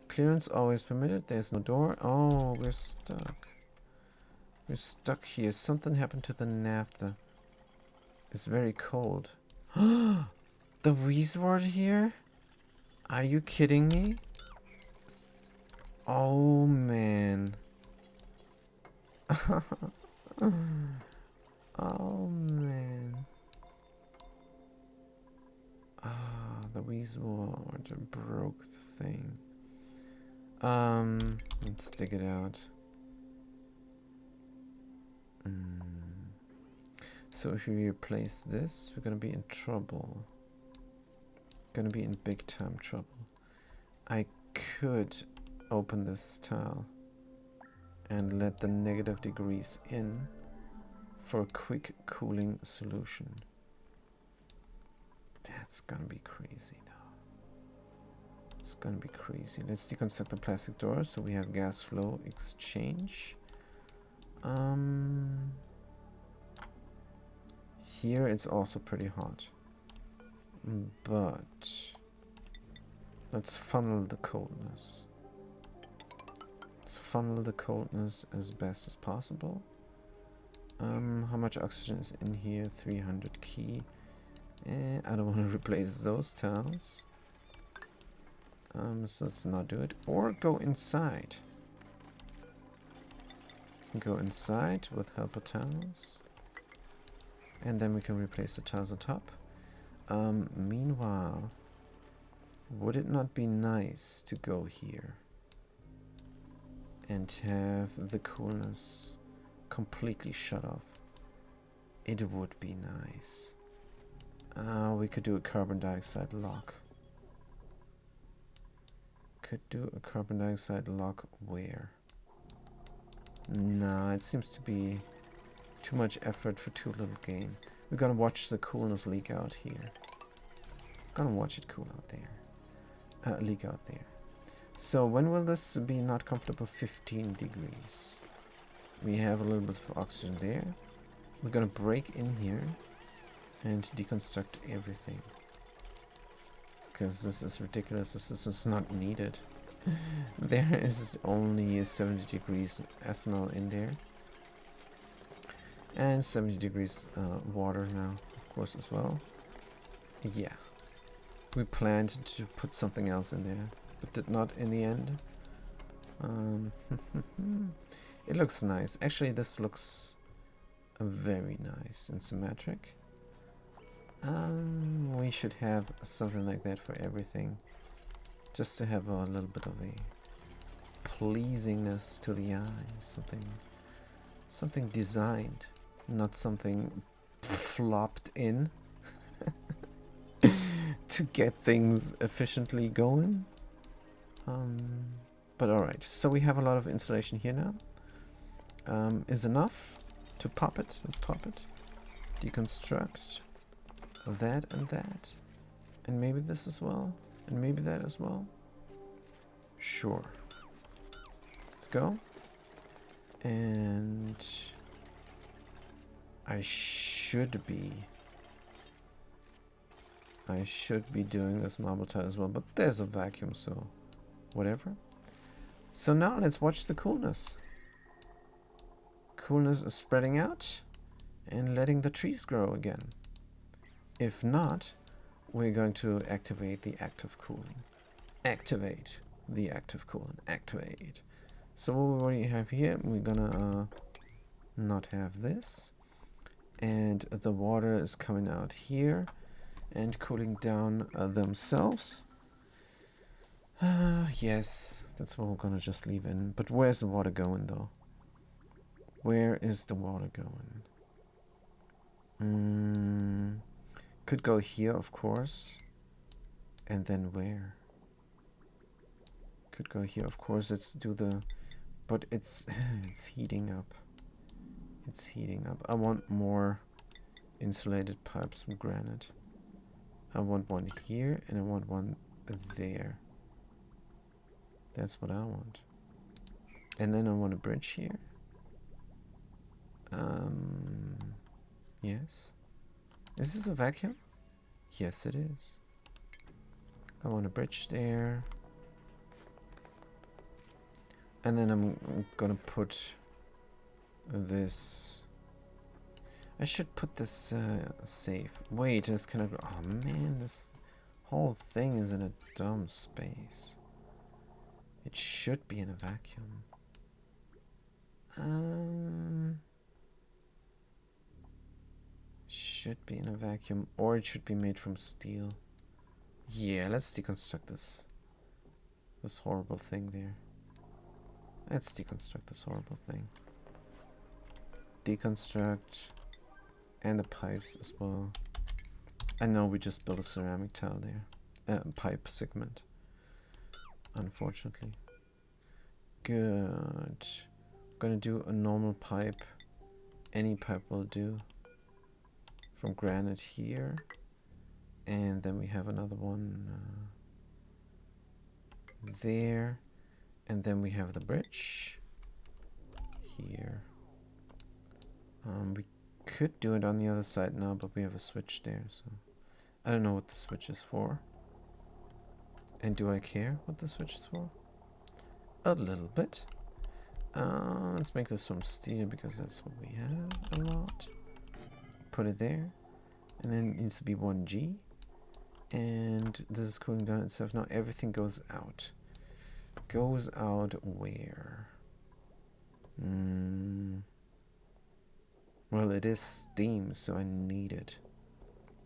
A: Clearance always permitted. There's no door. Oh, we're stuck. We're stuck here. Something happened to the naphtha. It's very cold. The Weezword here? Are you kidding me? Oh, man. Oh man. The Weezword broke the thing. Let's dig it out. So if we replace this, we're gonna be in trouble. Gonna be in big time trouble. I could open this tile and let the negative degrees in for a quick cooling solution. That's gonna be crazy though. It's gonna be crazy. Let's deconstruct the plastic door so we have gas flow exchange. Here it's also pretty hot. But let's funnel the coldness. Let's funnel the coldness as best as possible. How much oxygen is in here? 300 key. I don't want to replace those tiles. So let's not do it. Or go inside. Go inside with helper tiles. And then we can replace the tiles on top. Meanwhile, would it not be nice to go here and have the coolness completely shut off? It would be nice. We could do a carbon dioxide lock. Could do a carbon dioxide lock where? Nah, it seems to be too much effort for too little gain. We're gonna watch the coolness leak out here. Gonna watch it cool out there. Leak out there. So when will this be not comfortable? 15 degrees. We have a little bit of oxygen there. We're gonna break in here and deconstruct everything. Because this is ridiculous. This is not needed. There is only 70 degrees ethanol in there. And 70 degrees water now, of course, as well. Yeah. We planned to put something else in there, but did not in the end. It looks nice. Actually, this looks very nice and symmetric. We should have something like that for everything. Just to have a little bit of a pleasingness to the eye. Something designed, not something flopped in to get things efficiently going. But alright, so we have a lot of insulation here now. is enough to pop it. Let's pop it. Deconstruct that and that. And maybe this as well. And maybe that as well. Sure. Let's go. And I should be doing this marble tile as well, but there's a vacuum, so whatever. So now let's watch the coolness. Coolness is spreading out and letting the trees grow again. If not, we're going to activate the active cooling. Activate the active cooling. Activate. So what we already have here, we're gonna not have this. And the water is coming out here and cooling down themselves. Yes, that's what we're gonna just leave in. But where's the water going though? Where is the water going? Could go here, of course. And then where? Could go here, of course. Let's do the... But it's heating up. It's heating up. I want more insulated pipes from granite. I want one here and I want one there. That's what I want. And then I want a bridge here. Yes. Is this a vacuum? Yes, it is. I want a bridge there. And then I'm gonna put this... I should put this safe. Wait, it's kind of... Oh man, this whole thing is in a dumb space. It should be in a vacuum. Should be in a vacuum, or it should be made from steel. Yeah, let's deconstruct this horrible thing there. Let's deconstruct this horrible thing. Deconstruct, and the pipes as well. I know we just built a ceramic tile there, pipe segment. Unfortunately. Good. I'm gonna do a normal pipe. Any pipe will do. From granite here, and then we have another one there, and then we have the bridge here. We could do it on the other side now, but we have a switch there, so I don't know what the switch is for. And do I care what the switch is for? A little bit. Let's make this from steel because that's what we have a lot. Put it there, and then it needs to be 1G, and this is cooling down itself. Now everything goes out. Goes out where? Well, it is steam, so I need it.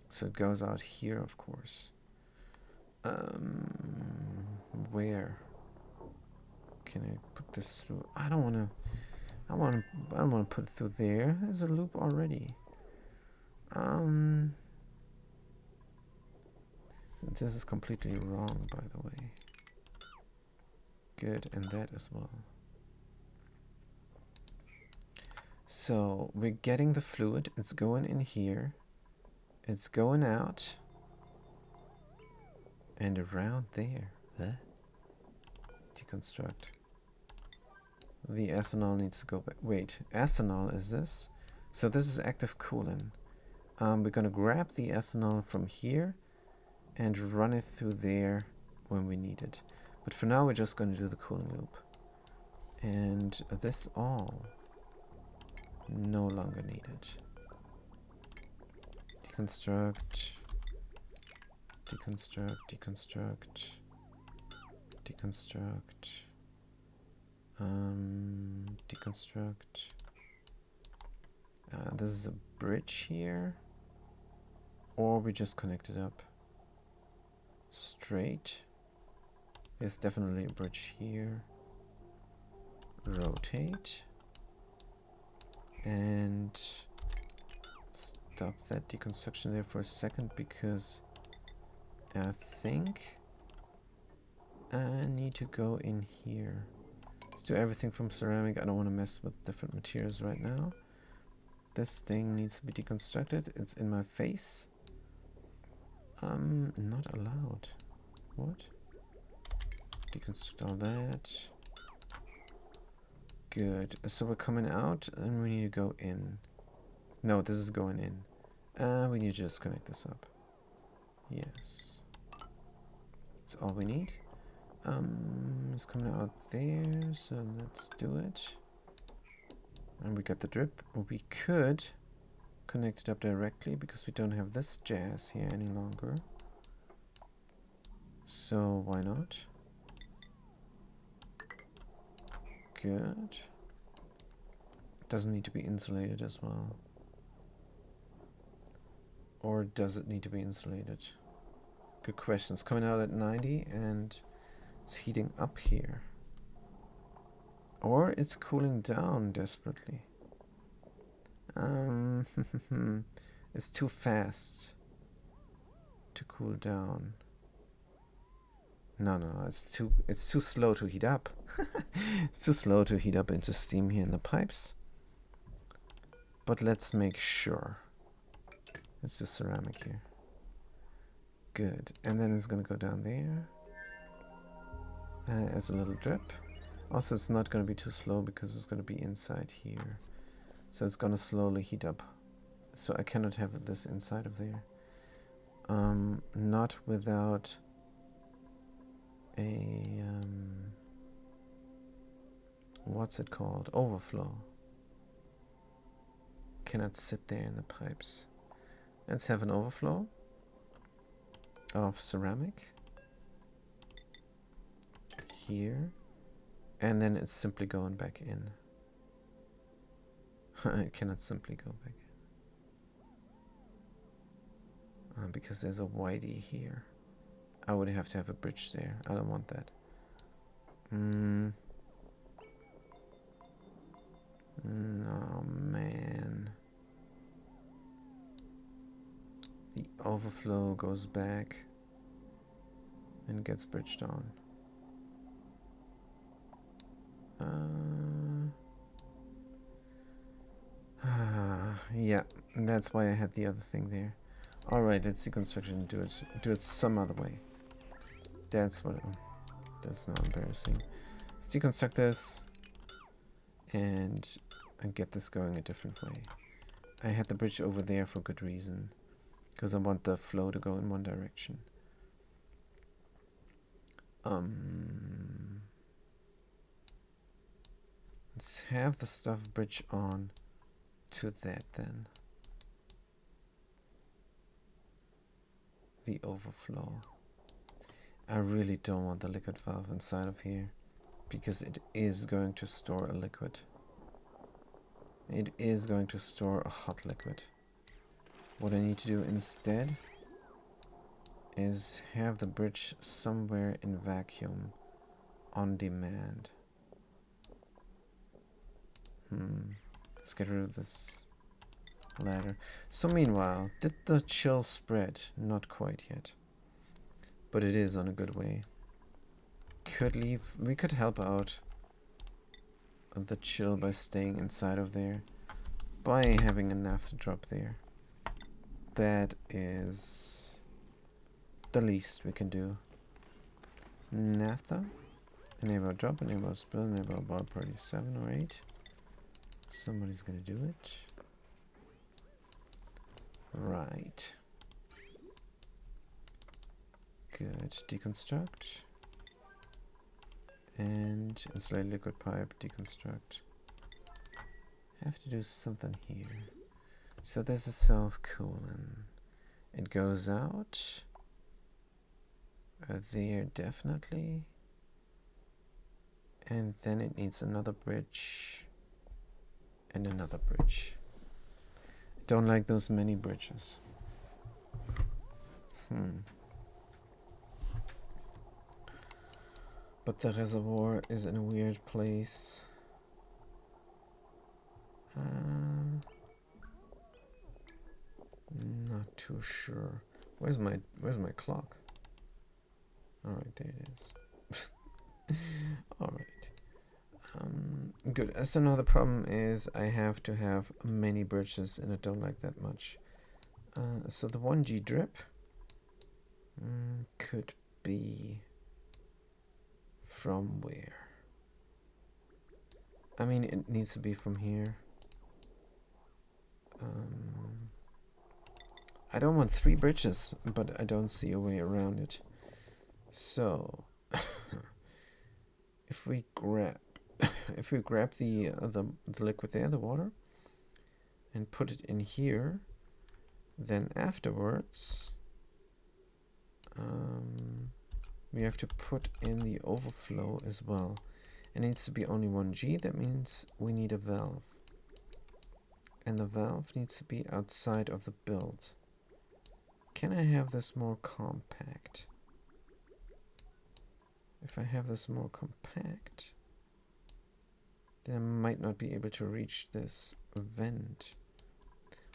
A: So it goes out here, of course. Where can I put this through? I don't want to put it through there. There's a loop already. This is completely wrong, by the way. Good, and that as well. So we're getting the fluid. It's going in here. It's going out. And around there. Huh? Deconstruct. The ethanol needs to go back. Wait, ethanol is this? So this is active coolant. We're gonna grab the ethanol from here and run it through there when we need it. But for now we're just gonna do the cooling loop. And this all no longer needed. Deconstruct, deconstruct, deconstruct, deconstruct, deconstruct. This is a bridge here. Or we just connect it up straight. There's definitely a bridge here. Rotate. And stop that deconstruction there for a second because I think I need to go in here. Let's do everything from ceramic. I don't want to mess with different materials right now. This thing needs to be deconstructed. It's in my face. Not allowed. What? Deconstruct all that. Good. So we're coming out and we need to go in. No, this is going in. We need to just connect this up. Yes. That's all we need. It's coming out there, so let's do it. And we got the drip. We could connect it up directly because we don't have this jazz here any longer. So why not? Good. Doesn't need to be insulated as well. Or does it need to be insulated? Good question. It's coming out at 90 and it's heating up here. Or it's cooling down desperately. It's too fast to cool down. No, it's too slow to heat up. It's too slow to heat up into steam here in the pipes. But let's make sure. Let's do ceramic here. Good. And then it's going to go down there as a little drip. Also, it's not going to be too slow because it's going to be inside here. So it's going to slowly heat up. So I cannot have this inside of there. Not without a... what's it called? Overflow. Cannot sit there in the pipes. Let's have an overflow of ceramic here, and then it's simply going back in. It cannot simply go back in because there's a whitey here. I would have to have a bridge there. I don't want that. No, man. The overflow goes back and gets bridged on. Yeah, that's why I had the other thing there. Alright, let's deconstruct it and do it some other way. That's what that's not embarrassing. Let's deconstruct this and get this going a different way. I had the bridge over there for good reason, because I want the flow to go in one direction. Let's have the stuff bridge on to that then. The overflow. I really don't want the liquid valve inside of here because it is going to store a liquid. It is going to store a hot liquid. What I need to do instead is have the bridge somewhere in vacuum on demand. Let's get rid of this ladder. So meanwhile, did the chill spread? Not quite yet. But it is on a good way. We could help out the chill by staying inside of there. By having a naphtha drop there. That is the least we can do. Naphtha. Enable drop, enable spill, enable bar party 7 or 8. Somebody's gonna do it. Right. Good. Deconstruct. And insulate liquid pipe, deconstruct. Have to do something here. So this is self-cooling. It goes out. There definitely. And then it needs another bridge. And another bridge. Don't like those many bridges. But the reservoir is in a weird place. Not too sure. Where's my clock? Alright, there it is. Alright. Good. So now the problem is I have to have many bridges, and I don't like that much. So the 1G drip could be from where? I mean, it needs to be from here. I don't want 3 bridges, but I don't see a way around it. So, if we grab the liquid there, the water, and put it in here, then afterwards we have to put in the overflow as well. It needs to be only 1G. That means we need a valve, and the valve needs to be outside of the build. Can I have this more compact? If I have this more compact, then I might not be able to reach this vent.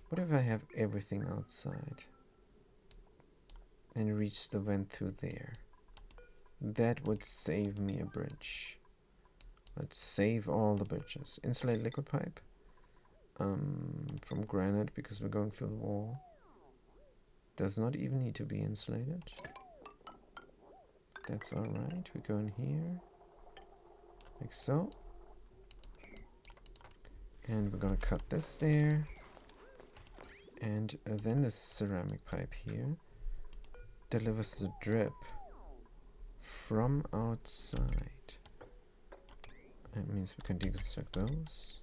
A: What if I have everything outside and reach the vent through there? That would save me a bridge. Let's save all the bridges. Insulate liquid pipe from granite, because we're going through the wall. Does not even need to be insulated. That's alright. We go in here, like so. And we're gonna cut this there. And then this ceramic pipe here delivers the drip from outside. That means we can deconstruct those.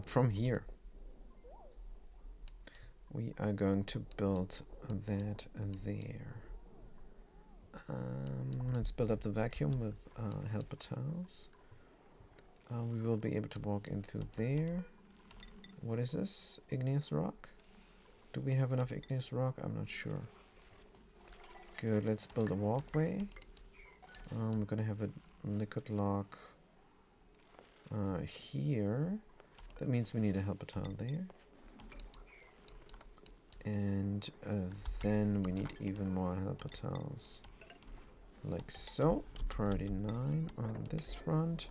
A: From here, we are going to build that there. Let's build up the vacuum with helper tiles. We will be able to walk in through there. What is this? Igneous rock? Do we have enough igneous rock? I'm not sure. Good, let's build a walkway. We're gonna have a liquid lock here. That means we need a helper tile there. And then we need even more helper tiles. Like so. Priority 9 on this front.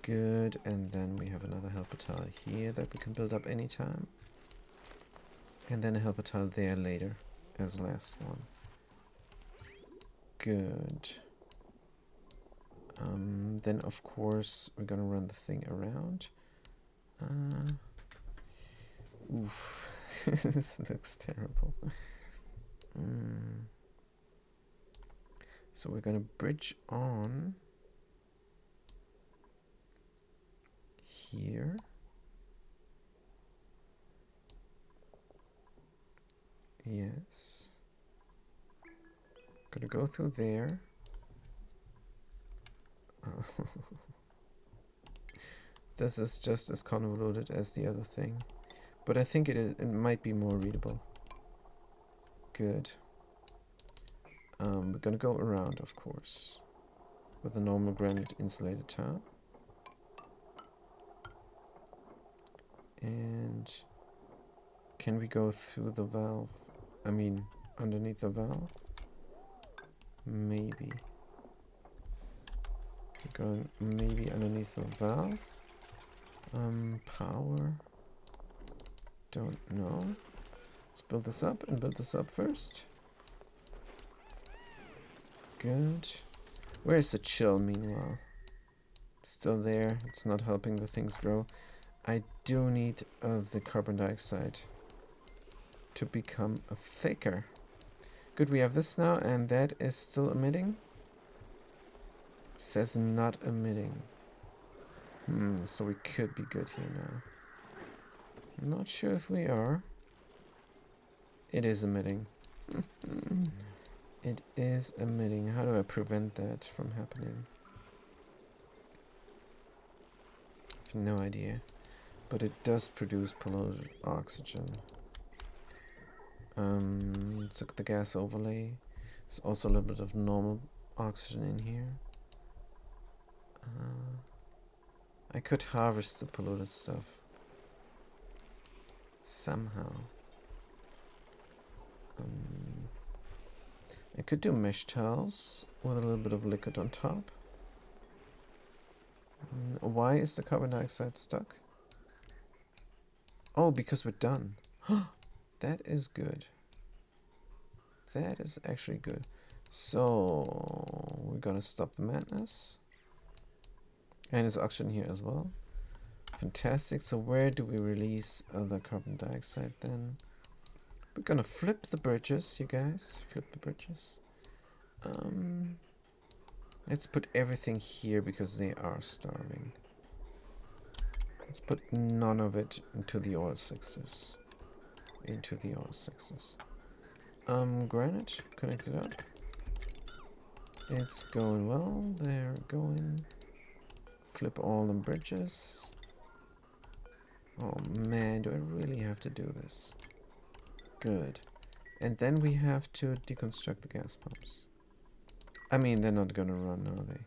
A: Good, and then we have another helper tile here that we can build up anytime. And then a helper tile there later as the last one. Good. Then of course we're gonna run the thing around. Oof. This looks terrible. So we're gonna bridge on here. Yes. Gonna go through there. This is just as convoluted as the other thing, but I think it might be more readable. Good. We're gonna go around, of course, with a normal granite insulated tile. And can we go through the valve? I mean, underneath the valve? Maybe. We're going maybe underneath the valve. Power. Don't know. Let's build this up and build this up first. Good. Where's the chill meanwhile? It's still there. It's not helping the things grow. I do need the carbon dioxide to become thicker. Good, we have this now, and that is still emitting. Says not emitting. So we could be good here now. I'm not sure if we are. It is emitting. It is emitting. How do I prevent that from happening? I have no idea. But it does produce polluted oxygen. Let's look at the gas overlay. There's also a little bit of normal oxygen in here. I could harvest the polluted stuff somehow. I could do mesh tiles with a little bit of liquid on top. Why is the carbon dioxide stuck? Oh, because we're done. That is good. That is actually good. So we're gonna stop the madness. And there's oxygen here as well. Fantastic. So where do we release the carbon dioxide then? We're gonna flip the bridges, you guys. Flip the bridges. Let's put everything here because they are starving. Let's put none of it into the oil sixes. Into the oil sixes. Granite, connect it up. It's going well. They're going. Flip all the bridges. Oh man, do I really have to do this? Good. And then we have to deconstruct the gas pumps. I mean, they're not gonna run, are they?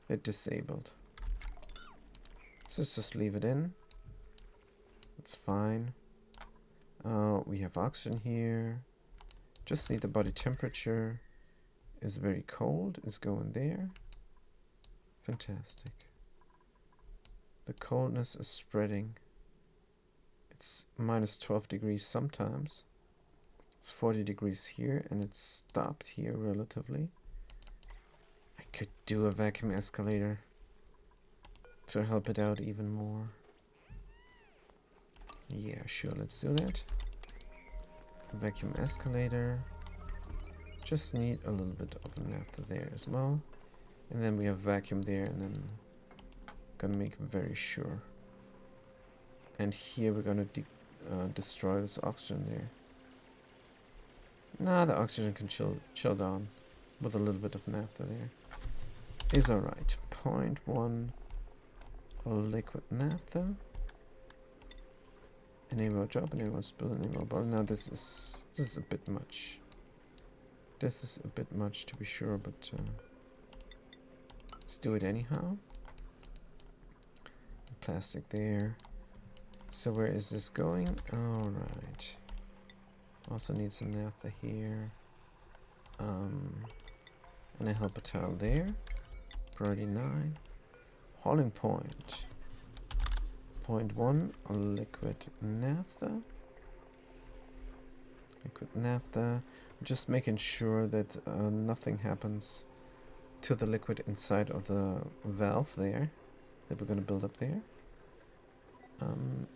A: They're disabled. So let's just leave it in. That's fine. We have oxygen here. Just need the body temperature. Is very cold. Is going there. Fantastic. The coldness is spreading. It's minus 12 degrees sometimes. It's 40 degrees here, and it's stopped here relatively. I could do a vacuum escalator to help it out even more. Yeah, sure, let's do that. Vacuum escalator. Just need a little bit of naphtha there as well. And then we have vacuum there, and then gonna make very sure. And here we're gonna destroy this oxygen there. Nah, the oxygen can chill down with a little bit of naphtha there. Is alright. 0.1 liquid naphtha. Enable job, enable spill, enable bottle. Now this is a bit much. This is a bit much to be sure, but let's do it anyhow. Plastic there. So where is this going? Alright. Also need some naphtha here. And a helper tile there. Priority 9. Hauling point. 0.1 liquid naphtha. Liquid naphtha. Just making sure that nothing happens to the liquid inside of the valve there that we're going to build up there.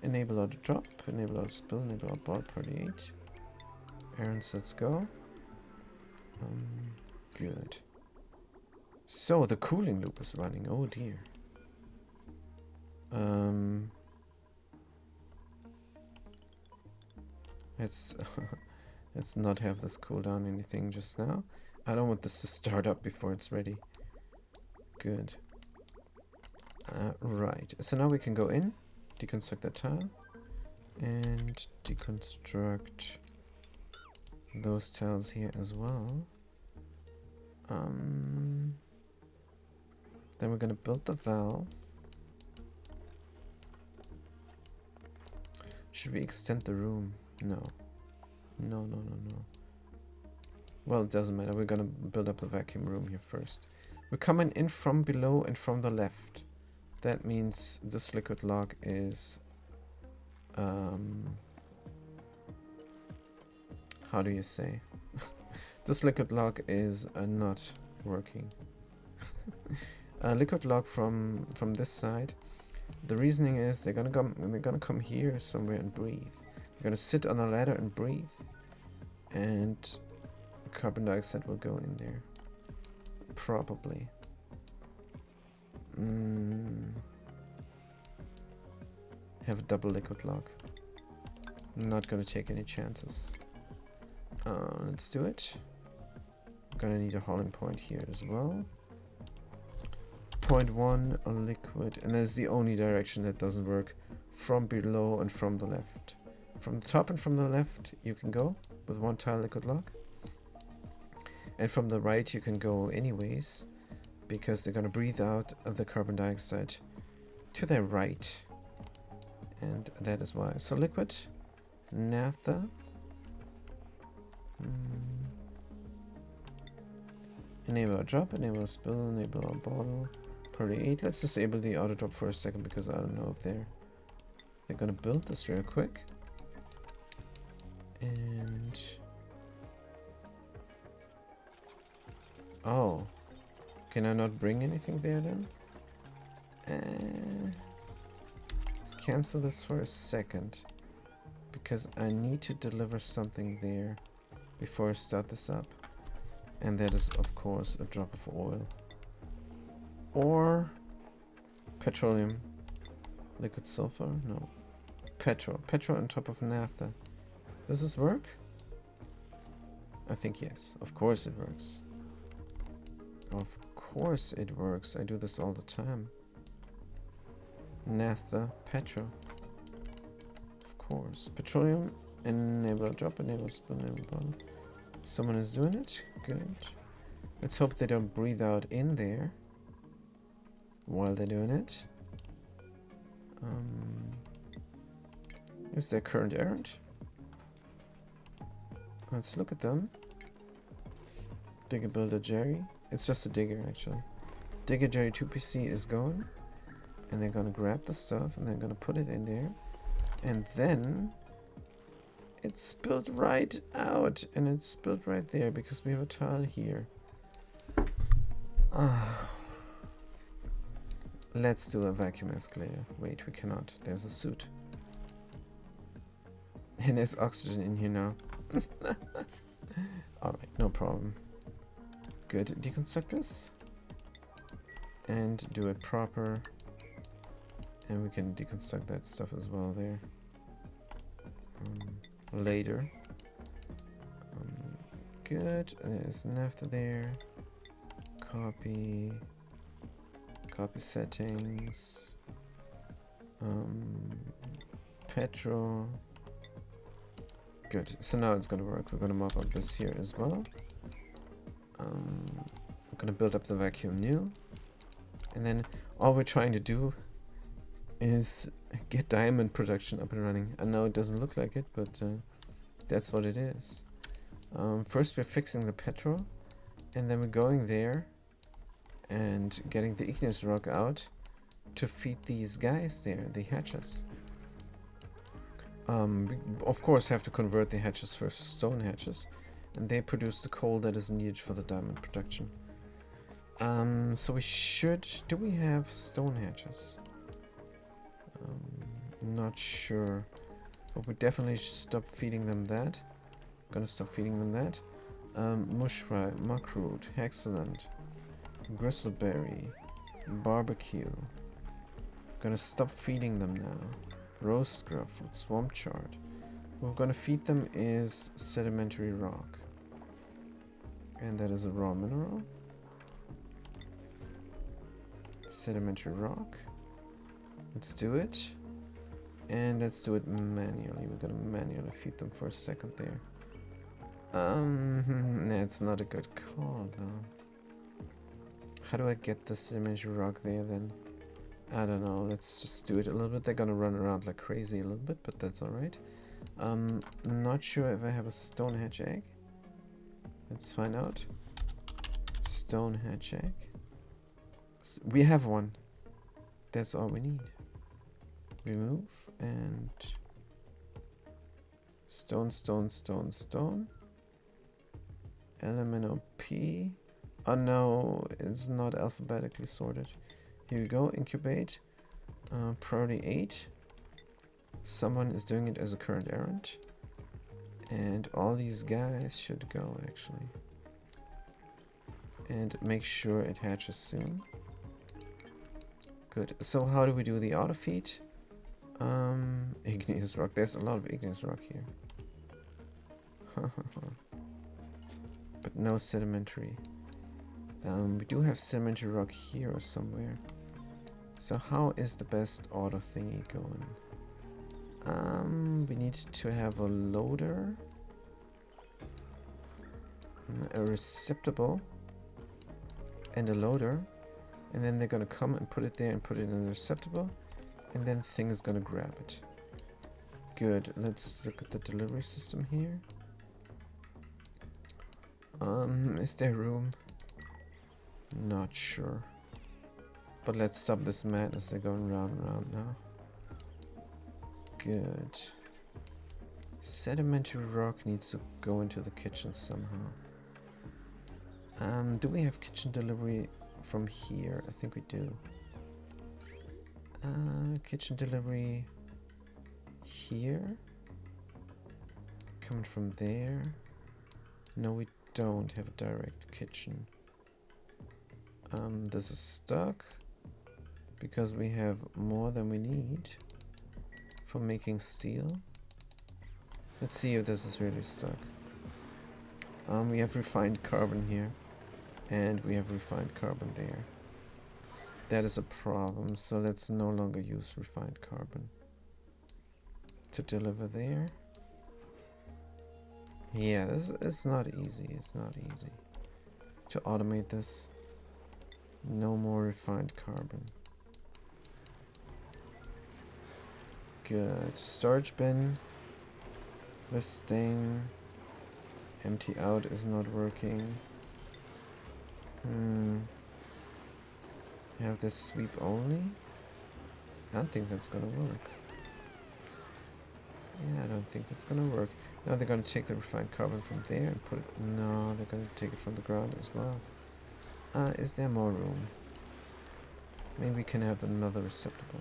A: Enable auto drop, enable auto spill, enable auto ball, priority 8. Errands, let's go. Good. So the cooling loop is running. Oh dear. Let's let's not have this cool down anything just now. I don't want this to start up before it's ready. Good. Right. So now we can go in, deconstruct that tile, and deconstruct those tiles here as well. Then we're gonna build the valve. Should we extend the room? No. No. Well, it doesn't matter. We're gonna build up the vacuum room here first. We're coming in from below and from the left. That means this liquid lock is how do you say? This liquid lock is not working. Liquid lock from this side. The reasoning is they're gonna come here somewhere and breathe. They're gonna sit on a ladder and breathe, and carbon dioxide will go in there. Probably. Have a double liquid lock. Not gonna take any chances. Let's do it. Gonna need a hauling point here as well. 0.1 a liquid, and that's the only direction that doesn't work. From below and from the left. From the top and from the left you can go with one tile liquid lock. And from the right you can go anyways, because they're gonna breathe out the carbon dioxide to their right. And that is why. So liquid naphtha. Enable a drop, enable a spill, enable a bottle. Priority 8. Let's disable the auto drop for a second because I don't know if they're gonna build this real quick. And oh, can I not bring anything there then? Let's cancel this for a second because I need to deliver something there before I start this up, and that is of course a drop of oil or petroleum. Liquid sulfur? No. Petrol on top of naphtha. Does this work? I think yes. Of course it works. Of course it works. I do this all the time. Naphtha, petrol. Of course. Petroleum, enable drop, enable spill, enable bottle. Someone is doing it. Good. Let's hope they don't breathe out in there while they're doing it. Is their current errand? Let's look at them. Digger Builder Jerry. It's just a digger actually. Digger Jerry 2PC is going. And they're gonna grab the stuff and they're gonna put it in there. And then it's spilled right out. And it's spilled right there because we have a tile here. Let's do a vacuum escalator. Wait, we cannot. There's a suit. And there's oxygen in here now. Alright, no problem. Good. Deconstruct this. And do it proper. And we can deconstruct that stuff as well there. Later. Good. There's naphtha there. Copy. Copy settings. Petrol. Good. So now it's gonna work. We're gonna mop up this here as well. We're gonna build up the vacuum new. And then all we're trying to do is get diamond production up and running. I know it doesn't look like it, but that's what it is. First we're fixing the petrol, and then we're going there and getting the igneous rock out to feed these guys there, the hatches. We of course have to convert the hatches first to stone hatches, and they produce the coal that is needed for the diamond production. So we should... do we have stone hatches? Not sure, but we definitely should stop feeding them that. Gonna stop feeding them that. Mushroom, muckroot, excellent, gristleberry, barbecue. Gonna stop feeding them now. Roast grub, swamp chard. What we're gonna feed them is sedimentary rock, and that is a raw mineral. Sedimentary rock. Let's do it. And let's do it manually. We're gonna manually feed them for a second there. That's not a good call though. How do I get the sedimentary rock there then? I don't know. Let's just do it a little bit. They're gonna run around like crazy a little bit, but that's alright. Not sure if I have a stone hatch egg. Let's find out. Stone hatch egg. We have one. That's all we need. Remove and stone, stone, stone, stone. LMNOP. Oh no, it's not alphabetically sorted. Here we go. Incubate. Priority 8. Someone is doing it as a current errand. And all these guys should go actually. And make sure it hatches soon. Good. So how do we do the auto feed? Igneous rock. There's a lot of igneous rock here. But no sedimentary. We do have sedimentary rock here or somewhere. So how is the best auto thingy going? We need to have a loader, a receptacle, and a loader. And then they're gonna come and put it there and put it in the receptacle, and then thing is gonna grab it. Good. Let's look at the delivery system here. Is there room? Not sure. But let's stop this madness. They're going round and round now. Good. Sedimentary rock needs to go into the kitchen somehow. Do we have kitchen delivery from here? I think we do. Kitchen delivery here. Coming from there. No, we don't have a direct kitchen. This is stuck because we have more than we need for making steel. Let's see if this is really stuck. We have refined carbon here, and we have refined carbon there. That is a problem, so let's no longer use refined carbon to deliver there. Yeah, it's not easy. It's not easy to automate this. No more refined carbon. Good. Storage bin. This thing. Empty out is not working. Have this sweep only? I don't think that's gonna work. Yeah, I don't think that's gonna work. Now they're gonna take the refined carbon from there and put it... No, they're gonna take it from the ground as well. Is there more room? Maybe we can have another receptacle.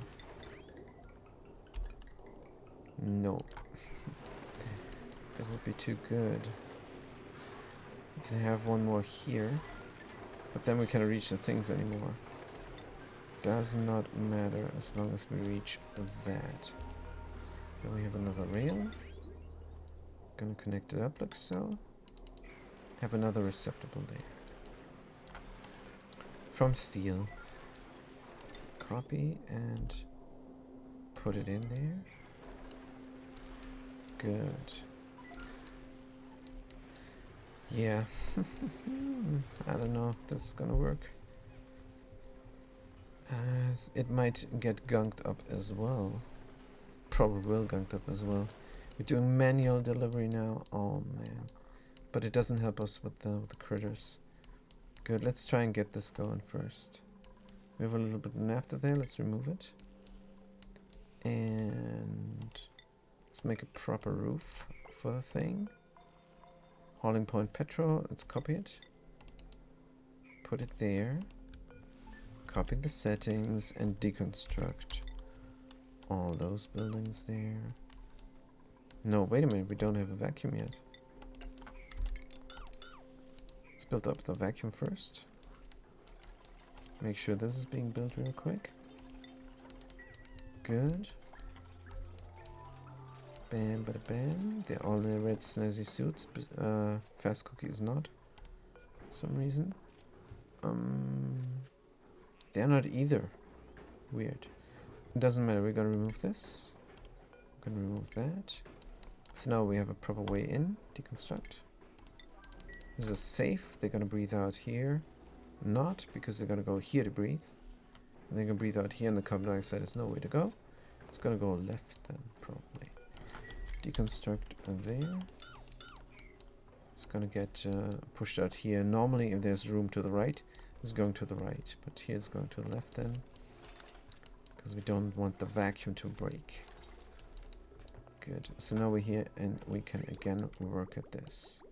A: No. That would be too good. We can have one more here, but then we can't reach the things anymore. Does not matter as long as we reach that. Then we have another rail. Gonna connect it up like so. Have another receptacle there. From steel. Copy and put it in there. Good. Yeah. I don't know if this is gonna work. It might get gunked up as well. Probably will gunked up as well. We're doing manual delivery now. Oh man. But it doesn't help us with the critters. Good, let's try and get this going first. We have a little bit of naphtha there, let's remove it. And let's make a proper roof for the thing. Hauling point petrol, let's copy it. Put it there. Copy the settings and deconstruct all those buildings there. No, wait a minute, we don't have a vacuum yet. Let's build up the vacuum first. Make sure this is being built real quick. Good. Bam, bada bam. They're all in their red snazzy suits, but Fast Cookie is not. For some reason. They're not either. Weird. It doesn't matter, we're gonna remove this. We're gonna remove that. So now we have a proper way in. Deconstruct. This is safe. They're gonna breathe out here. Not, because they're gonna go here to breathe. And they're gonna breathe out here, and the carbon dioxide is no way to go. It's gonna go left then, probably. Deconstruct there. It's gonna get pushed out here. Normally, if there's room to the right, it's going to the right. But here it's going to the left then. Because we don't want the vacuum to break. Good. So now we're here, and we can again work at this.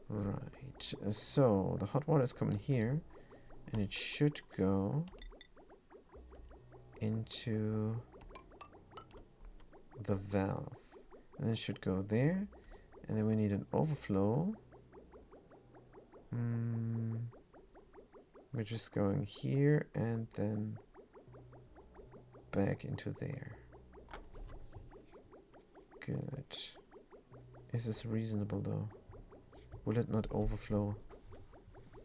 A: Right. So the hot water is coming here, and it should go into the valve. And it should go there, and then we need an overflow. We're just going here and then back into there. Good. Is this reasonable though? Will it not overflow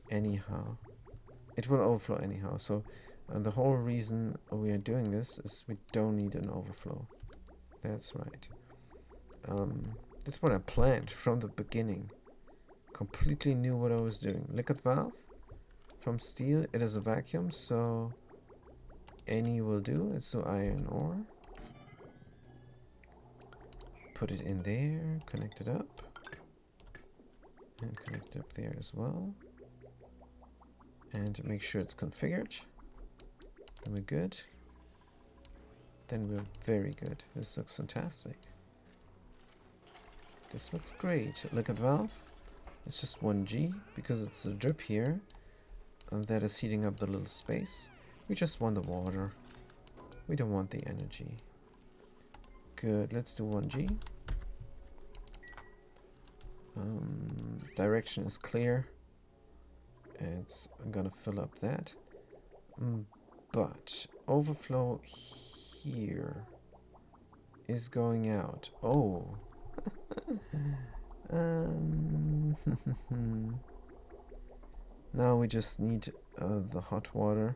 A: anyhow? It will overflow anyhow. So the whole reason we are doing this is we don't need an overflow. That's right. That's what I planned from the beginning. Completely knew what I was doing. Liquid valve from steel. It is a vacuum, so any will do. It's so iron ore. Put it in there. Connect it up. And connect it up there as well. and make sure it's configured. Then we're good. Then we're very good. This looks fantastic. This looks great. Look at valve. It's just 1G because it's a drip here. And that is heating up the little space. We just want the water. We don't want the energy. Good. Let's do 1G. Direction is clear. I'm gonna fill up that. But overflow here is going out. Oh. Now we just need the hot water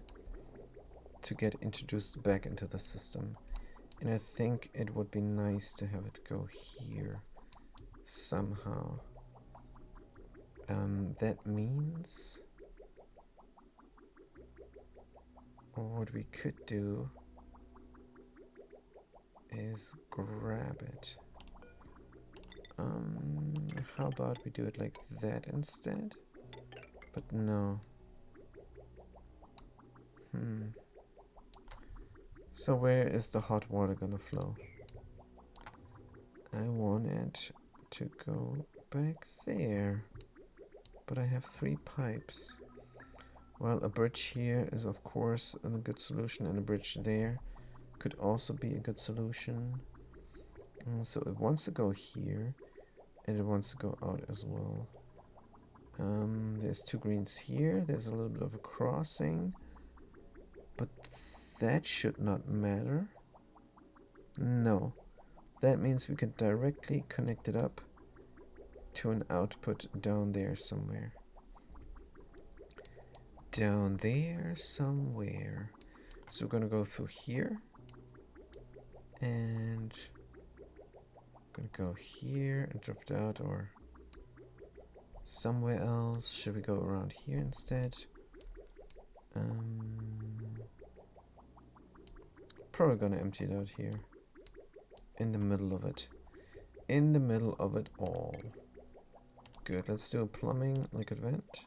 A: to get introduced back into the system. And I think it would be nice to have it go here somehow. That means what we could do is grab it. How about we do it like that instead? But no. So where is the hot water gonna flow? I want it to go back there. But I have 3 pipes. Well, a bridge here is of course a good solution, and a bridge there could also be a good solution. So it wants to go here, and it wants to go out as well. There's 2 greens here. There's a little bit of a crossing, but that should not matter. No, that means we can directly connect it up to an output down there somewhere. Down there somewhere. So we're gonna go through here, and gonna go here and drift out, or somewhere else. Should we go around here instead? Probably gonna empty it out here. In the middle of it. In the middle of it all. Good, let's do a plumbing liquid vent.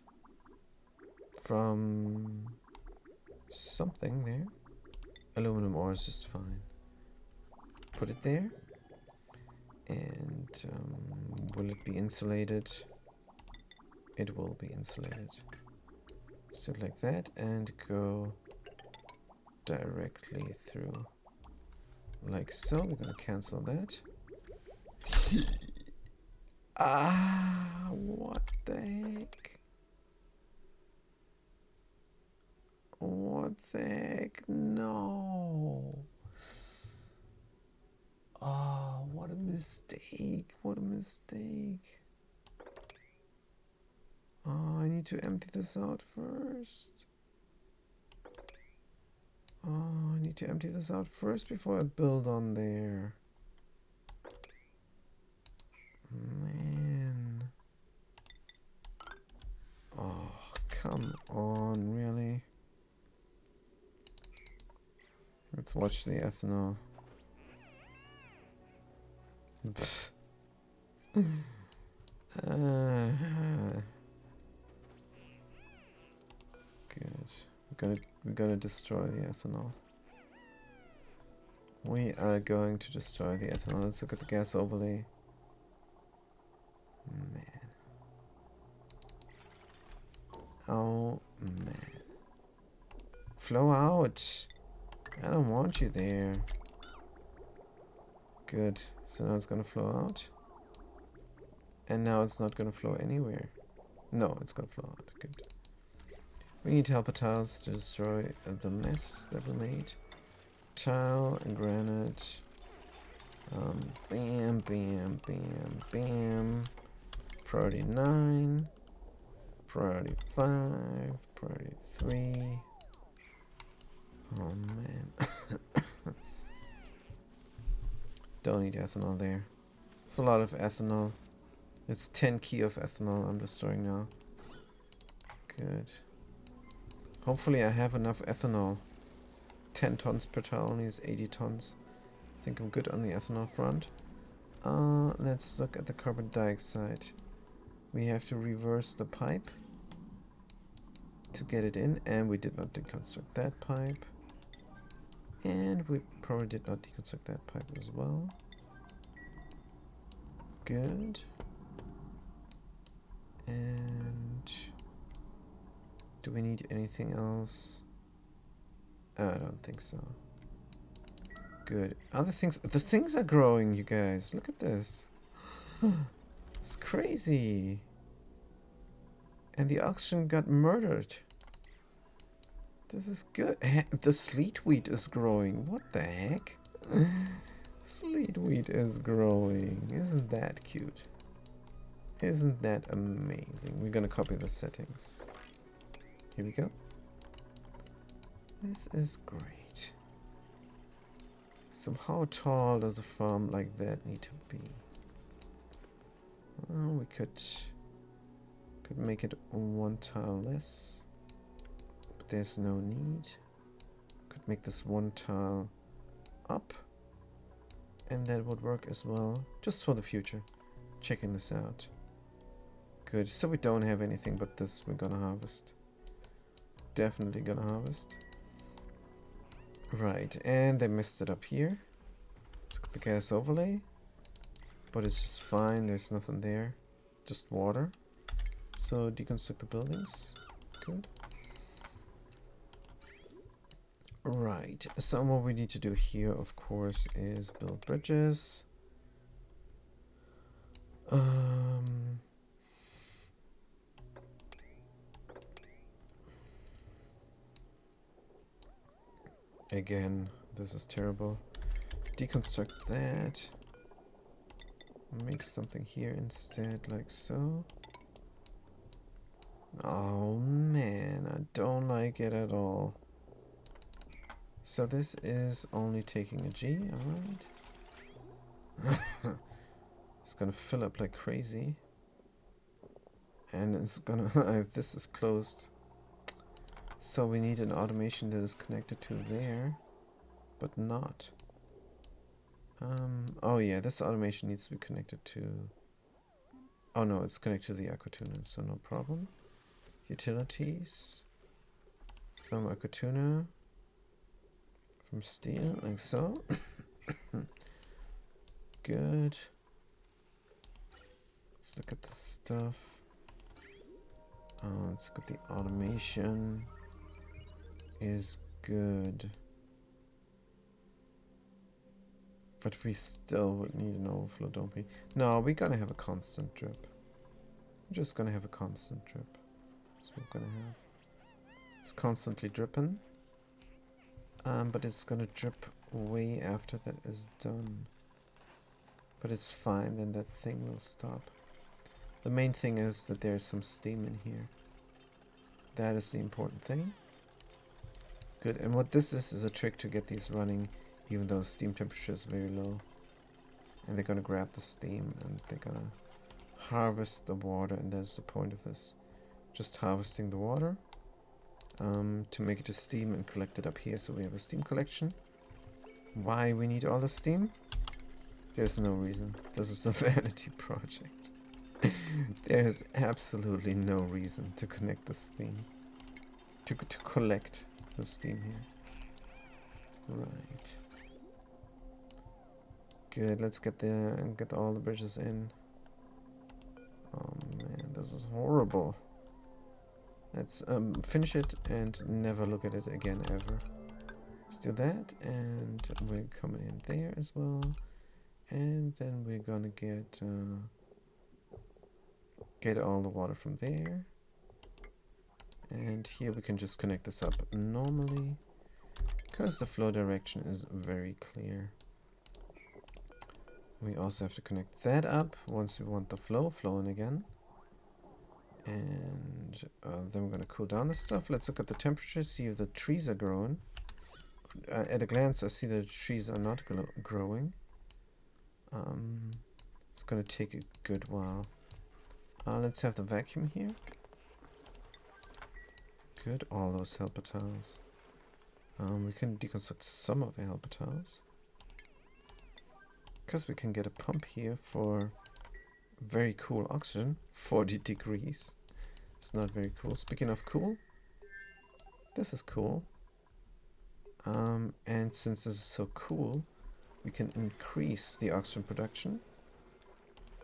A: From something there. Aluminum ore is just fine. Put it there. And will it be insulated? It will be insulated. So like that, and go directly through. Like so. We're gonna cancel that. Ah, what the heck? What the heck? No. Oh, what a mistake. What a mistake. Oh, I need to empty this out first. Oh, I need to empty this out first before I build on there. Man. Oh, come on, really? Let's watch the ethanol. Good. We're gonna destroy the ethanol. We are going to destroy the ethanol. Let's look at the gas overlay. Man. Oh, man. Flow out. I don't want you there. Good. So now it's gonna flow out. And now it's not gonna flow anywhere. No, it's gonna flow out. Good. We need helper tiles to destroy the mess that we made. Tile and granite. Bam, bam, bam, bam. Priority 9. Priority 5. Priority 3. Oh man. Don't need ethanol there. It's a lot of ethanol. It's 10 key of ethanol I'm destroying now. Good. Hopefully I have enough ethanol. 10 tons per tile only is 80 tons. I think I'm good on the ethanol front. Let's look at the carbon dioxide. We have to reverse the pipe to get it in, and we did not deconstruct that pipe. And we probably did not deconstruct that pipe as well. Good. And do we need anything else? I don't think so. Good. Other things, the things are growing, you guys. Look at this. It's crazy. And the oxygen got murdered. This is good. The sleet wheat is growing. What the heck? Sleet wheat is growing. Isn't that cute? Isn't that amazing? We're gonna copy the settings. Here we go. This is great. So how tall does a farm like that need to be? Well, we could make it 1 tile less, but there's no need. Could make this 1 tile up, and that would work as well, just for the future. Checking this out. Good, so we don't have anything but this we're gonna harvest. Definitely gonna harvest. Right, and they messed it up here. Let's get the gas overlay. But it's just fine, there's nothing there. Just water. So deconstruct the buildings. Good. Right, so what we need to do here, of course, is build bridges. Again, this is terrible. Deconstruct that. Make something here instead, like so. Oh man, I don't like it at all. So this is only taking a G, alright. It's gonna fill up like crazy. And it's gonna, if this is closed. So we need an automation that is connected to there, but not. Oh yeah, this automation needs to be connected to... Oh no, it's connected to the aquatuna, so no problem. Utilities. Some aquatuna. From steel, like so. Good. Let's look at the stuff. Let's look at the automation. Is good. But we still would need an overflow, don't we? No, we're gonna have a constant drip. We're just gonna have a constant drip. That's what we're gonna have. It's constantly dripping. But it's gonna drip way after that is done. But it's fine, then that thing will stop. The main thing is that there's some steam in here. That is the important thing. Good, and what this is a trick to get these running even though steam temperature is very low. And they're gonna grab the steam and they're gonna harvest the water, and that's the point of this. Just harvesting the water to make it to steam and collect it up here, so we have a steam collection. Why we need all the steam? There's no reason. This is a vanity project. There's absolutely no reason to connect the steam. To collect the steam here. Right. Good, let's get all the bridges in. Oh man, this is horrible. Let's finish it and never look at it again ever. Let's do that, and we're coming in there as well. And then we're gonna get all the water from there. And here we can just connect this up normally, because the flow direction is very clear. We also have to connect that up once we want the flow flowing again. And then we're going to cool down the stuff. Let's look at the temperature, see if the trees are growing. At a glance, I see the trees are not growing. It's going to take a good while. Let's have the vacuum here. Good, all those helper tiles. We can deconstruct some of the helper tiles. Because we can get a pump here for very cool oxygen. 40 degrees. It's not very cool. Speaking of cool, This is cool. And since this is so cool, we can increase the oxygen production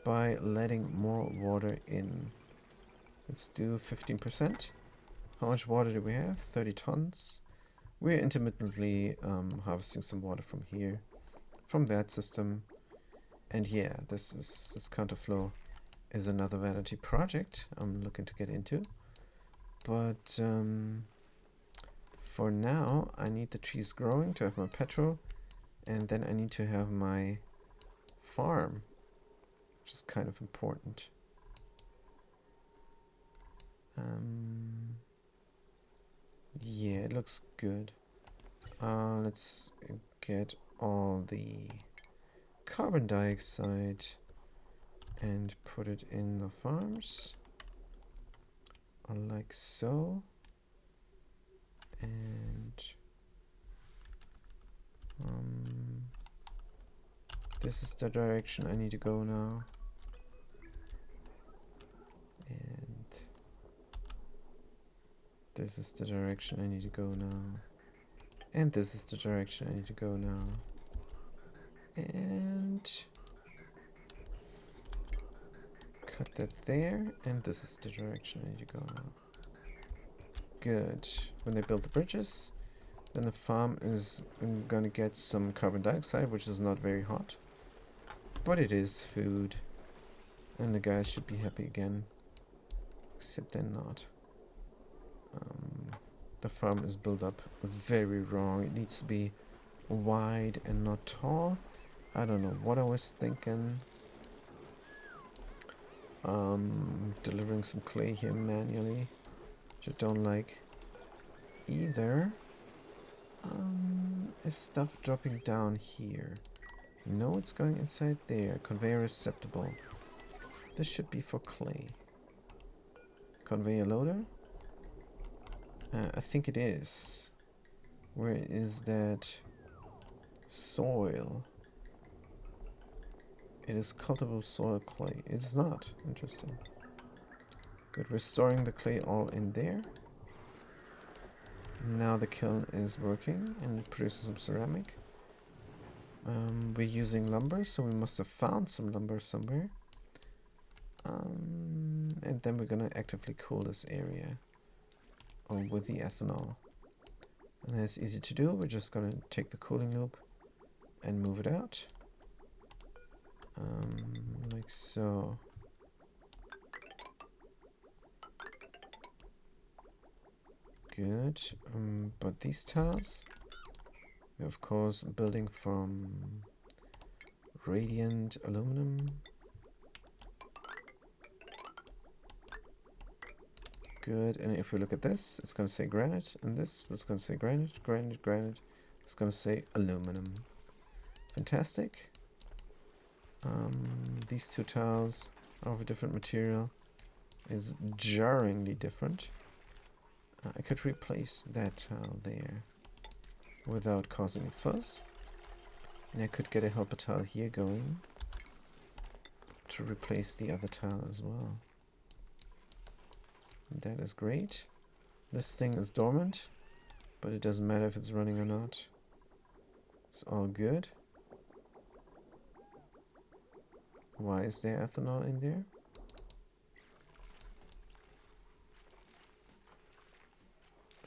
A: by letting more water in. Let's do 15%. How much water do we have? 30 tons. We're intermittently harvesting some water from here, from that system. And yeah, this counterflow is another vanity project I'm looking to get into. But for now, I need the trees growing to have my petrol, and then I need to have my farm, which is kind of important. Yeah, it looks good. Let's get all the carbon dioxide and put it in the farms, like so. And this is the direction I need to go now. And this is the direction I need to go now. And this is the direction I need to go now. And cut that there. And this is the direction I need to go now. Good. When they build the bridges, then the farm is gonna get some carbon dioxide, which is not very hot. But it is food. And the guys should be happy again. Except they're not. The farm is built up very wrong. It needs to be wide and not tall. I don't know what I was thinking. Delivering some clay here manually, which I don't like either. Is stuff dropping down here? No, it's going inside there. Conveyor acceptable. This should be for clay. Conveyor loader? I think it is. Where is that soil? It is cultivable soil clay. It's not. Interesting. Good. We're storing the clay all in there. Now the kiln is working and producing some ceramic. We're using lumber, so we must have found some lumber somewhere. And then we're gonna actively cool this area with the ethanol. And that's easy to do. We're just gonna take the cooling loop and move it out. Like so. Good. But these tiles, we're of course building from radiant aluminum. Good. And if we look at this, it's going to say granite, and this it's going to say granite, granite, granite. It's going to say aluminum. Fantastic. These two tiles are of a different material. Is jarringly different. I could replace that tile there without causing a fuss. And I could get a helper tile here going to replace the other tile as well. That is great. This thing is dormant, but it doesn't matter if it's running or not. It's all good. Why is there ethanol in there?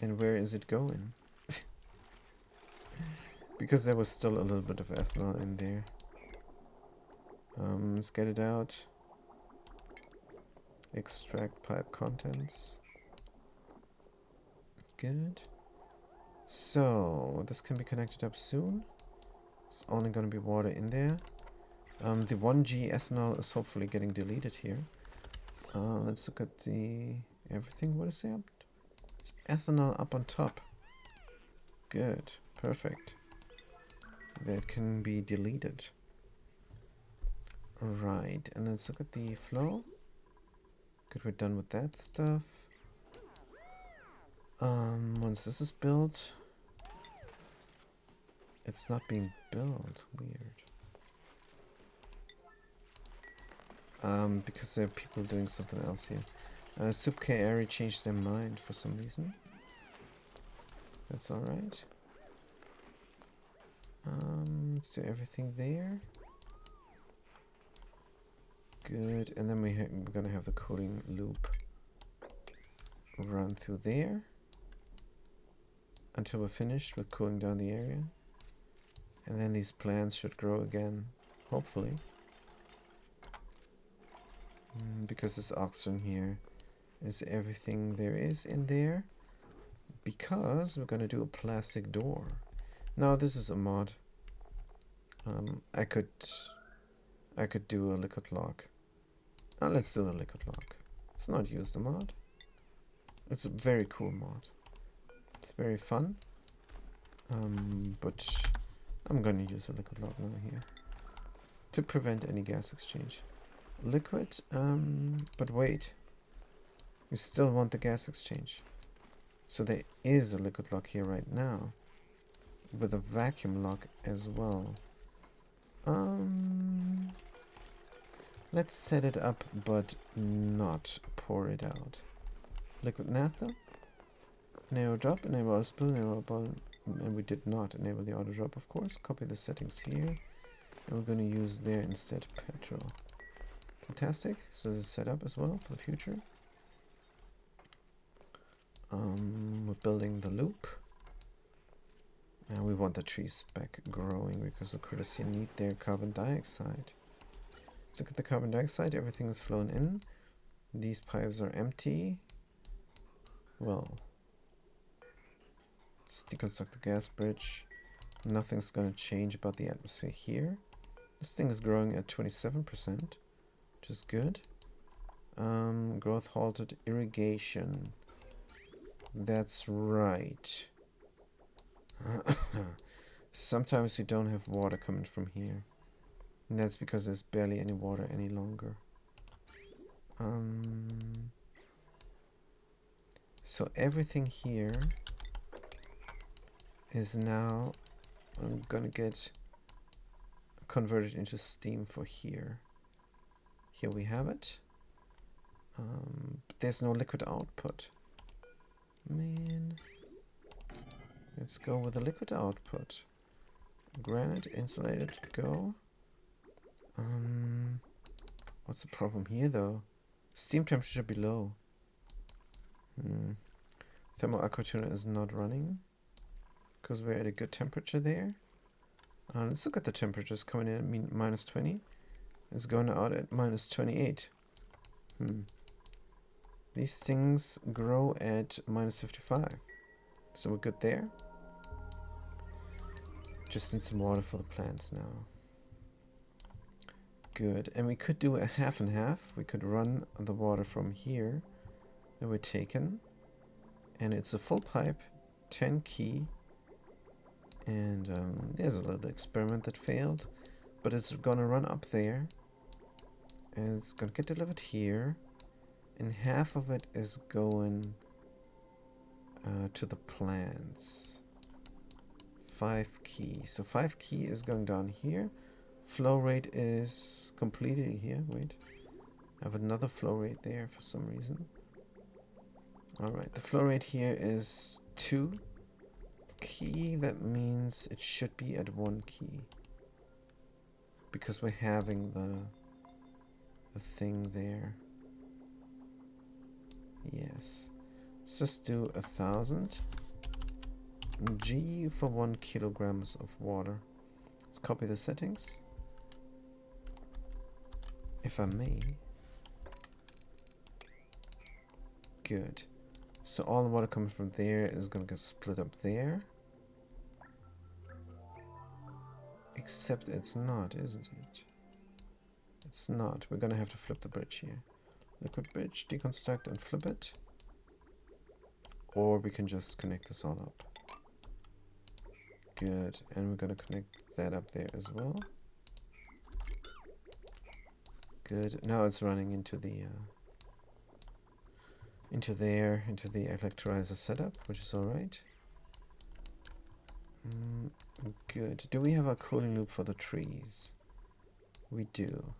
A: And where is it going? Because there was still a little bit of ethanol in there. Let's get it out. Extract pipe contents. Good. So, this can be connected up soon. It's only going to be water in there. The 1G ethanol is hopefully getting deleted here. Let's look at the everything. What is it? It's ethanol up on top. Good. Perfect. That can be deleted. Right. And let's look at the flow. Good, we're done with that stuff. Once this is built, it's not being built. Weird. Because there are people doing something else here. SupKary changed their mind for some reason. That's alright. Let's do everything there. Good, and then we're gonna have the cooling loop run through there until we're finished with cooling down the area. And then these plants should grow again, hopefully. Because this oxygen here is everything there is in there. Because we're gonna do a plastic door. Now this is a mod. I could do a liquid lock. Let's do the liquid lock. It's not used a mod. It's a very cool mod. It's very fun. But I'm gonna use a liquid lock now here to prevent any gas exchange. Liquid, but wait. We still want the gas exchange. So there is a liquid lock here right now with a vacuum lock as well. Let's set it up but not pour it out. Liquid naphtha. Enable drop, enable auto spill, enable bottom, and we did not enable the auto drop, of course. Copy the settings here, and we're going to use there instead petrol. Fantastic. So this is set up as well for the future. We're building the loop, and we want the trees back growing because the critters here need their carbon dioxide. Let's look at the carbon dioxide. Everything is flown in. These pipes are empty. Well, let's deconstruct the gas bridge. Nothing's going to change about the atmosphere here. This thing is growing at 27%, which is good. Growth halted. Irrigation. That's right. Sometimes we don't have water coming from here. And that's because there's barely any water any longer. So everything here is now gonna get converted into steam for here. Here we have it. But there's no liquid output. Man. Let's go with the liquid output. Granite, insulated, go. What's the problem here though? Steam temperature should be low. Thermal aquatuner is not running because we're at a good temperature there. Let's look at the temperatures coming in at minus 20. It's going out at minus 28. These things grow at minus 55. So we're good there. Just need some water for the plants now. Good. And we could do a half and half. We could run the water from here that we're taking. And it's a full pipe, 10 key. And there's a little experiment that failed. But it's going to run up there. And it's going to get delivered here. And half of it is going to the plants. 5 key. So 5 key is going down here. Flow rate is completely here. Wait. I have another flow rate there for some reason. Alright, the flow rate here is 2 key. That means it should be at 1 key. Because we're having the thing there. Yes. Let's just do 1,000 G for 1 kilograms of water. Let's copy the settings. If I may. Good. So all the water coming from there is going to get split up there. Except it's not, isn't it? It's not. We're going to have to flip the bridge here. Liquid bridge, deconstruct and flip it. Or we can just connect this all up. Good. And we're going to connect that up there as well. Good. Now it's running into the into the electrolyzer setup, which is alright. Good. Do we have a cooling loop for the trees? We do.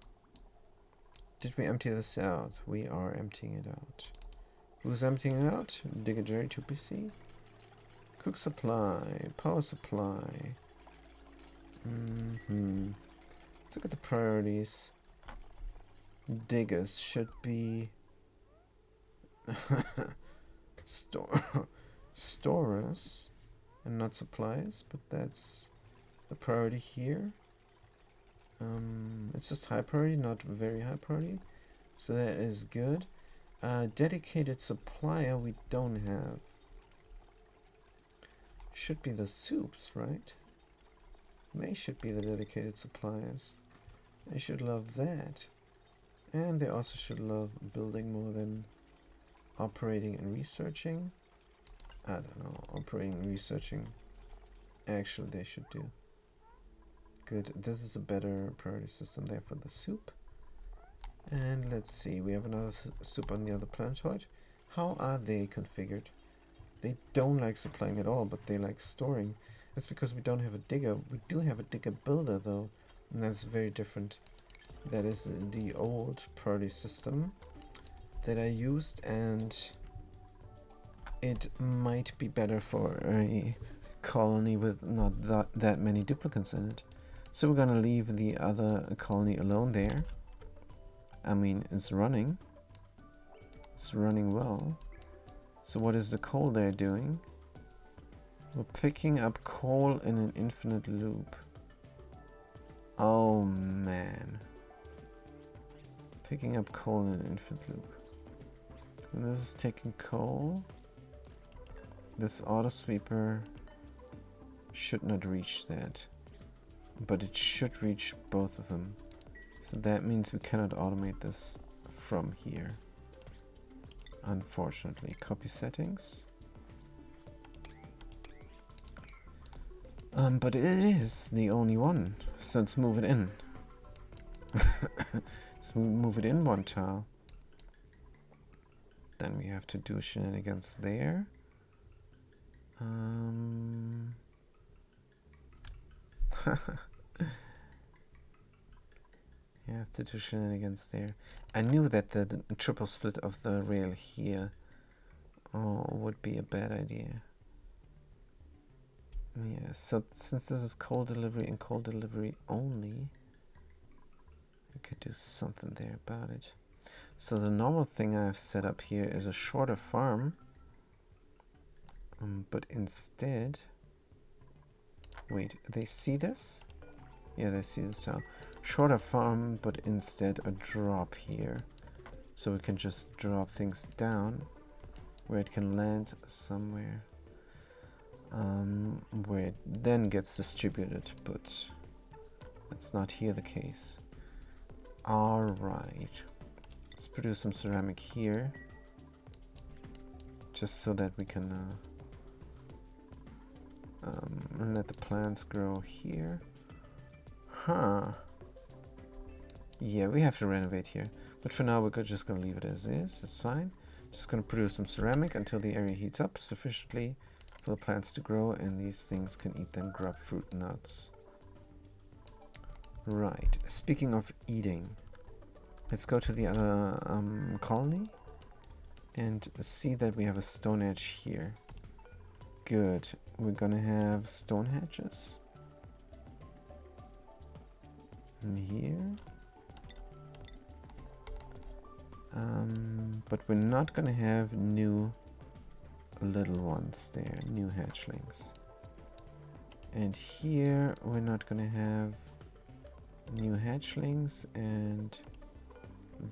A: Did we empty this out? We are emptying it out. Who's emptying it out? Digger Jerry 2PC. Cook supply, power supply. Let's look at the priorities. Diggers should be storers and not supplies, but that's the priority here. It's just high priority, not very high priority, so that is good. Dedicated supplier we don't have. Should be the soups, right? They should be the dedicated suppliers. They should love that. And they also should love building more than operating and researching. I don't know, operating and researching. Actually, they should do. Good, this is a better priority system there for the soup. And let's see, we have another soup on the other planetoid. How are they configured? They don't like supplying at all, but they like storing. That's because we don't have a digger. We do have a digger builder though, and that's very different. That is the old priority system that I used, and it might be better for a colony with not that many duplicates in it. So we're gonna leave the other colony alone there. I mean, it's running. It's running well. So what is the coal they're doing? We're picking up coal in an infinite loop. Oh man. Picking up coal in an infinite loop. And this is taking coal. This auto sweeper should not reach that. But it should reach both of them. So that means we cannot automate this from here. Unfortunately. Copy settings. But it is the only one. So let's move it in. Let's move it in one tile. Then we have to do shenanigans there. You have to do shenanigans there. I knew that the triple split of the rail here would be a bad idea. Yeah, so since this is coal delivery and coal delivery only, I could do something there about it. So the normal thing I've set up here is a shorter farm, but instead, wait, they see this? Yeah, they see this now. Shorter farm, but instead a drop here. So we can just drop things down where it can land somewhere. Where it then gets distributed, but that's not here the case. Alright. Let's produce some ceramic here. Just so that we can let the plants grow here. Huh. Yeah, we have to renovate here. But for now, we're just going to leave it as is. It's fine. Just going to produce some ceramic until the area heats up sufficiently for the plants to grow, and these things can eat them grub fruit nuts. Right. Speaking of eating, let's go to the other colony and see that we have a stone edge here. Good. We're gonna have stone hedges in here. But we're not gonna have new little ones there, new hatchlings. And here we're not gonna have new hatchlings, and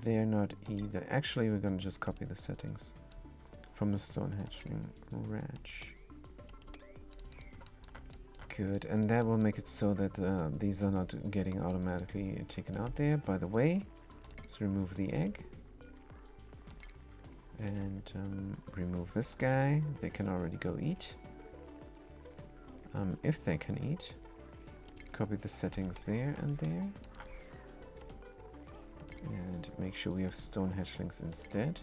A: they're not either. Actually, we're gonna just copy the settings from the stone hatchling ranch. Good, and that will make it so that these are not getting automatically taken out there. By the way, let's remove the egg. And remove this guy. They can already go eat. If they can eat. Copy the settings there and there. And make sure we have stone hatchlings instead.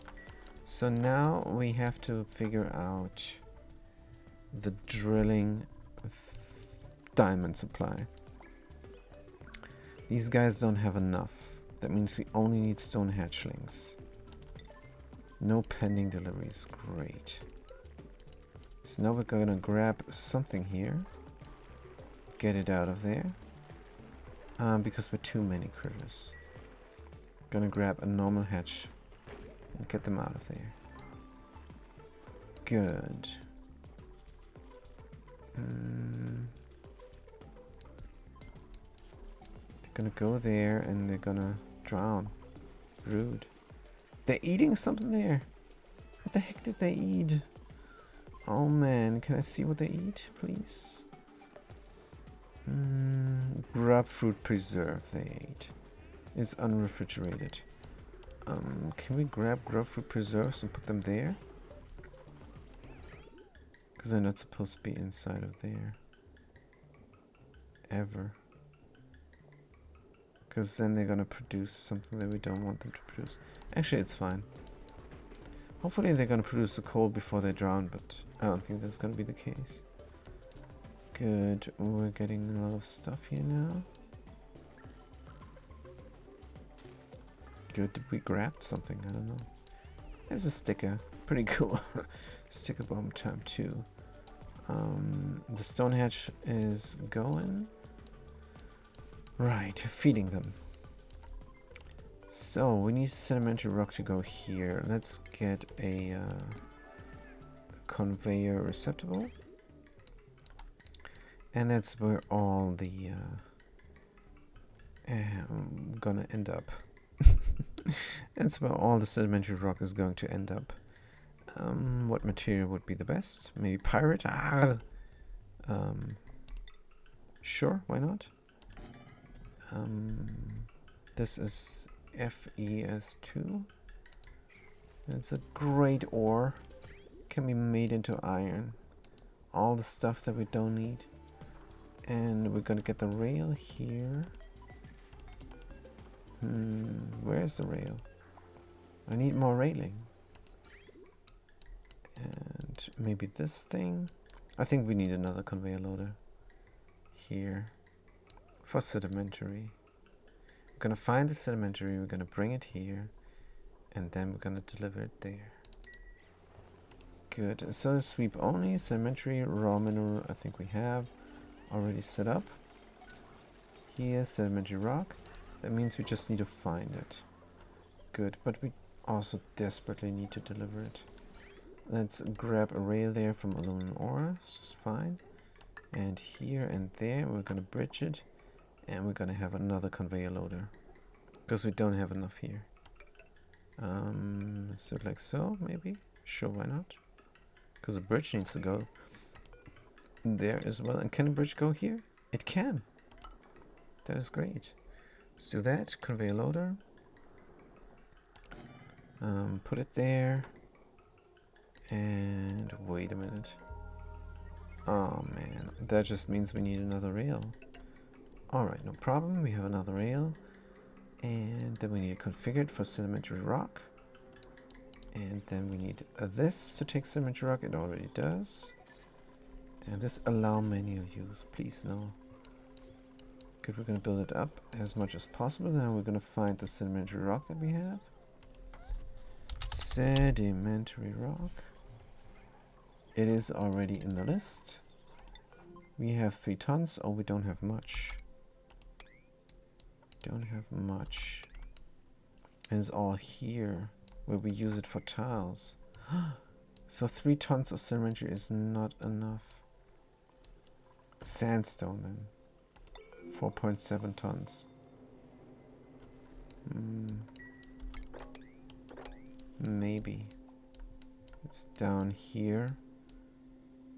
A: So now we have to figure out the drilling diamond supply. These guys don't have enough. That means we only need stone hatchlings. No pending deliveries. Great. So now we're gonna grab something here. Get it out of there. Because we're too many critters. Gonna grab a normal hatch and get them out of there. Good. They're gonna go there and they're gonna drown. Rude. They're eating something there. What the heck did they eat? Oh man, can I see what they eat, please? Grapefruit preserve they ate. It's unrefrigerated. Can we grab grapefruit preserves and put them there? Because they're not supposed to be inside of there. Ever. Because then they're gonna produce something that we don't want them to produce. Actually, it's fine. Hopefully they're gonna produce the coal before they drown, but I don't think that's gonna be the case. Good. We're getting a lot of stuff here now. Good. Did we grab something? I don't know. There's a sticker. Pretty cool. Sticker bomb time 2. The stone hatch is going. Right, feeding them. So we need sedimentary rock to go here. Let's get a conveyor receptacle. And that's where all the gonna end up. That's where all the sedimentary rock is going to end up. What material would be the best? Maybe pirate? Sure, why not? This is FeS2. It's a great ore. Can be made into iron. All the stuff that we don't need. And we're gonna get the rail here. Where's the rail? I need more railing. And maybe this thing. I think we need another conveyor loader here for sedimentary. We're gonna find the sedimentary, we're gonna bring it here, and then we're gonna deliver it there. Good. So the sweep only, sedimentary, raw mineral, I think we have already set up. Here, sedimentary rock. That means we just need to find it. Good, but we also desperately need to deliver it. Let's grab a rail there from aluminum ore, it's just fine. And here and there, we're gonna bridge it. And we're gonna have another conveyor loader. Because we don't have enough here. So like so, maybe? Sure, why not? Because the bridge needs to go there as well. And can the bridge go here? It can. That is great. Let's do that. Conveyor loader. Put it there. And wait a minute. Oh man, that just means we need another rail. Alright, no problem. We have another rail. And then we need it configured for sedimentary rock. And then we need this to take sedimentary rock. It already does. And this allow manual use. Please, no. Good, we're going to build it up as much as possible. Now we're going to find the sedimentary rock that we have. Sedimentary rock. It is already in the list. We have 3 tons. Oh, we don't have much. Don't have much. It's all here where we use it for tiles. So 3 tons of sedimentary is not enough. Sandstone then. 4.7 tons. Maybe. It's down here.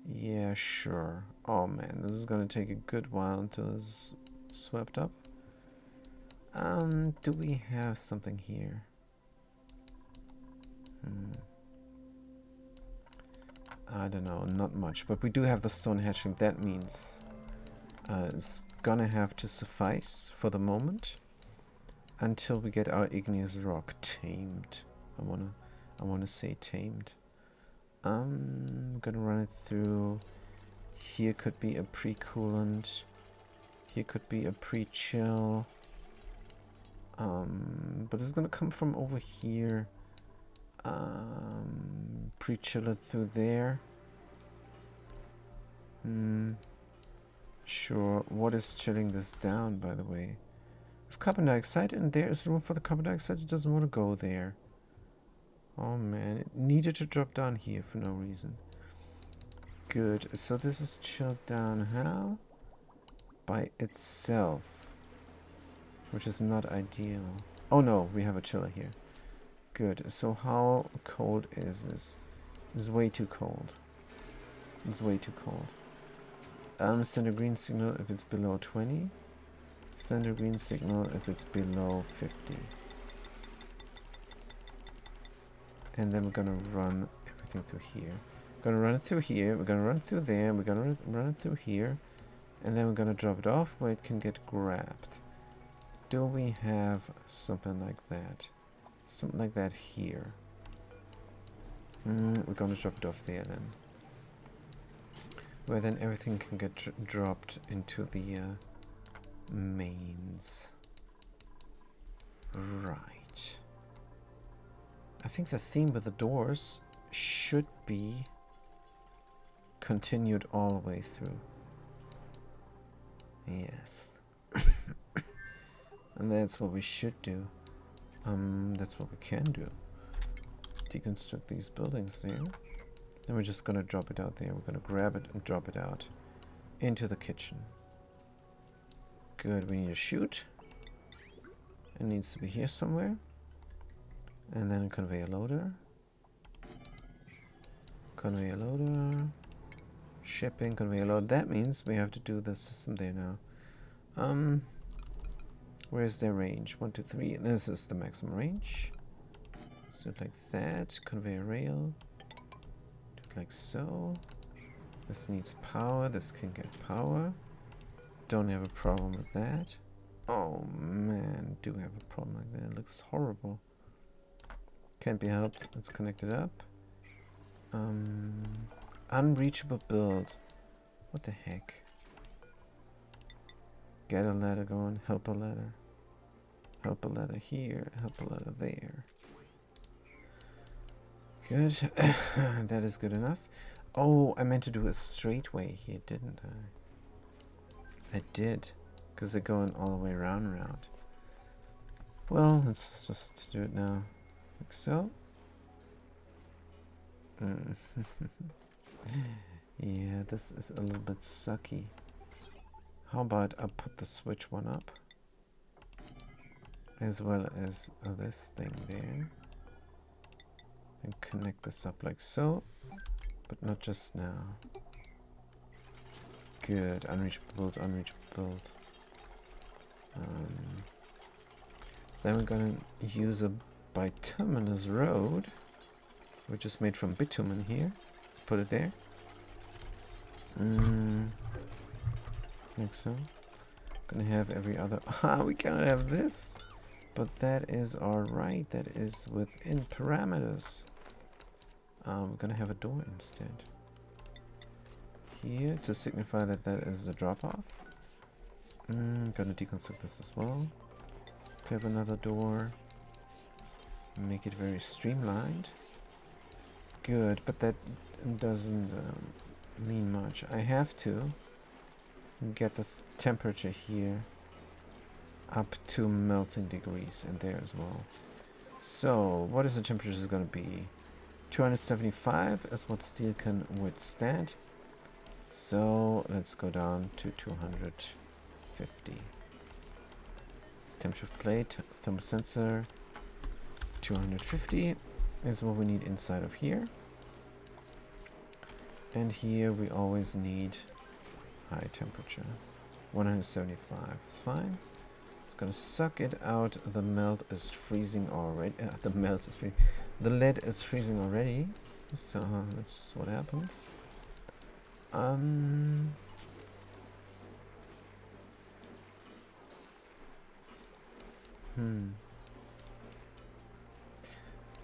A: Yeah, sure. Oh man, this is gonna take a good while until it's swept up. Do we have something here? I don't know, not much. But we do have the stone hatching. That means it's gonna have to suffice for the moment until we get our igneous rock tamed. I wanna say tamed. I'm gonna run it through. Here could be a pre-coolant. Here could be a pre-chill. But it's gonna come from over here. Pre-chill it through there. Sure. What is chilling this down, by the way? With carbon dioxide, and there is room for the carbon dioxide. It doesn't want to go there. Oh man, it needed to drop down here for no reason. Good. So this is chilled down how? By itself. Which is not ideal. Oh no, we have a chiller here. Good. So how cold is this? It's way too cold. It's way too cold. Send a green signal if it's below 20. Send a green signal if it's below 50. And then we're gonna run everything through here. We're gonna run it through here, we're gonna run it through there, we're gonna run it through here, and then we're gonna drop it off where it can get grabbed. Do we have something like that? Something like that here. We're gonna drop it off there then. Where then everything can get dropped into the mains. Right. I think the theme with the doors should be continued all the way through. Yes. And that's what we should do. That's what we can do. Deconstruct these buildings there. Then we're just gonna drop it out there. We're gonna grab it and drop it out into the kitchen. Good, we need a chute. It needs to be here somewhere. And then a conveyor loader. Conveyor loader. Shipping, conveyor loader. That means we have to do the system there now. Where's their range? 1, 2, 3. This is the maximum range. So like that. Conveyor rail. Do it like so. This needs power. This can get power. Don't have a problem with that. Oh man, do have a problem like that. It looks horrible. Can't be helped. Let's connect it up. Unreachable build. What the heck? Get a ladder going. Help a ladder. Help a ladder here. Help a ladder there. Good. That is good enough. Oh, I meant to do a straight way here, didn't I? I did. Because they're going all the way around and around. Well, let's just do it now. Like so. Yeah, this is a little bit sucky. How about I put the switch one up? As well as this thing there. And connect this up like so. But not just now. Good. Unreachable build, unreachable build. Then we're gonna use a bituminous road, which is made from bitumen here. Let's put it there. Like so. Gonna have every other. We cannot have this, but that is alright. That is within parameters. We're gonna have a door instead. Here to signify that that is the drop off. Gonna deconstruct this as well. Have another door. Make it very streamlined. Good, but that doesn't mean much. I have to get the temperature here up to melting degrees and there as well. So, what is the temperature is going to be? 275 is what steel can withstand. So, let's go down to 250. Temperature plate, thermal sensor, 250 is what we need inside of here. And here we always need high temperature. 175 is fine. It's gonna suck it out. The melt is freezing already. The lead is freezing already. So that's just what happens.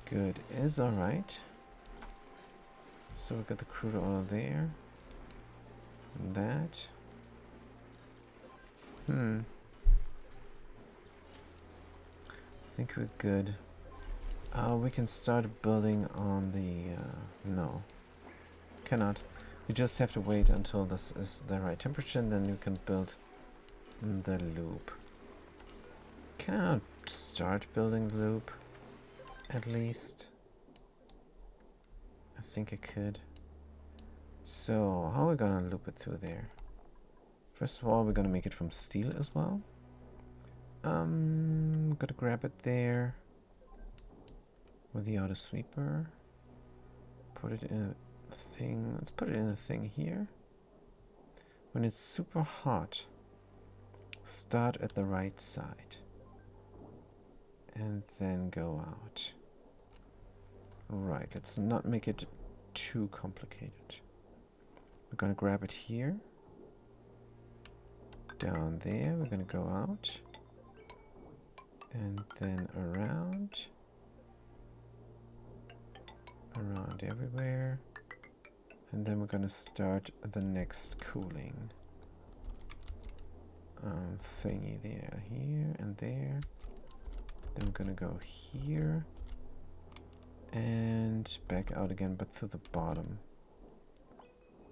A: Good is alright. So we got the crude oil there. And that. I think we're good. We can start building on the... no. Cannot. You just have to wait until this is the right temperature, and then you can build the loop. Can I start building the loop? At least. I think I could. So, how are we gonna loop it through there? First of all, we're gonna make it from steel as well. Gotta grab it there with the auto sweeper. Put it in a thing. Let's put it in a thing here. When it's super hot, start at the right side and then go out. Right, let's not make it too complicated. We're gonna grab it here. Down there, we're gonna go out. And then around. Around everywhere. And then we're gonna start the next cooling thingy there, here and there. Then we're gonna go here and back out again, but through the bottom.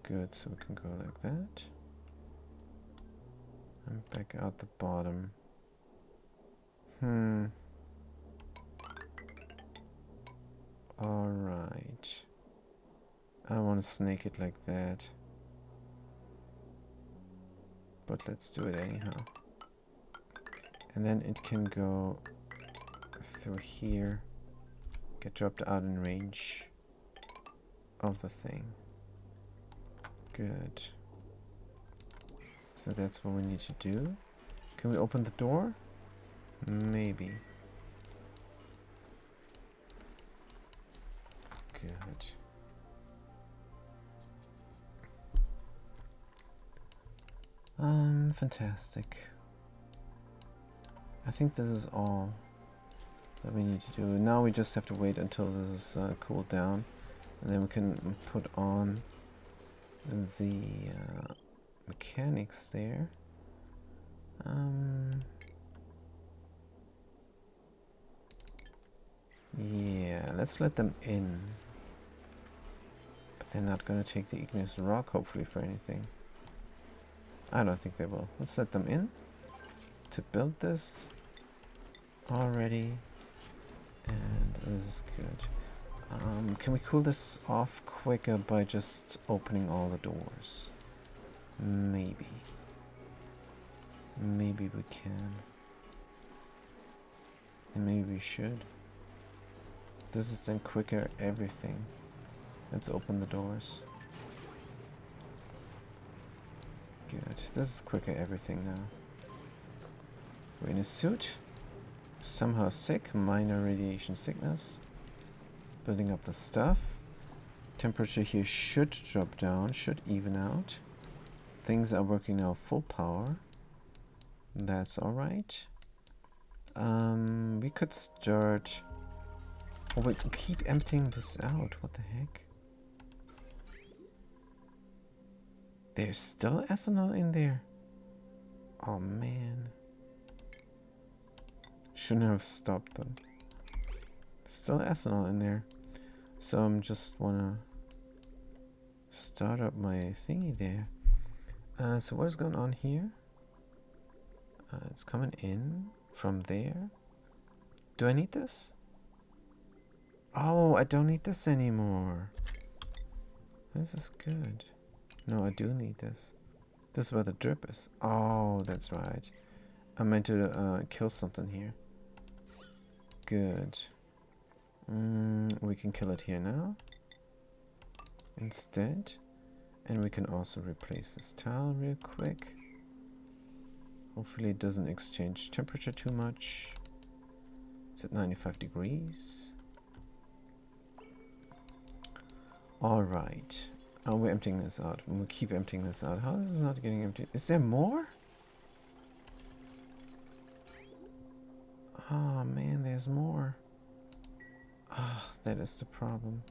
A: Good, so we can go like that. And back out the bottom. Alright. I don't want to snake it like that. But let's do it anyhow. And then it can go through here. Get dropped out in range of the thing. Good. So that's what we need to do. Can we open the door? Maybe. Good. Fantastic. I think this is all that we need to do. Now we just have to wait until this is cooled down, and then we can put on the mechanics there. Yeah, let's let them in. But they're not gonna take the igneous rock, hopefully, for anything. I don't think they will. Let's let them in to build this already. And this is good. Can we cool this off quicker by just opening all the doors? Maybe. Maybe we can. And maybe we should. This is then quicker everything. Let's open the doors. Good. This is quicker everything now. We're in a suit. Somehow sick. Minor radiation sickness. Building up the stuff. Temperature here should drop down. Should even out. Things are working now full power. That's alright. We could start... Oh wait, keep emptying this out. What the heck? There's still ethanol in there. Oh man. Shouldn't have stopped them. Still ethanol in there. So I'm just wanna start up my thingy there. So what is going on here? It's coming in from there. Do I need this? Oh, I don't need this anymore. This is good. No, I do need this. This is where the drip is. Oh, that's right. I meant to kill something here. Good. We can kill it here now. Instead. And we can also replace this tile real quick. Hopefully it doesn't exchange temperature too much. It's at 95 degrees. Alright. Oh, we're emptying this out. We'll keep emptying this out. How is this not getting emptied? Is there more? Oh man, there's more. Ah, that is the problem.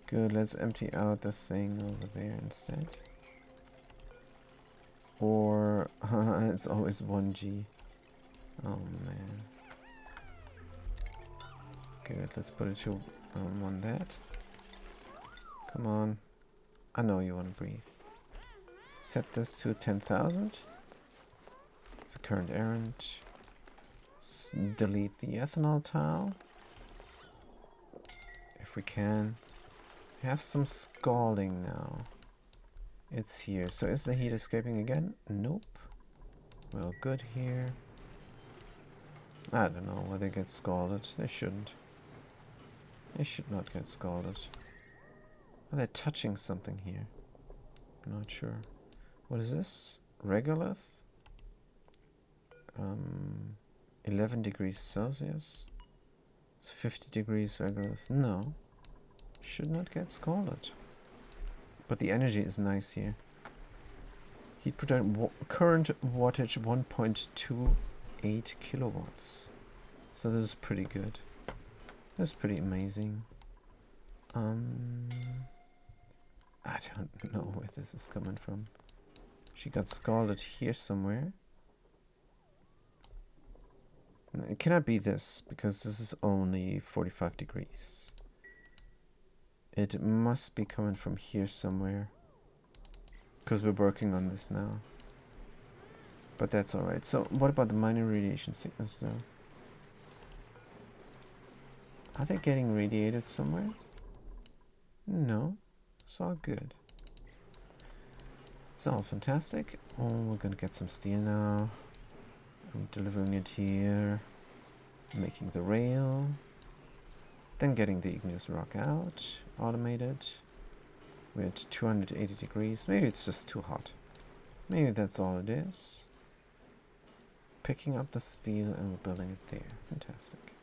A: Good, let's empty out the thing over there instead. Or, it's always 1G. Oh man. Good, let's put it to on that. Come on. I know you want to breathe. Set this to 10,000. It's a current errand. Delete the ethanol tile. If we can. Have some scalding now. It's here. So is the heat escaping again? Nope. Well, good here. I don't know whether they get scalded. They shouldn't. They should not get scalded. Oh, they're touching something here. I'm not sure. What is this? Regolith? 11 degrees Celsius. It's 50 degrees regolith. No. Should not get scalded. But the energy is nice here. Heat production current wattage 1.28 kilowatts. So this is pretty good. This is pretty amazing. I don't know where this is coming from. She got scalded here somewhere. It cannot be this, because this is only 45 degrees. It must be coming from here somewhere. Because we're working on this now. But that's alright. So, what about the minor radiation sickness though? Are they getting radiated somewhere? No. It's all good. It's all fantastic. Oh, we're gonna get some steel now. I'm delivering it here. Making the rail. Then getting the igneous rock out. Automated. We're at 280 degrees. Maybe it's just too hot. Maybe that's all it is. Picking up the steel and we're building it there. Fantastic.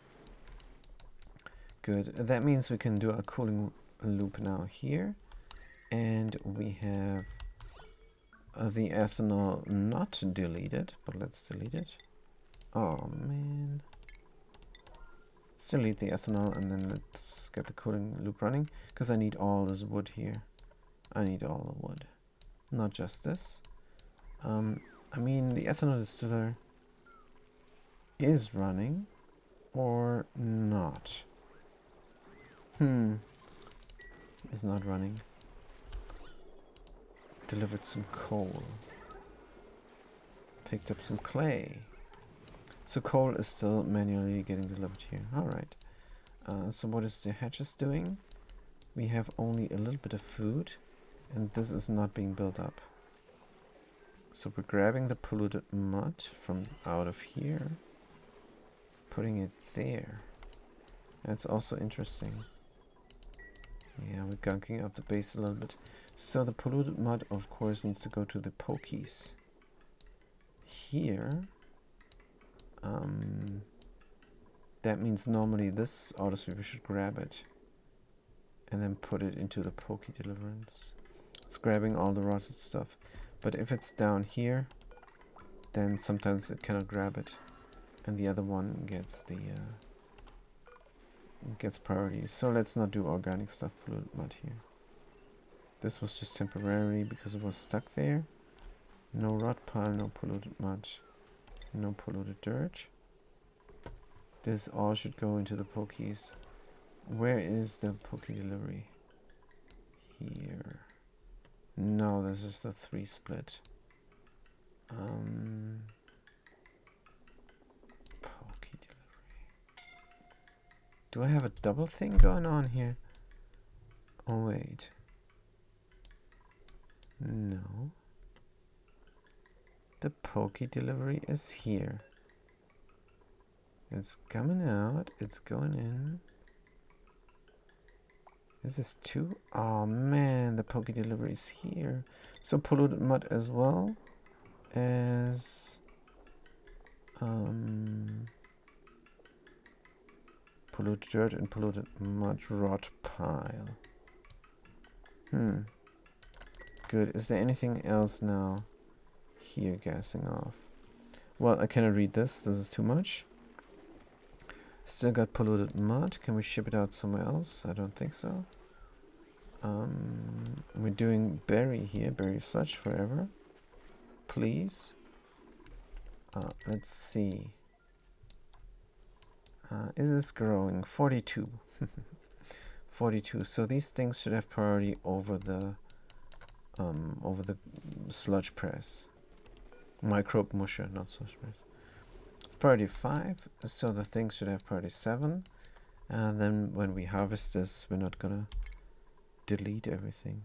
A: Good. That means we can do a cooling loop now here. And we have the ethanol not deleted, but let's delete it. Oh man. Let's delete the ethanol and then let's get the cooling loop running, because I need all this wood here. I need all the wood, not just this. I mean, the ethanol distiller is running or not. Is not running. Delivered some coal. Picked up some clay. So coal is still manually getting delivered here. Alright. So what is the hatches doing? We have only a little bit of food. And this is not being built up. So we're grabbing the polluted mud from out of here. Putting it there. That's also interesting. Yeah, we're gunking up the base a little bit. So the polluted mud, of course, needs to go to the pokies. Here. That means normally this autosweeper should grab it. And then put it into the pokey deliverance. It's grabbing all the rotted stuff. But if it's down here, then sometimes it cannot grab it. And the other one gets the... gets priority. So let's not do organic stuff, polluted mud here. This was just temporary because it was stuck there. No rot pile, no polluted mud, no polluted dirt. This all should go into the pokies. Where is the pokey delivery? Here. No, this is the 3 split. Pokey delivery. Do I have a double thing going on here? Oh wait. No. The pokey delivery is here. It's coming out. It's going in. This is 2. Oh man, the pokey delivery is here. So polluted mud as well as polluted dirt and polluted mud rot pile. Good. Is there anything else now here gassing off? Well, I cannot read this. This is too much. Still got polluted mud. Can we ship it out somewhere else? I don't think so. We're doing berry here. Berry such forever. Please. Let's see. Is this growing? 42. 42. So these things should have priority over the over the sludge press. Microbe musher, not sludge press. It's priority 5, so the things should have priority 7. And then when we harvest this, we're not gonna delete everything.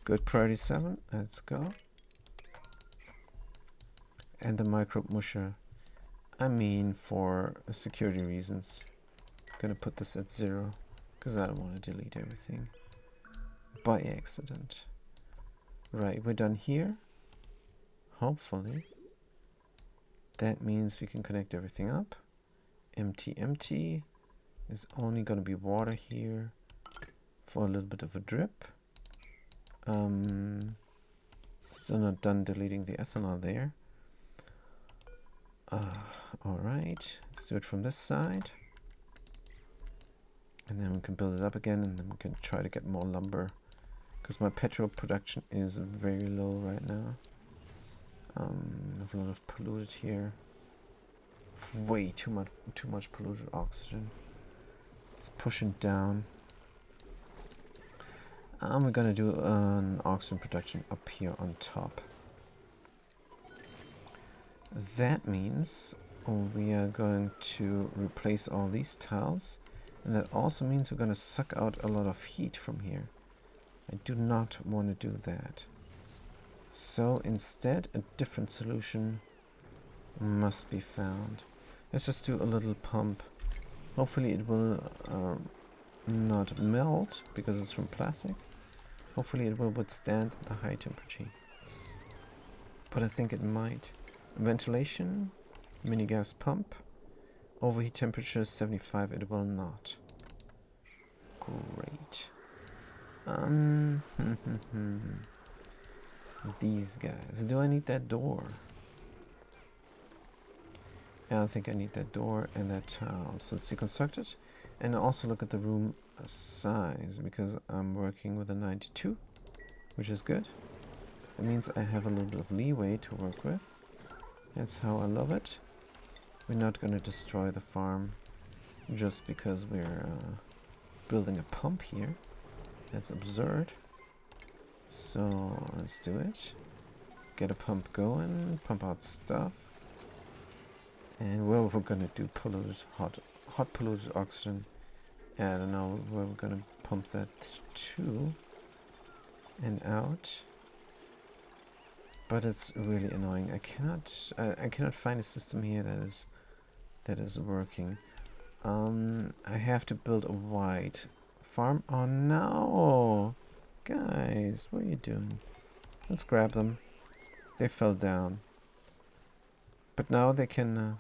A: Good, priority 7, let's go. And the microbe musher, I mean, for security reasons, I'm gonna put this at 0, because I don't want to delete everything by accident. Right, we're done here. Hopefully. That means we can connect everything up. Empty, empty. There's only going to be water here for a little bit of a drip. Still not done deleting the ethanol there. Alright, let's do it from this side. And then we can build it up again, and then we can try to get more lumber. Because my petrol production is very low right now. I have a lot of polluted here. Way too much polluted oxygen. It's pushing down. We're gonna do an oxygen production up here on top. That means we are going to replace all these tiles, and that also means we're gonna suck out a lot of heat from here. I do not want to do that. So instead, a different solution must be found. Let's just do a little pump. Hopefully it will not melt because it's from plastic. Hopefully it will withstand the high temperature. But I think it might. Ventilation, mini gas pump. Overheat temperature 75, it will not. Great. These guys. Do I need that door? Yeah, I think I need that door and that tile. So let's deconstruct it. And also look at the room size, because I'm working with a 92, which is good. That means I have a little bit of leeway to work with. That's how I love it. We're not going to destroy the farm just because we're building a pump here. That's absurd. So let's do it. Get a pump going, pump out stuff. And where we're gonna do polluted hot polluted oxygen. I don't know where we're gonna pump that to and out. But it's really annoying. I cannot find a system here that is working. I have to build a wide farm. Oh no! Guys, what are you doing? Let's grab them. They fell down. But now they can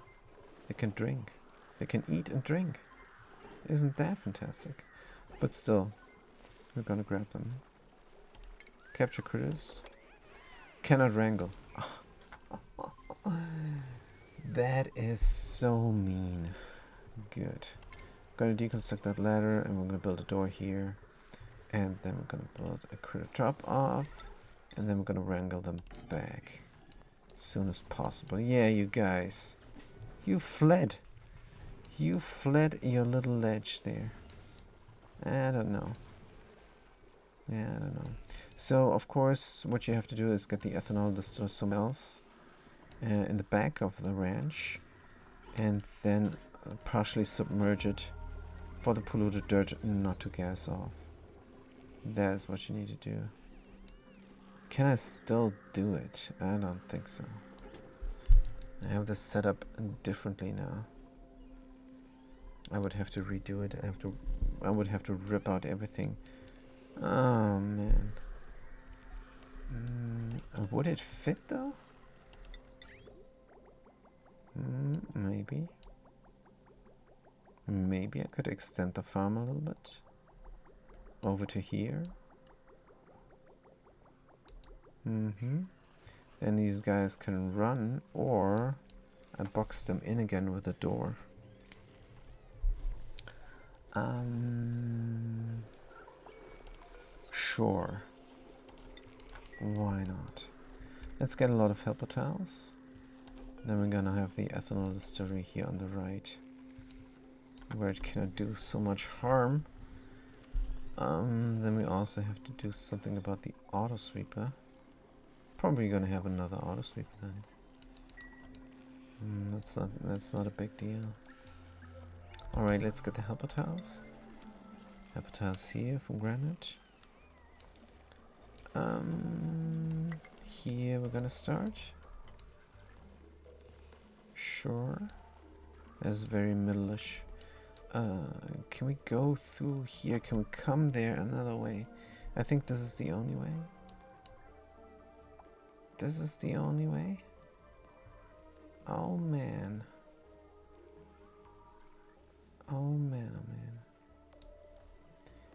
A: drink. They can eat and drink. Isn't that fantastic? But still, we're gonna grab them. Capture critters. Cannot wrangle. That is so mean. Good. Gonna deconstruct that ladder, and we're gonna build a door here. And then we're gonna build a critter drop off, and then we're gonna wrangle them back as soon as possible. Yeah, you guys, you fled. You fled your little ledge there. I don't know. Yeah, I don't know. So of course, what you have to do is get the ethanol distilled somewhere else in the back of the ranch, and then partially submerge it for the polluted dirt not to gas off. That's what you need to do. Can I still do it? I don't think so. I have this set up differently now. I would have to redo it. I would have to rip out everything. Oh man. Would it fit though? Maybe. Maybe I could extend the farm a little bit. Over to here. Then these guys can run, or I box them in again with a door. Sure. Why not? Let's get a lot of helper tiles. Then we're gonna have the ethanol distillery here on the right, where it cannot do so much harm. Then we also have to do something about the auto sweeper. Probably gonna have another auto sweeper then. That's not a big deal. Alright, let's get the helper tiles. Helper tiles here from granite. Here we're gonna start. Sure. That's very middle-ish. Can we go through here? Can we come there another way? I think this is the only way. This is the only way? Oh man. Oh man, oh man.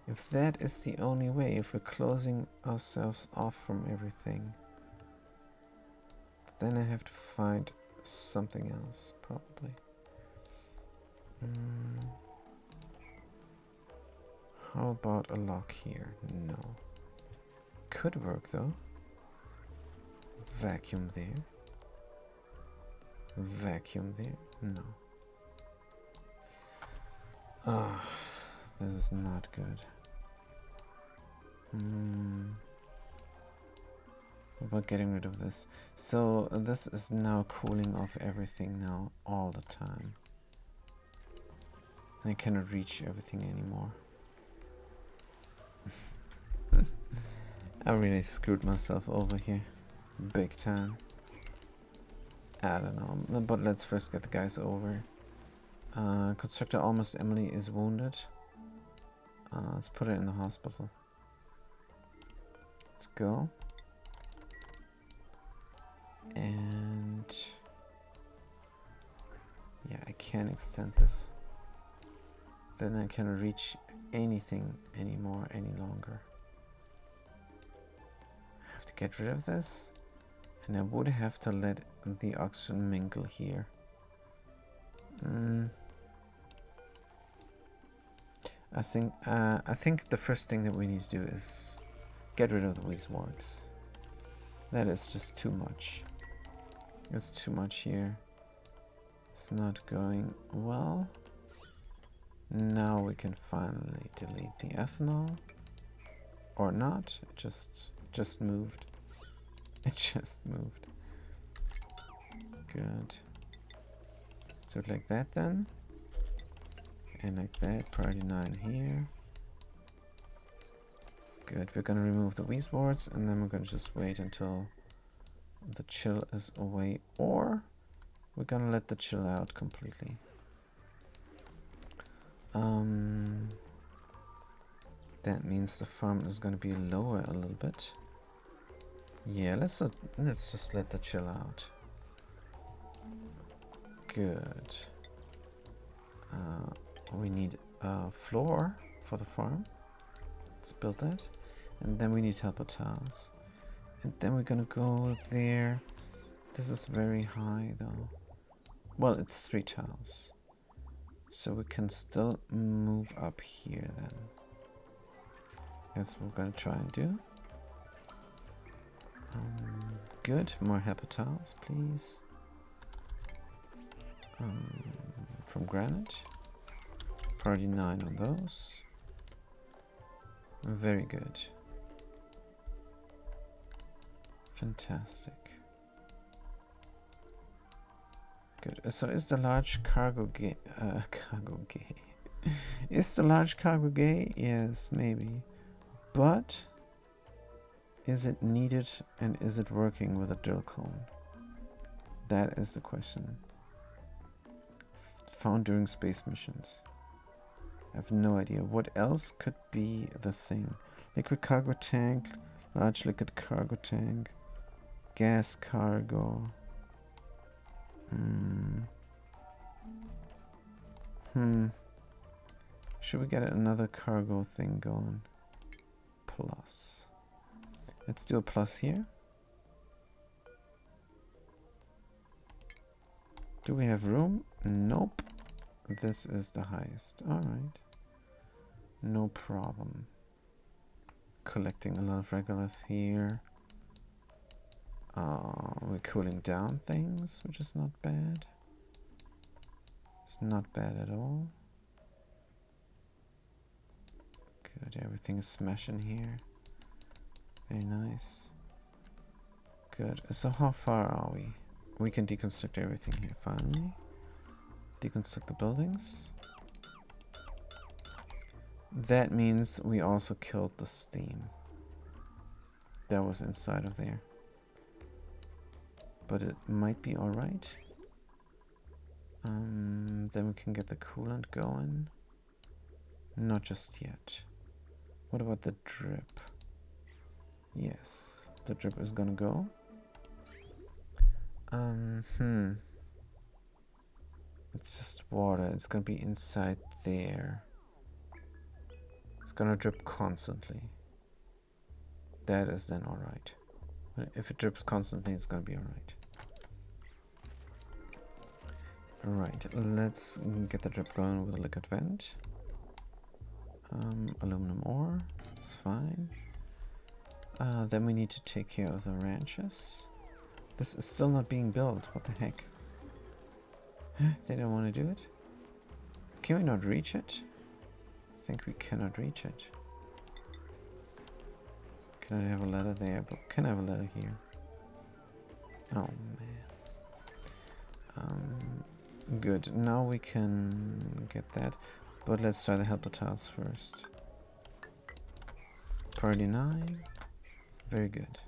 A: If that is the only way, if we're closing ourselves off from everything, then I have to find something else, probably. How about a lock here? No. Could work though. Vacuum there. Vacuum there. No. Ah, this is not good. What about getting rid of this? So this is now cooling off everything now all the time. I cannot reach everything anymore. I really screwed myself over here. Big time. I don't know, but let's first get the guys over. Constructor Almost Emily is wounded. Let's put it in the hospital. Let's go. And yeah, I can't extend this. Then I cannot reach anything anymore any longer. I have to get rid of this, and I would have to let the oxygen mingle here. I think the first thing that we need to do is get rid of these wards. That is just too much. It's too much here. It's not going well. Now we can finally delete the ethanol. Or not. It just moved. It just moved. Good. Let's do it like that then. And like that. Priority 9 here. Good. We're gonna remove the Wheeze wards, and then we're gonna just wait until the chill is away, or we're gonna let the chill out completely. That means the farm is gonna be lower a little bit. Yeah, let's just let the chill out. Good. We need a floor for the farm. Let's build that. And then we need helper tiles. And then we're gonna go there. This is very high though. Well, it's 3 tiles. So we can still move up here then. That's what we're gonna try and do. Good. More helper tiles, please. From granite. Priority 9 on those. Very good. Fantastic. Good. So is the large cargo gay? Cargo gay? Is the large cargo gay? Yes, maybe. But is it needed, and is it working with a drill cone? That is the question. Found during space missions. I have no idea. What else could be the thing? Liquid cargo tank, large liquid cargo tank, gas cargo. Should we get another cargo thing going? Plus. Let's do a plus here. Do we have room? Nope. This is the highest. Alright. No problem. Collecting a lot of regolith here. We're cooling down things, which is not bad. It's not bad at all. Good, everything is smashing here. Very nice. Good. So how far are we? We can deconstruct everything here, finally. Deconstruct the buildings. That means we also killed the steam that was inside of there. But it might be alright. Then we can get the coolant going. Not just yet. What about the drip? Yes, the drip is gonna go. It's just water. It's gonna be inside there. It's gonna drip constantly. That is then alright. If it drips constantly, it's gonna be alright. Alright, let's get the drip going with a liquid vent. Aluminum ore, it's fine. Then we need to take care of the ranches. This is still not being built, what the heck? They don't want to do it? Can we not reach it? I think we cannot reach it. Can I have a ladder there? But can I have a ladder here? Oh man. Good. Now we can get that. But let's try the helper tiles first. Priority 9. Very good.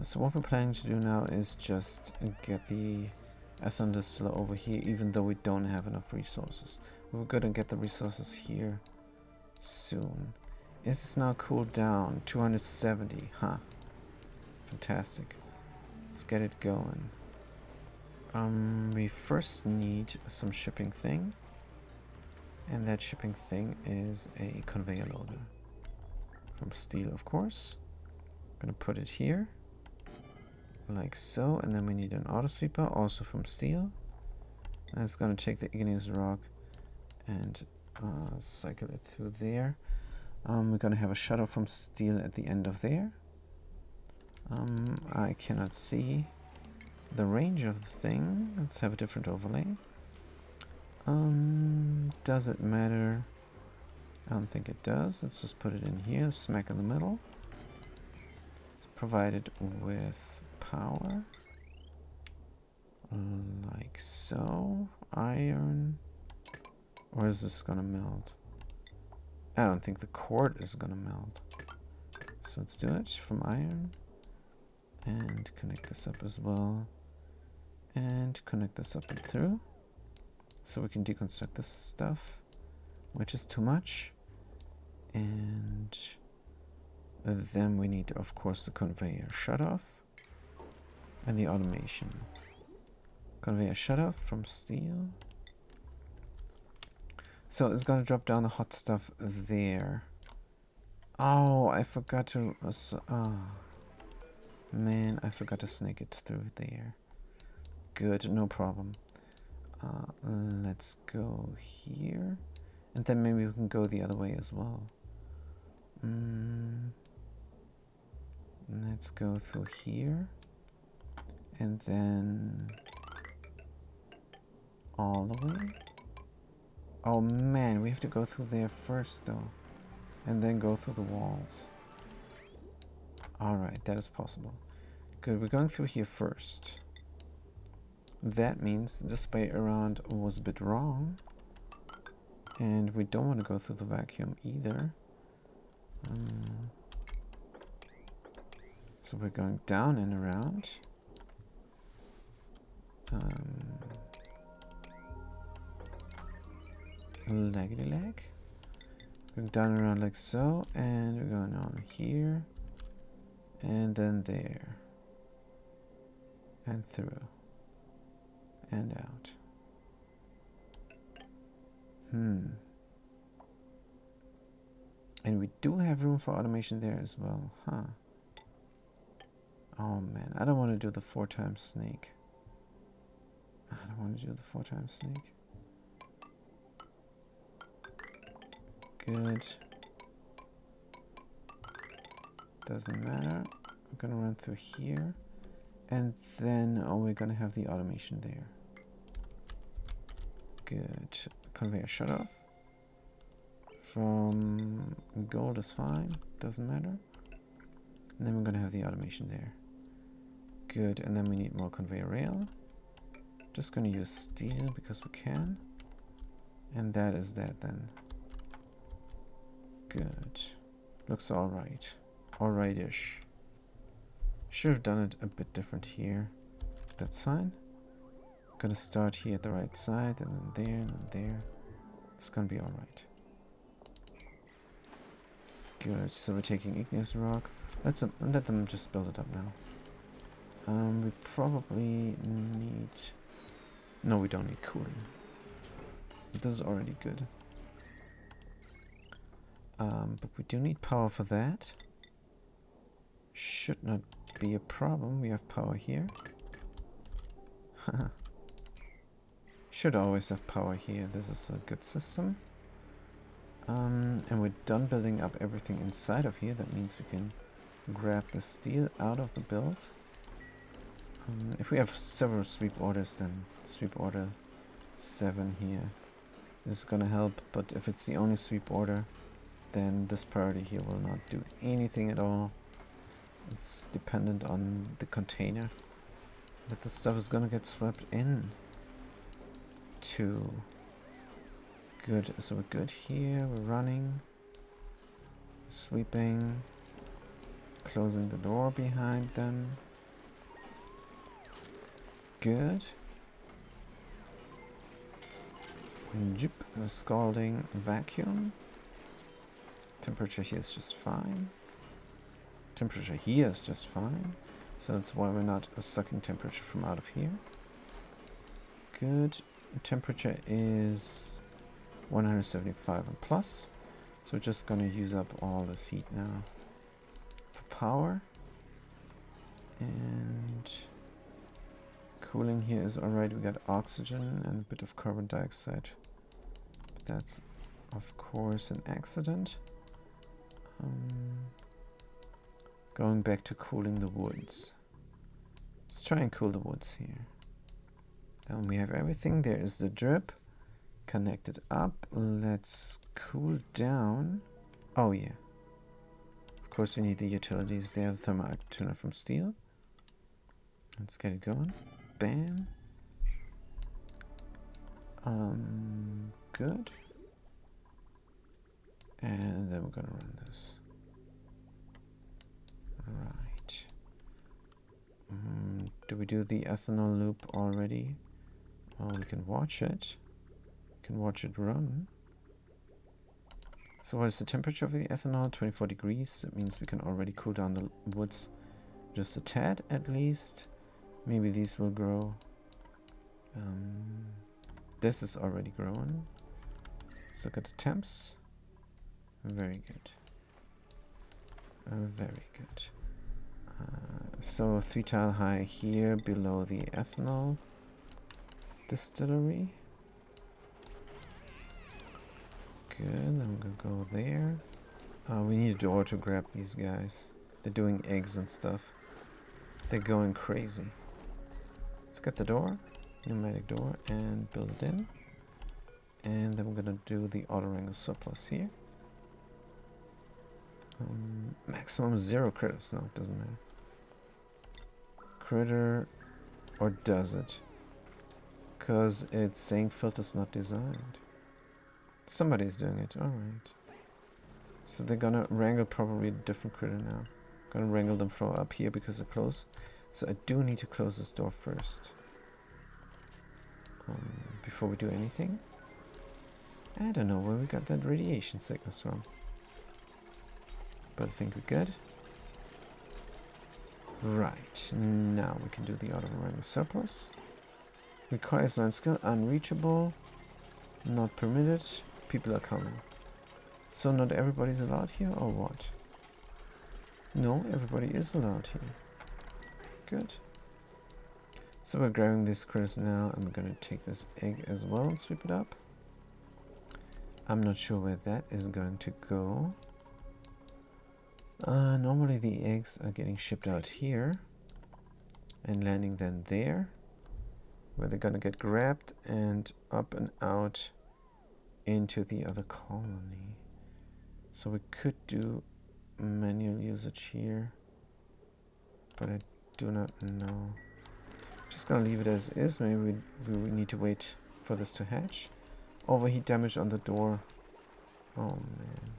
A: So what we're planning to do now is just get the ethylene distiller over here, even though we don't have enough resources. We're gonna get the resources here soon. Is this now cooled down? 270, huh? Fantastic. Let's get it going. We first need some shipping thing. And that shipping thing is a conveyor loader. From steel, of course. Gonna put it here. Like so. And then we need an auto sweeper, also from steel. And it's gonna take the igneous rock and cycle it through there. We're gonna have a shuttle from steel at the end of there. I cannot see the range of the thing. Let's have a different overlay. Does it matter? I don't think it does. Let's just put it in here, smack in the middle. It's provided with power. Like so. Iron. Or is this gonna melt? I don't think the cord is gonna melt. So let's do it from iron. And connect this up as well. And connect this up and through. So we can deconstruct this stuff, which is too much. And then we need, of course, the conveyor shut off and the automation. Conveyor shut off from steel. So it's gonna drop down the hot stuff there. Oh, I forgot to. Man, I forgot to snake it through there. Good, no problem. Let's go here. And then maybe we can go the other way as well. Let's go through here. And then all the way. Oh man, we have to go through there first though. And then go through the walls. Alright, that is possible. Good, we're going through here first. That means this way around was a bit wrong. And we don't want to go through the vacuum either. So we're going down and around. Laggedy lag. Going down and around like so. And we're going on here. And then there. And through. And out. And we do have room for automation there as well, huh? Oh man, I don't want to do the 4 times snake. I don't want to do the 4 times snake. Good. Doesn't matter. We're gonna run through here. And then we're gonna have the automation there. Good. Conveyor shut off from gold is fine, doesn't matter. And then we're gonna have the automation there. Good, and then we need more conveyor rail. Just gonna use steel because we can. And that is that then. Good. Looks alright. Alright-ish. Should have done it a bit different here. That's fine. Gonna start here at the right side, and then there, and then there. It's gonna be alright. Good, so we're taking igneous rock. Let them just build it up now. We probably need... No, we don't need cooling. This is already good. But we do need power for that. Should not be a problem. We have power here. Should always have power here. This is a good system. And we're done building up everything inside of here. That means we can grab the steel out of the build. If we have several sweep orders, then sweep order 7 here is gonna help. But if it's the only sweep order, then this priority here will not do anything at all. It's dependent on the container that the stuff is gonna get swept in to. Good, so we're good here, we're running, sweeping, closing the door behind them. Good. Jip, the scalding vacuum. Temperature here is just fine. Temperature here is just fine. So that's why we're not sucking temperature from out of here. Good. Temperature is 175 and plus. So we're just going to use up all this heat now for power. And cooling here is alright. We got oxygen and a bit of carbon dioxide. But that's, of course, an accident. Going back to cooling the woods. Let's try and cool the woods here. Then we have everything. There is the drip connected up. Let's cool down. Oh yeah. Of course we need the utilities there. The thermal tuner from steel. Let's get it going. Bam. Good. And then we're gonna run this. Right. Do we do the ethanol loop already? Well, we can watch it. We can watch it run. So what is the temperature of the ethanol? 24 degrees. That means we can already cool down the woods just a tad at least. Maybe these will grow. This is already growing. Let's look at the temps. Very good. Very good. So 3 tile high here below the ethanol distillery. Good, I'm gonna go there. We need a door to grab these guys. They're doing eggs and stuff. They're going crazy. Let's get the door, pneumatic door, and build it in. And then we're gonna do the auto wrangle surplus here. Maximum 0 critters. No, it doesn't matter. Critter, or does it? Because it's saying filter's not designed. Somebody's doing it. Alright. So they're gonna wrangle probably a different critter now. Gonna wrangle them from up here because they're close. So I do need to close this door first. Before we do anything. I don't know where we got that radiation sickness from. But I think we're good. Right, now we can do the auto wrangle surplus. Requires land skill, unreachable, not permitted, people are coming. So not everybody's allowed here, or what? No, everybody is allowed here. Good. So we're grabbing these critters now, and we're gonna take this egg as well and sweep it up. I'm not sure where that is going to go. Normally the eggs are getting shipped out here and landing then there, where they're gonna get grabbed and up and out into the other colony. So we could do manual usage here, but I do not know. Just gonna leave it as is. Maybe we need to wait for this to hatch. Overheat damage on the door. Oh man.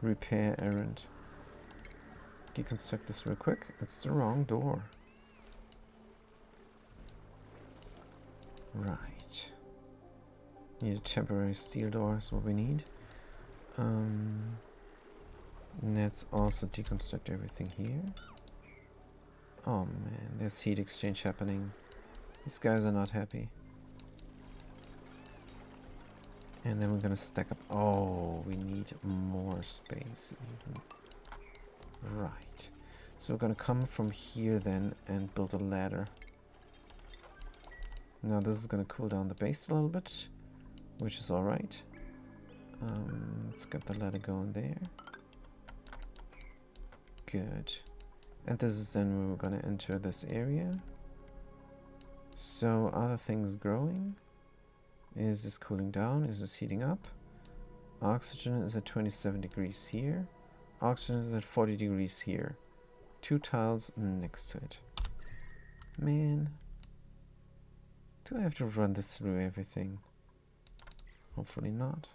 A: Repair errand. Deconstruct this real quick. It's the wrong door. Right. Need a temporary steel door is what we need. Let's also deconstruct everything here. Oh man, there's heat exchange happening. These guys are not happy. And then we're gonna stack up. Oh, we need more space even. Right. So we're gonna come from here then and build a ladder. Now this is gonna cool down the base a little bit, which is alright. Let's get the ladder going there. Good. And this is then where we're gonna enter this area. So are the things growing? Is this cooling down? Is this heating up? Oxygen is at 27 degrees here. Oxygen is at 40 degrees here. 2 tiles next to it. Man. Do I have to run this through everything? Hopefully not.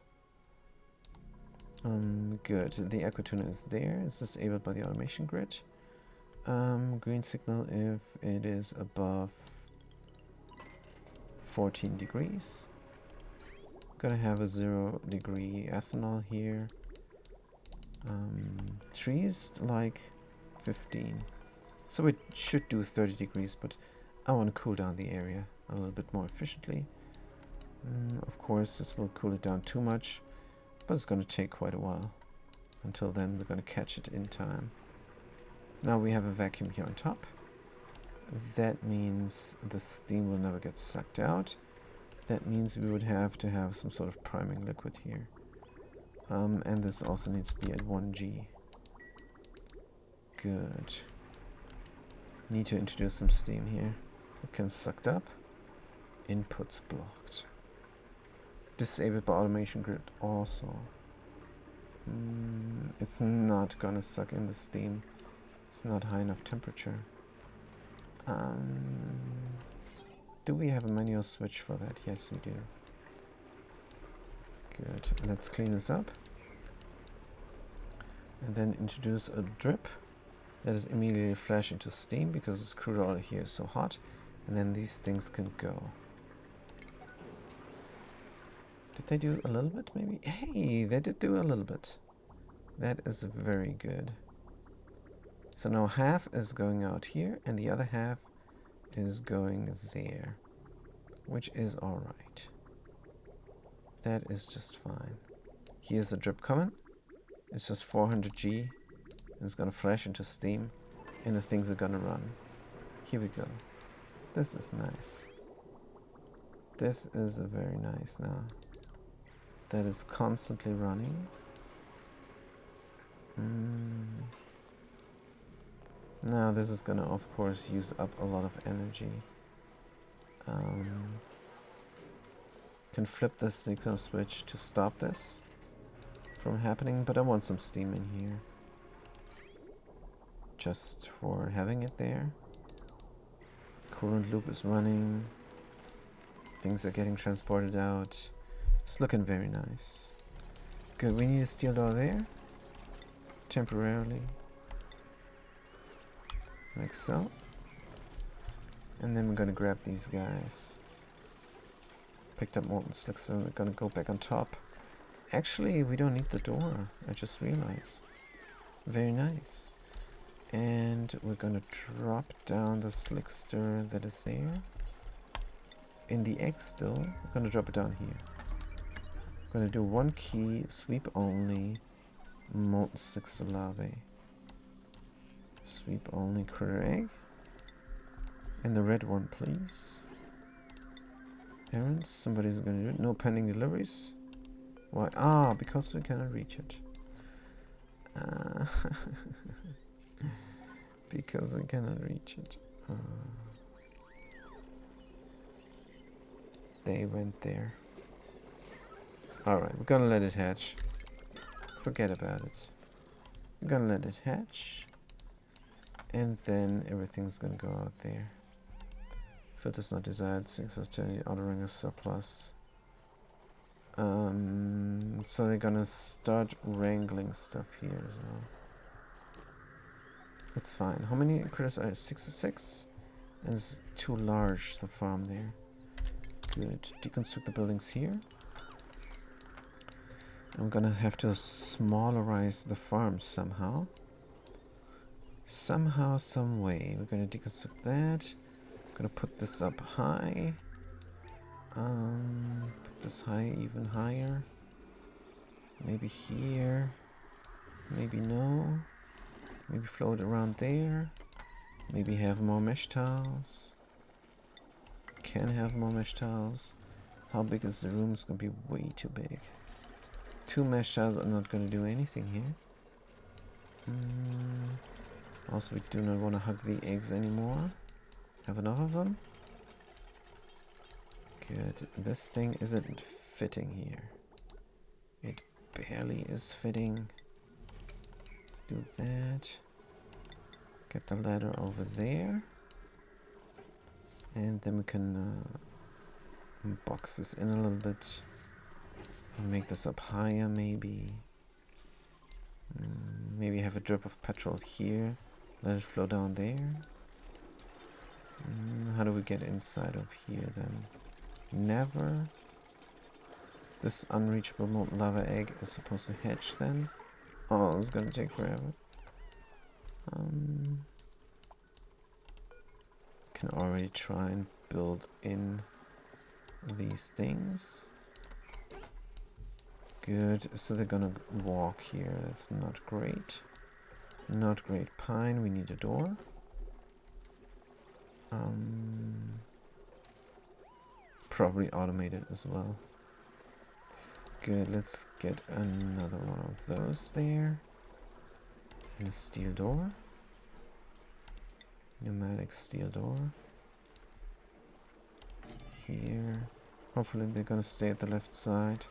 A: Good. The aquatuner is there. It's disabled by the automation grid. Green signal if it is above 14 degrees. Gonna have a 0 degree ethanol here. Trees like 15. So it should do 30 degrees, but I want to cool down the area a little bit more efficiently. Of course, this will cool it down too much, but it's going to take quite a while. Until then, we're going to catch it in time. Now we have a vacuum here on top. That means the steam will never get sucked out. That means we would have to have some sort of priming liquid here. And this also needs to be at 1G. Good. Need to introduce some steam here. It can sucked up. Inputs blocked. Disabled by automation grid also. It's not gonna suck in the steam. It's not high enough temperature. Do we have a manual switch for that? Yes, we do. Good. Let's clean this up. And then introduce a drip. That is immediately flash into steam because this crude oil here is so hot. And then these things can go. Did they do a little bit maybe? Hey, they did do a little bit. That is very good. So now half is going out here and the other half is going there. Which is alright. That is just fine. Here's the drip coming. It's just 400G. It's gonna flash into steam and the things are gonna run. Here we go. This is nice. This is a very nice now. That is constantly running. Now this is gonna of course use up a lot of energy. Can flip this signal switch to stop this from happening, but I want some steam in here. Just for having it there. Coolant loop is running. Things are getting transported out. It's looking very nice. Good, we need a steel door there. Temporarily. Like so. And then we're gonna grab these guys. Picked up molten slick, so we're gonna go back on top. Actually, we don't need the door. I just realized. Very nice. And we're gonna drop down the slickster that is there. In the egg still, we're gonna drop it down here. We're gonna do one key, sweep only, molten slickster larvae. Sweep only critter egg. And the red one, please. Errands, somebody's gonna do it. No pending deliveries. Why? Ah, because we cannot reach it. Because we cannot reach it. They went there. Alright, we're gonna let it hatch. Forget about it. I'm gonna let it hatch. And then everything's gonna go out there. Filters not desired, 6 of 10, ordering a surplus. So they're gonna start wrangling stuff here as well. It's fine. How many critters are 6 of 6? It's too large, the farm there. Good. Deconstruct the buildings here. I'm gonna have to smallerize the farm somehow. Somehow, some way. We're gonna deconstruct that. Gonna put this up high. Put this high, even higher. Maybe here. Maybe no. Maybe float around there. Maybe have more mesh tiles. Can have more mesh tiles. How big is the room? It's gonna be way too big. 2 mesh tiles are not gonna do anything here. Also, we do not want to hug the eggs anymore. Have enough of them. Good. This thing isn't fitting here. It barely is fitting. Let's do that. Get the ladder over there. And then we can box this in a little bit. And make this up higher, maybe. Maybe have a drip of petrol here. Let it flow down there. How do we get inside of here then? Never. This unreachable lava egg is supposed to hatch then. Oh, it's gonna take forever. Can already try and build in these things. Good. So they're gonna walk here. That's not great. Not great. Pine, we need a door. Probably automated as well. Good, let's get another one of those there. And a steel door. Pneumatic steel door. Here. Hopefully they're gonna stay at the left side.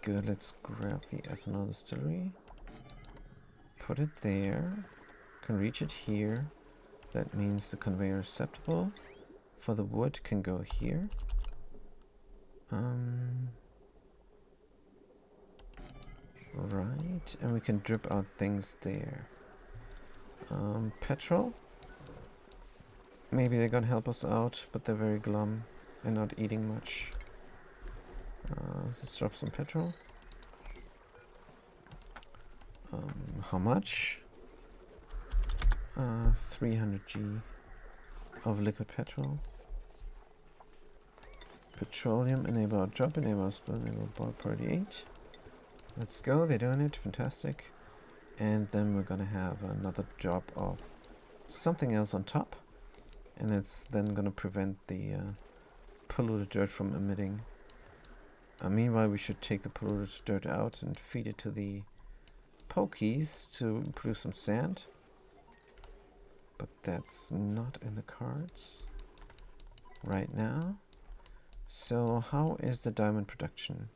A: Good, let's grab the ethanol distillery. Put it there. Can reach it here. That means the conveyor receptacle for the wood can go here. Right, and we can drip out things there. Petrol. Maybe they're gonna help us out, but they're very glum and not eating much. Let's drop some petrol. How much? 300 G of liquid petrol. Petroleum, enable our job, enable our spill, enable boil priority 8. Let's go, they're doing it, fantastic. And then we're gonna have another job of something else on top. And it's then gonna prevent the polluted dirt from emitting. Meanwhile, we should take the polluted dirt out and feed it to the pokies to produce some sand. But that's not in the cards right now. So how is the diamond production?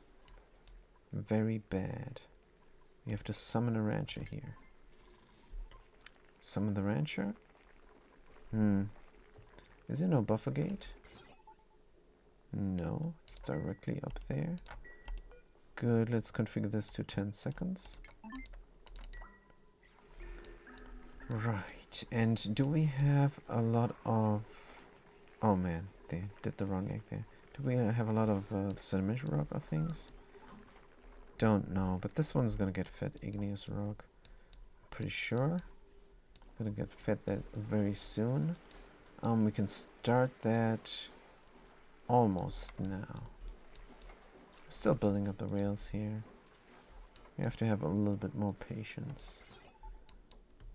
A: Very bad. We have to summon a rancher here. Summon the rancher? Is there no buffer gate? No, it's directly up there. Good, let's configure this to 10 seconds. Right, and do we have a lot of... Oh man, they did the wrong egg there. Do we have a lot of sedimentary rock or things? Don't know, but this one's gonna get fed igneous rock. Pretty sure. Gonna get fed that very soon. We can start that almost now. Still building up the rails here. We have to have a little bit more patience.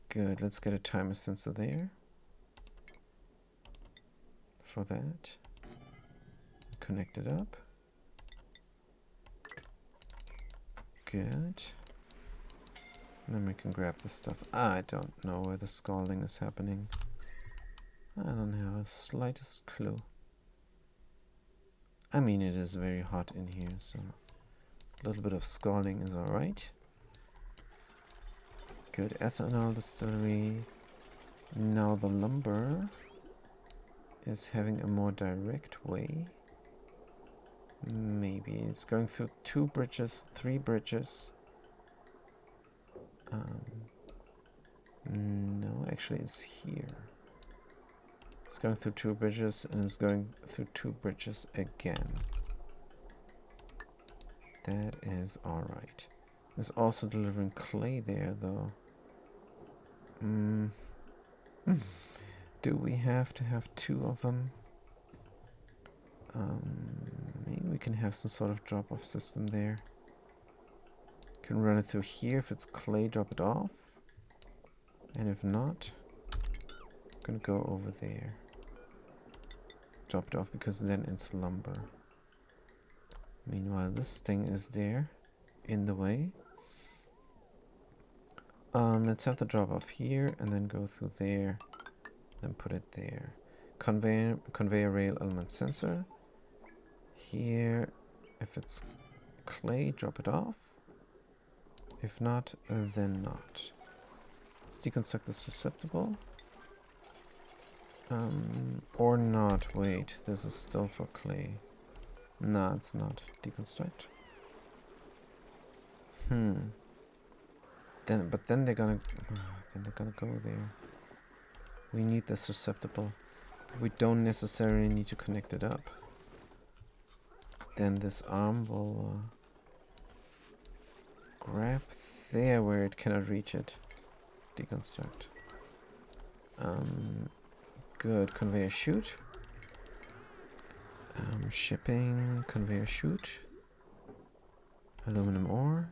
A: Good, let's get a timer sensor there. For that. Connect it up. Good. And then we can grab the stuff. I don't know where the scalding is happening. I don't have the slightest clue. I mean, it is very hot in here, so A little bit of scalding is alright. Good, ethanol distillery. Now the lumber is having a more direct way. Maybe it's going through 2 bridges, 3 bridges. No, actually it's here. It's going through 2 bridges and it's going through 2 bridges again. That is alright. It's also delivering clay there though. Do we have to have 2 of them? Maybe we can have some sort of drop-off system there. Can run it through here. If it's clay, drop it off. And if not, I'm gonna go over there. Drop it off because then it's lumber. Meanwhile, this thing is there in the way. Let's have the drop off here and then go through there. Then put it there. Conveyor rail element sensor. Here, if it's clay, drop it off. If not, then not. Let's deconstruct the susceptible. Or not. Wait, this is still for clay. No, it's not. Deconstruct. But then they're gonna go there. We need the susceptible. We don't necessarily need to connect it up. Then this arm will grab there where it cannot reach it. Deconstruct. Good. Conveyor chute. Shipping. Conveyor chute. Aluminum ore.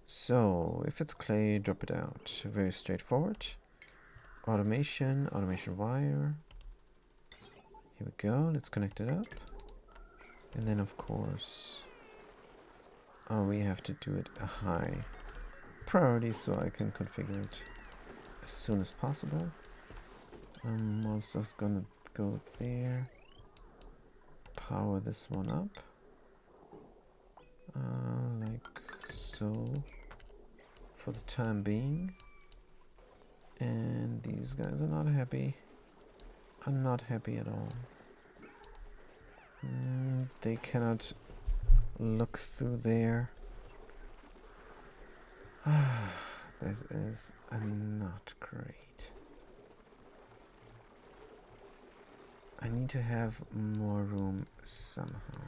A: So, if it's clay, drop it out. Very straightforward. Automation. Automation wire. Here we go. Let's connect it up. And then, of course, we have to do it a high priority so I can configure it as soon as possible. Monster's gonna go there. Power this one up. Like so. For the time being. And these guys are not happy. I'm not happy at all. They cannot look through there. This is not great. I need to have more room somehow.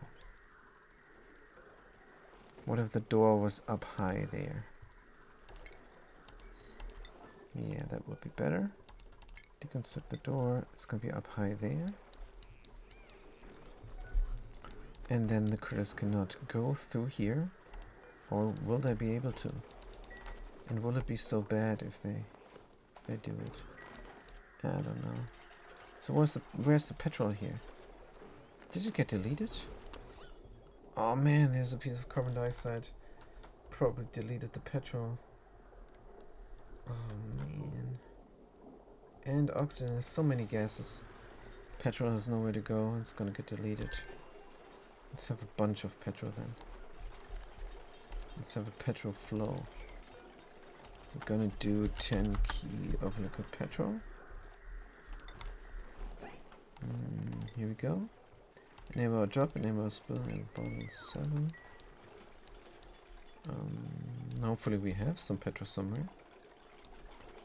A: What if the door was up high there? Yeah, that would be better. Deconstruct the door. It's gonna be up high there. And then the critters cannot go through here. Or will they be able to? And will it be so bad if they do it? I don't know. So where's the petrol here? Did it get deleted? Oh man, there's a piece of carbon dioxide. Probably deleted the petrol. Oh man. And oxygen. There's so many gases. Petrol has nowhere to go. It's gonna get deleted. Let's have a bunch of petrol then. Let's have a petrol flow. We're gonna do 10 key of liquid petrol. Here we go. Enable a drop, enable a spill, enable bottle 7. Hopefully we have some petrol somewhere.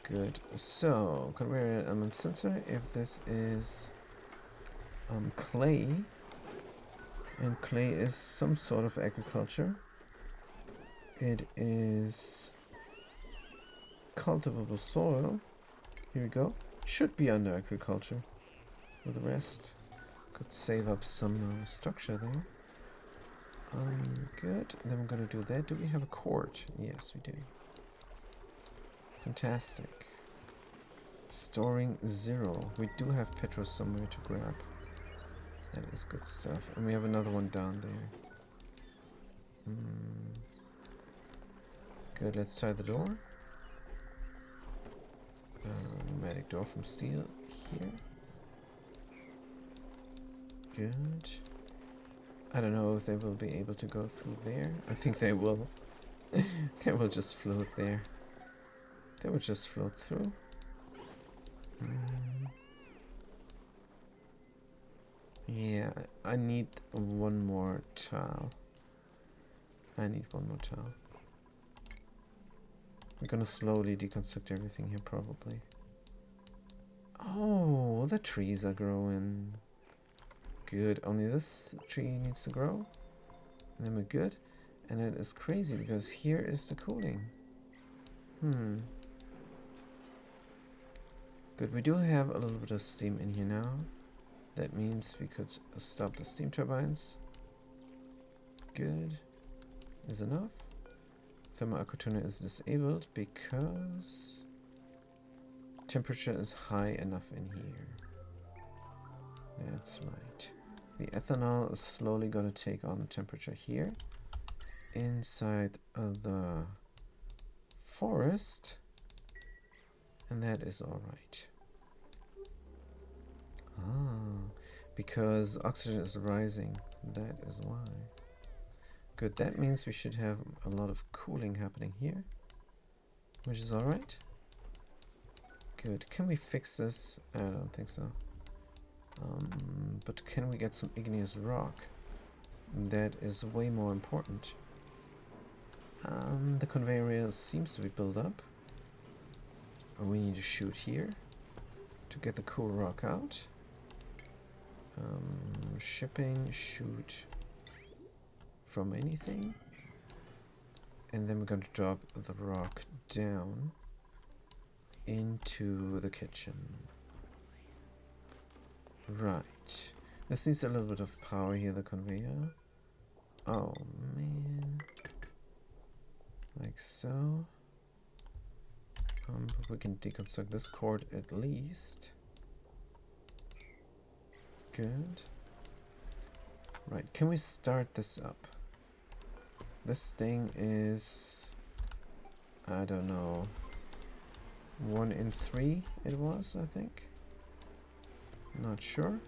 A: Good. So, conveyor element sensor. If this is clay, and clay is some sort of agriculture, it is cultivable soil. Here we go. Should be under agriculture. With the rest, could save up some structure there. Good. Then we're gonna do that. Do we have a cord? Yes, we do. Fantastic. Storing 0. We do have petrol somewhere to grab. That is good stuff. And we have another one down there. Good. Let's try the door. Pneumatic door from steel here. Good. I don't know if they will be able to go through there. I think they will. They will just float there. They will just float through. Yeah, I need one more tile. I need one more tile. I'm gonna slowly deconstruct everything here, probably. Oh, the trees are growing. Good. Only this tree needs to grow. And then we're good. And it is crazy because here is the cooling. Good. We do have a little bit of steam in here now. That means we could stop the steam turbines. Good. Is enough. Thermal aquatuner is disabled because temperature is high enough in here. That's right. The ethanol is slowly going to take on the temperature here. Inside of the forest. And that is alright. Because oxygen is rising. That is why. Good, that means we should have a lot of cooling happening here. Which is alright. Good, can we fix this? I don't think so. But can we get some igneous rock? That is way more important. The conveyor rail seems to be built up. We need to shoot here to get the cool rock out. Shipping, shoot from anything. And then we're going to drop the rock down into the kitchen. Right. This needs a little bit of power here, the conveyor. Oh man. Like so. But we can deconstruct this cord at least. Good. Right, can we start this up? This thing is, I don't know, 1 in 3 it was, I think. Not sure.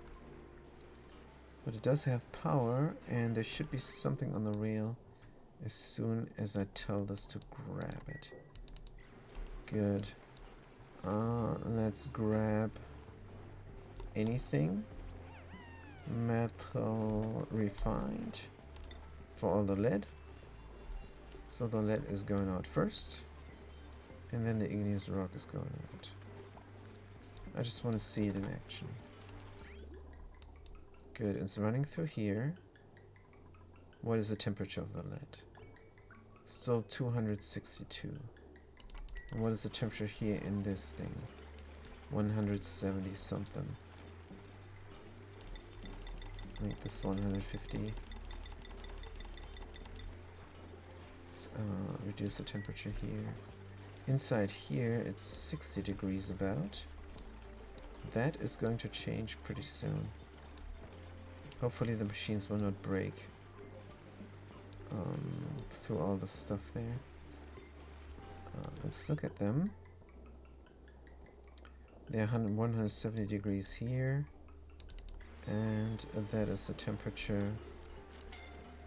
A: But it does have power, and there should be something on the rail as soon as I tell this to grab it. Good. Let's grab anything. Metal refined for all the lead. So the lead is going out first, and then the igneous rock is going out. I just want to see it in action. Good, it's running through here. What is the temperature of the lead? Still 262. And what is the temperature here in this thing? 170 something. Make this 150. Let's reduce the temperature here. Inside here it's 60 degrees about. That is going to change pretty soon. Hopefully the machines will not break through all the stuff there. Let's look at them. They're 170 degrees here. And that is the temperature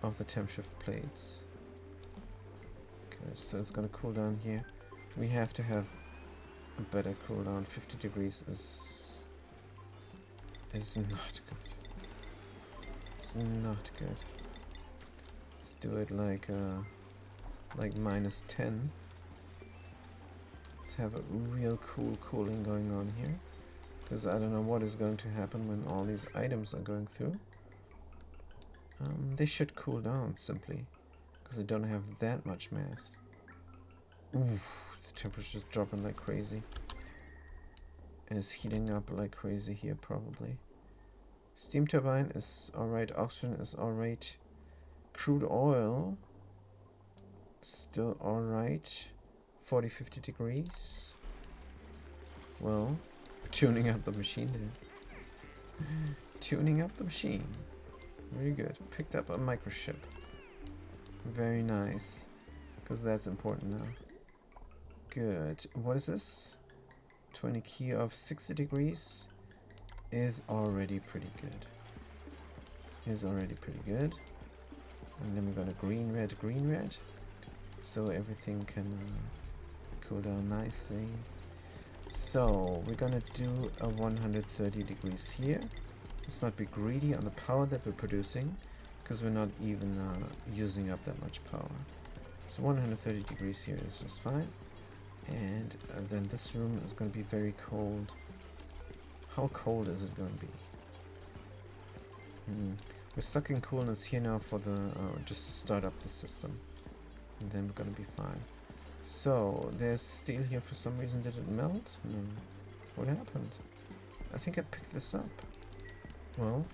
A: of the temp shift plates. Good, so it's gonna cool down here. We have to have a better cooldown. 50 degrees is not good. It's not good. Let's do it like -10. Let's have a real cool cooling going on here. Because I don't know what is going to happen when all these items are going through. They should cool down simply. Because they don't have that much mass. Oof, the temperature's dropping like crazy. And it's heating up like crazy here probably. Steam turbine is alright, oxygen is alright. Crude oil, still alright. 40-50 degrees. Well, tuning up the machine there. Tuning up the machine. Very good. Picked up a microchip. Very nice. Because that's important now. Good. What is this? 20 key of 60 degrees is already pretty good. is already pretty good. And then we're gonna green, red, so everything can cool down nicely. So we're gonna do a 130 degrees here. Let's not be greedy on the power that we're producing, because we're not even using up that much power. So 130 degrees here is just fine. And then this room is going to be very cold. How cold is it going to be? We're sucking coolness here now for the just to start up the system, and then we're going to be fine. So there's steel here for some reason. Did it melt? No. What happened? I think I picked this up. Well,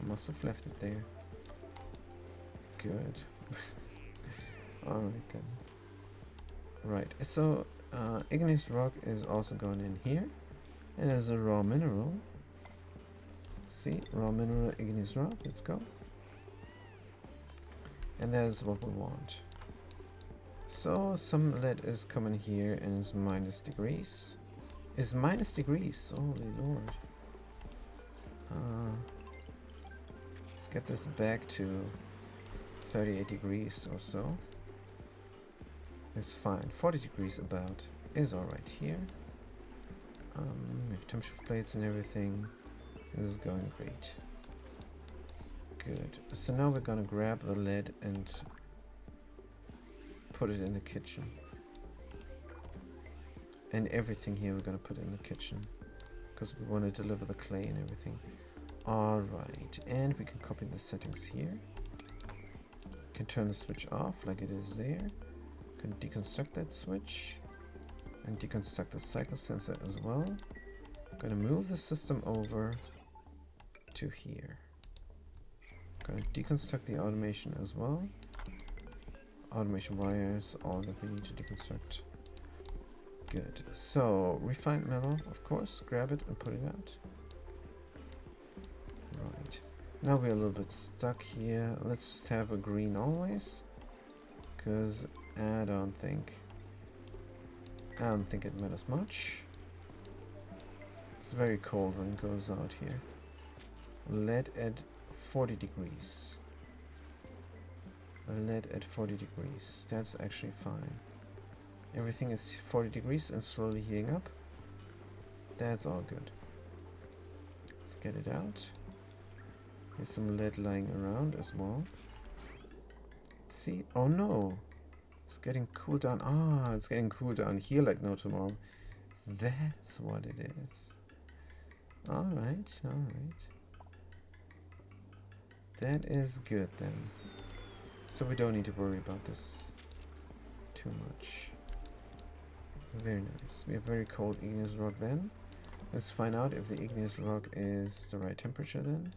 A: I must have left it there. Good. Alright then. Right, so igneous rock is also going in here. And there's a raw mineral. See, raw mineral, igneous rock, let's go. And there's what we want. So some lead is coming here and is minus degrees. Is minus degrees, holy lord. Let's get this back to 38 degrees or so. It's fine. 40 degrees about is alright here. We have temperature plates and everything. This is going great. Good. So now we're gonna grab the lead and put it in the kitchen. And everything here we're gonna put in the kitchen, because we want to deliver the clay and everything. Alright, and we can copy the settings here. Can turn the switch off like it is there. Can deconstruct that switch and deconstruct the cycle sensor as well. Gonna move the system over to here. Gonna deconstruct the automation as well. Automation wires, all that we need to deconstruct. Good. So refined metal, of course, grab it and put it out. Right. Now we're a little bit stuck here. Let's just have a green always, because I don't think it matters much. It's very cold when it goes out here. Lead at 40 degrees. Lead at 40 degrees. That's actually fine. Everything is 40 degrees and slowly heating up. That's all good. Let's get it out. There's some lead lying around as well. Let's see. Oh no! It's getting cooled down. Ah, it's getting cooled down here like no tomorrow. That's what it is. Alright, alright. That is good then. So we don't need to worry about this too much. Very nice. We have very cold igneous rock then. Let's find out if the igneous rock is the right temperature then.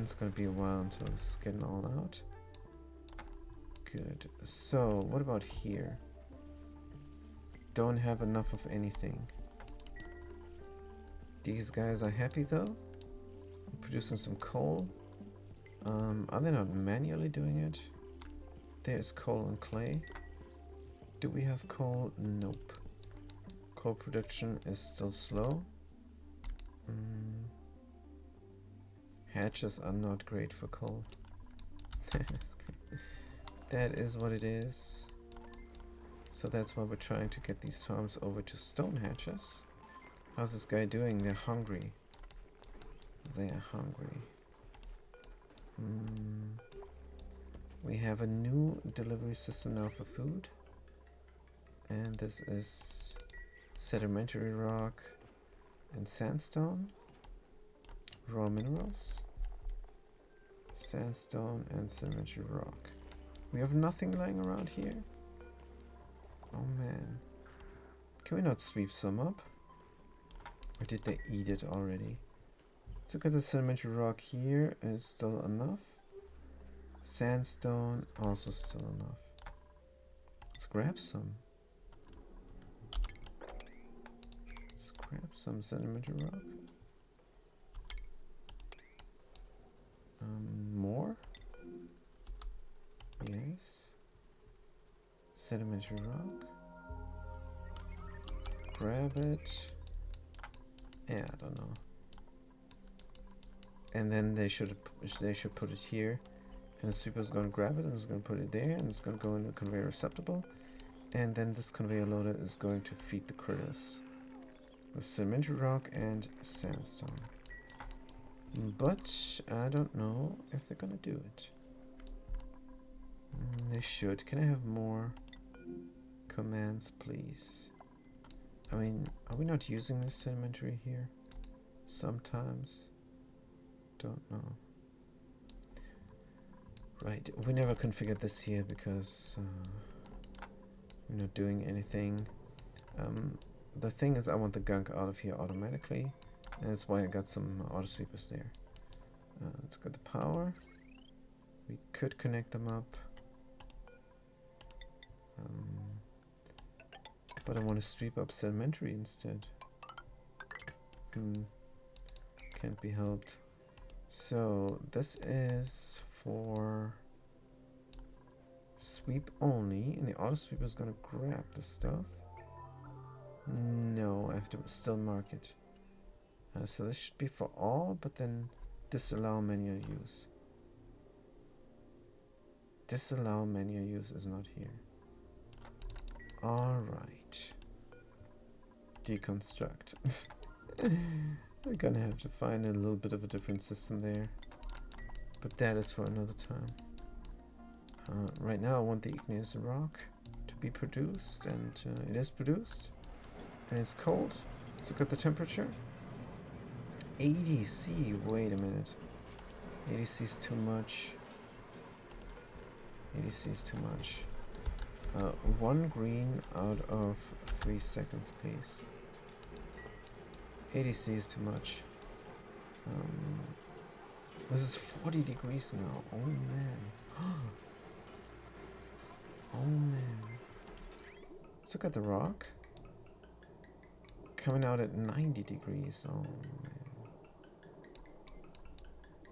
A: It's gonna be a while until it's getting all out. Good. So, what about here? Don't have enough of anything. These guys are happy though. Producing some coal. Are they not manually doing it? There's coal and clay. Do we have coal? Nope. Coal production is still slow. Hatches are not great for coal. That is great. That is what it is. So that's why we're trying to get these farms over to stone hatches. How's this guy doing? They're hungry. They're hungry. We have a new delivery system now for food. And this is sedimentary rock and sandstone. Raw minerals. Sandstone and sedimentary rock. We have nothing lying around here. Oh man. Can we not sweep some up? Or did they eat it already? Let's look at the sedimentary rock here. Is still enough. Sandstone also still enough. Let's grab some. Let's grab some sedimentary rock. More? Yes. Sedimentary rock. Grab it. Yeah, I don't know. and then they should put it here, and the sweeper is going to grab it and is going to put it there, and it's going to go in the conveyor receptacle, and then this conveyor loader is going to feed the critters with sedimentary rock and sandstone. But I don't know if they're going to do it. They should. Can I have more commands, please? I mean, are we not using this sedimentary here? Sometimes. Don't know. Right, we never configured this here because we're not doing anything. The thing is, I want the gunk out of here automatically, and that's why I got some auto sweepers there. Let's get the power. We could connect them up. But I want to sweep up sedimentary instead. Can't be helped. So this is for sweep only, and the auto sweeper is gonna grab the stuff. No, I have to still mark it. So this should be for all, but then disallow manual use. Disallow manual use is not here. Alright. Deconstruct. We're gonna have to find a little bit of a different system there. But that is for another time. Right now I want the igneous rock to be produced, and it is produced. And it's cold. Let's look at the temperature. 80 C, wait a minute. 80 C is too much. 80 C is too much. 1 green out of 3 seconds, please. 80 C is too much. This is 40 degrees now. Oh man. Oh man. Let's look at the rock. Coming out at 90 degrees. Oh man.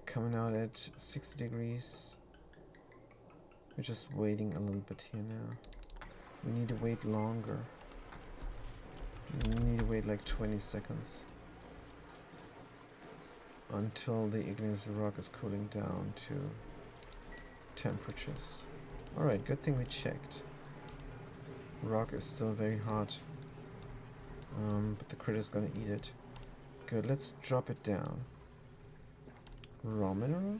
A: Coming out at 60 degrees. We're just waiting a little bit here now. We need to wait longer. We need to wait like 20 seconds until the igneous rock is cooling down to temperatures. Alright, good thing we checked. Rock is still very hot, but the critter's gonna eat it. Good, let's drop it down. Raw mineral?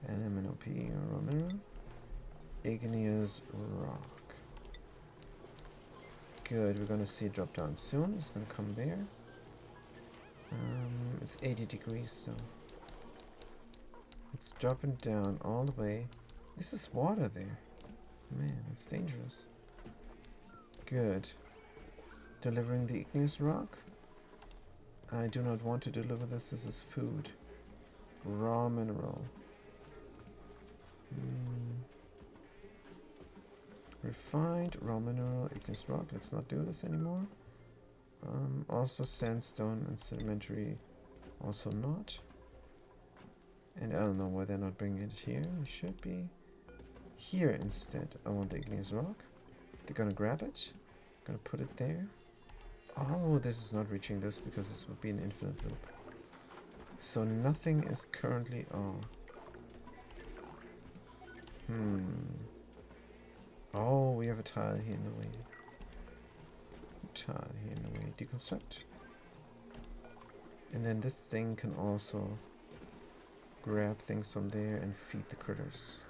A: LMNOP, raw mineral. Igneous rock. Good, we're gonna see it drop down soon. It's gonna come there. It's 80 degrees, so it's dropping down all the way. This is water there. Man, it's dangerous. Good. Delivering the igneous rock. I do not want to deliver this. This is food. Raw mineral. Refined raw mineral, igneous rock. Let's not do this anymore. Also sandstone and sedimentary. Also not. And I don't know why they're not bringing it here. It should be here instead. I want the igneous rock. They're gonna grab it. Gonna put it there. Oh, this is not reaching this because this would be an infinite loop. So nothing is currently on. Oh, we have a tile here in the way. Tile here in the way. Deconstruct. And then this thing can also grab things from there and feed the critters.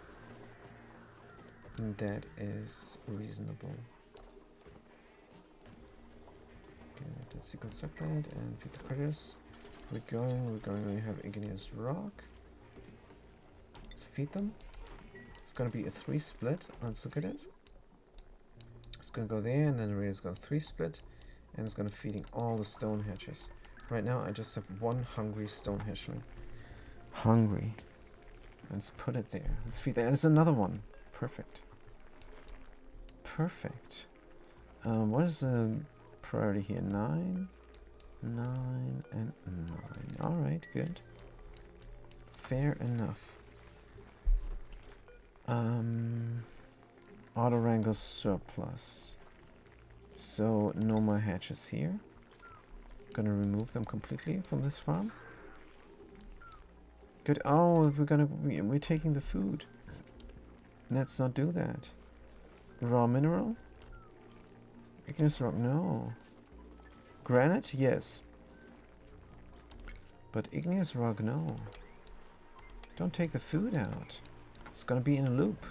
A: And that is reasonable. Okay, let's deconstruct that and feed the critters. We're going, we have igneous rock. Let's feed them. It's gonna be a 3 split. Let's look at it. It's gonna go there, and then the radio's got 3 split, and it's gonna feeding all the stone hatches. Right now I just have 1 hungry stone hatchling. Hungry. Let's put it there. Let's feed that. There's another one. Perfect. Perfect. What is the priority here? 9, 9, and 9. Alright, good. Fair enough. Auto wrangle surplus. So no more hatches here. Gonna remove them completely from this farm. Good. Oh, we're taking the food. Let's not do that. Raw mineral? Igneous rock, no. Granite, yes. But igneous rock, no. Don't take the food out. It's gonna be in a loop.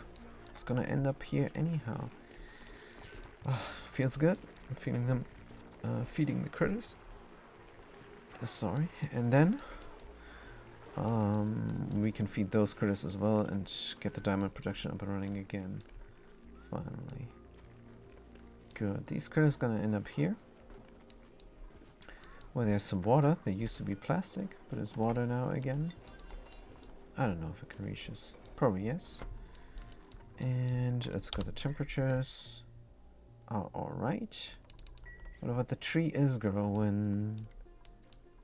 A: It's gonna end up here anyhow. Feels good. I'm feeding them, feeding the critters. Sorry. And then we can feed those critters as well and get the diamond production up and running again. Finally. Good. These critters gonna end up here. Where there's some water. They used to be plastic, but it's water now again. I don't know if it can reach this. Probably yes. And let's go to temperatures. Oh, alright. What about the tree is growing?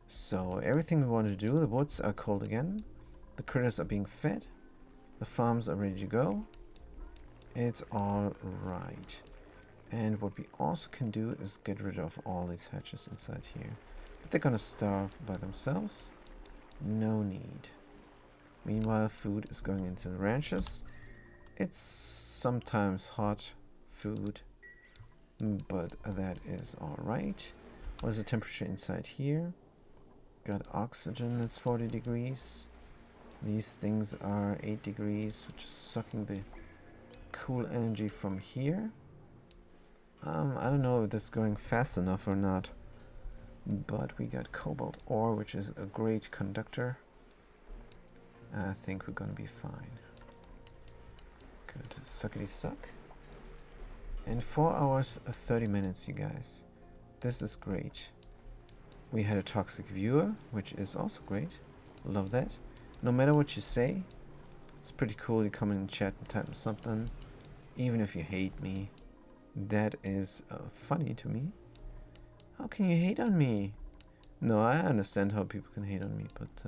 A: So everything we want to do, the woods are cold again. The critters are being fed. The farms are ready to go. It's all right. And what we also can do is get rid of all these hatches inside here. But they're gonna starve by themselves. No need. Meanwhile, food is going into the ranches. It's sometimes hot food, but that is alright. What is the temperature inside here? Got oxygen that's 40 degrees. These things are 8 degrees, which is sucking the cool energy from here. I don't know if this is going fast enough or not. But we got cobalt ore, which is a great conductor. I think we're gonna be fine. Good. Suckety suck. And 4 hours 30 minutes, you guys. This is great. We had a toxic viewer, which is also great. Love that. No matter what you say, it's pretty cool. You come in and chat and type something. Even if you hate me. That is funny to me. How can you hate on me? No, I understand how people can hate on me, but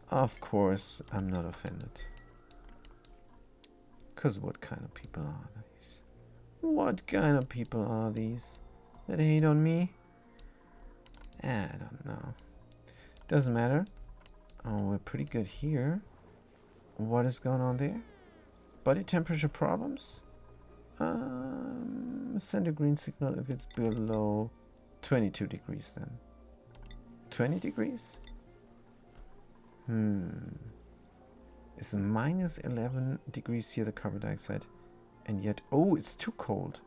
A: of course I'm not offended. Because what kind of people are these? What kind of people are these that hate on me? I don't know. Doesn't matter. Oh, we're pretty good here. What is going on there? Body temperature problems? Send a green signal if it's below 22 degrees then. 20 degrees? It's minus 11 degrees here, the carbon dioxide. And yet, oh, it's too cold.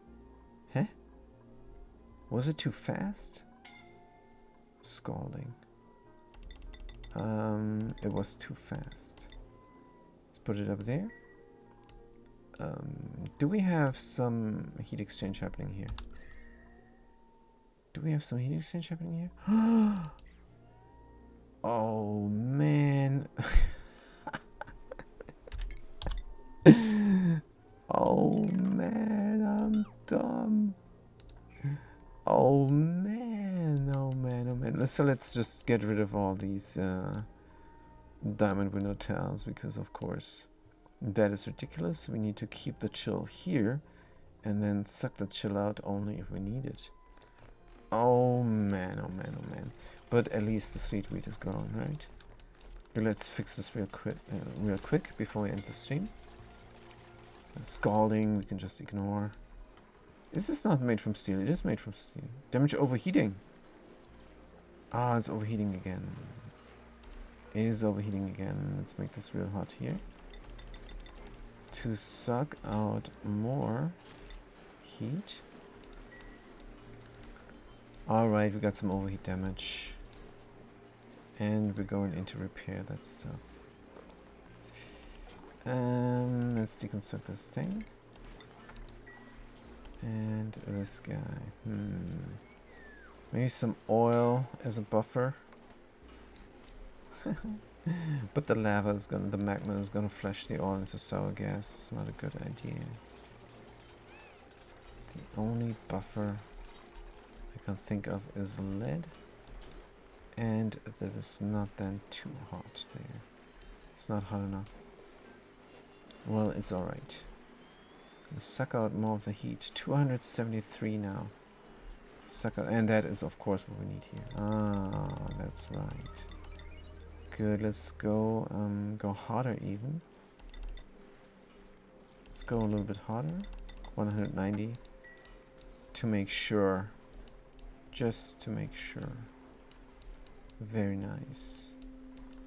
A: Huh? Was it too fast? Scalding. It was too fast. Let's put it up there. Do we have some heat exchange happening here? Do we have some heat exchange happening here? Oh, man. Oh, man, I'm dumb. Oh, man. Oh, man, oh, man. So let's just get rid of all these diamond window tiles, because, of course, that is ridiculous. We need to keep the chill here and then suck the chill out only if we need it. Oh man, oh man, oh man. But at least the sweet wheat is growing, right? Let's fix this real quick before we end the stream. Scalding, we can just ignore. Is this not made from steel? It is made from steel. Damage overheating. Ah, it's overheating again. It is overheating again. Let's make this real hot here. To suck out more heat. Alright, we got some overheat damage. And we're going in to repair that stuff. Let's deconstruct this thing. And this guy. Maybe some oil as a buffer. But the lava is gonna, the magma is gonna flash the oil into sour gas. It's not a good idea. The only buffer I can think of is lead. And this is not then too hot there. It's not hot enough. Well, it's alright. Suck out more of the heat. 273 now. Sucker, and that is of course what we need here. Ah, that's right. Good, let's go go harder even. Let's go a little bit harder. 190 to make sure. Just to make sure. Very nice.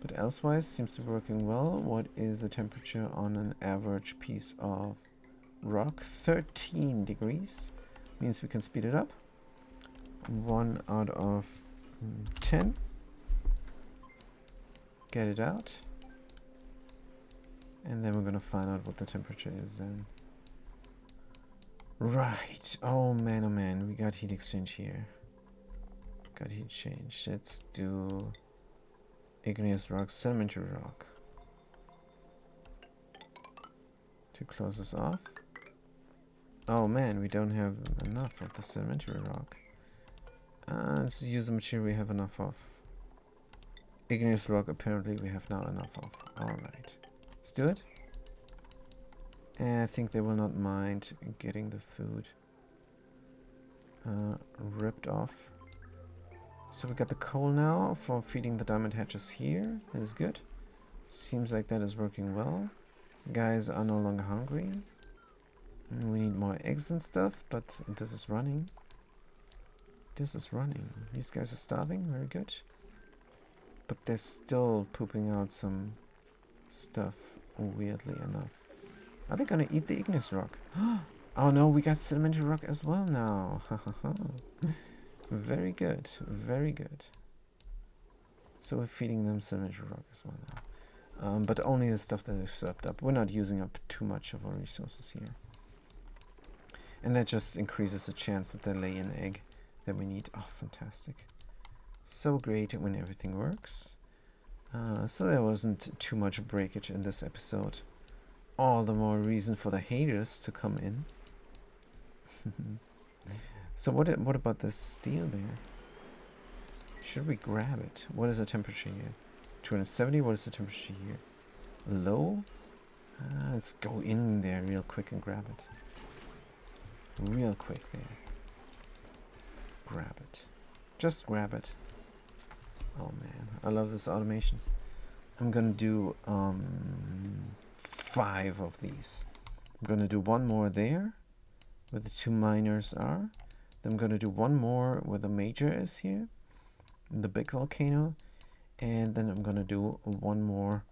A: But elsewise seems to be working well. What is the temperature on an average piece of rock? 13 degrees. Means we can speed it up. 1 out of 10. Get it out. And then we're gonna find out what the temperature is then. Right. Oh man, we got heat exchange here. Got heat exchange. Let's do igneous rock, sedimentary rock. To close this off. Oh man, we don't have enough of the sedimentary rock. Let's use the material we have enough of. Igneous rock apparently we have now enough of. Alright. Let's do it. And I think they will not mind getting the food ripped off. So we got the coal now for feeding the diamond hatches here. That is good. Seems like that is working well. Guys are no longer hungry. We need more eggs and stuff, but this is running. This is running. These guys are starving. Very good. But they're still pooping out some stuff, weirdly enough. Are they gonna eat the igneous rock? Oh no, we got sedimentary rock as well now. Very good. Very good. So we're feeding them sedimentary rock as well now. But only the stuff that is served up. We're not using up too much of our resources here. And that just increases the chance that they lay an egg that we need. Oh, fantastic. So great when everything works. So there wasn't too much breakage in this episode. All the more reason for the haters to come in. So what about this steel there? Should we grab it? What is the temperature here? 270. What is the temperature here? Low? Let's go in there real quick and grab it. Real quick there. Grab it. Just grab it. Oh man, I love this automation. I'm gonna do 5 of these. I'm gonna do one more there, where the 2 miners are. Then I'm gonna do one more where the major is here, the big volcano, and then I'm gonna do one more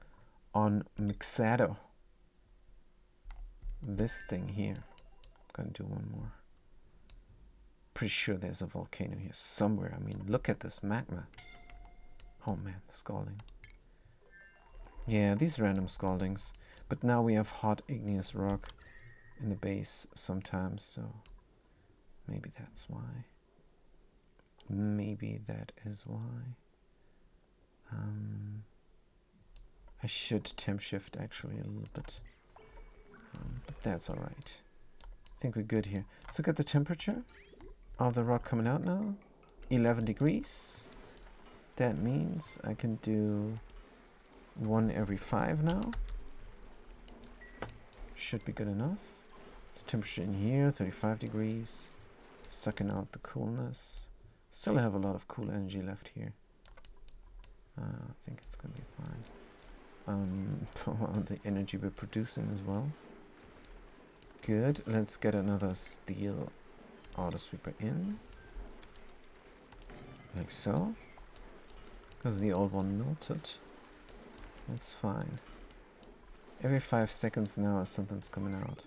A: on Mixado. This thing here. I'm gonna do one more. Pretty sure there's a volcano here somewhere. I mean, look at this magma. Oh man, scalding. Yeah, these random scaldings. But now we have hot igneous rock in the base sometimes, so maybe that's why. Maybe that is why. I should temp shift actually a little bit. But that's alright. I think we're good here. So look at the temperature of the rock coming out now. 11 degrees. That means I can do 1 every 5 now. Should be good enough. It's temperature in here, 35 degrees. Sucking out the coolness. Still have a lot of cool energy left here. I think it's gonna be fine. The energy we're producing as well. Good. Let's get another steel auto sweeper in. Like so. Because the old one melted. That's fine. Every 5 seconds now something's coming out.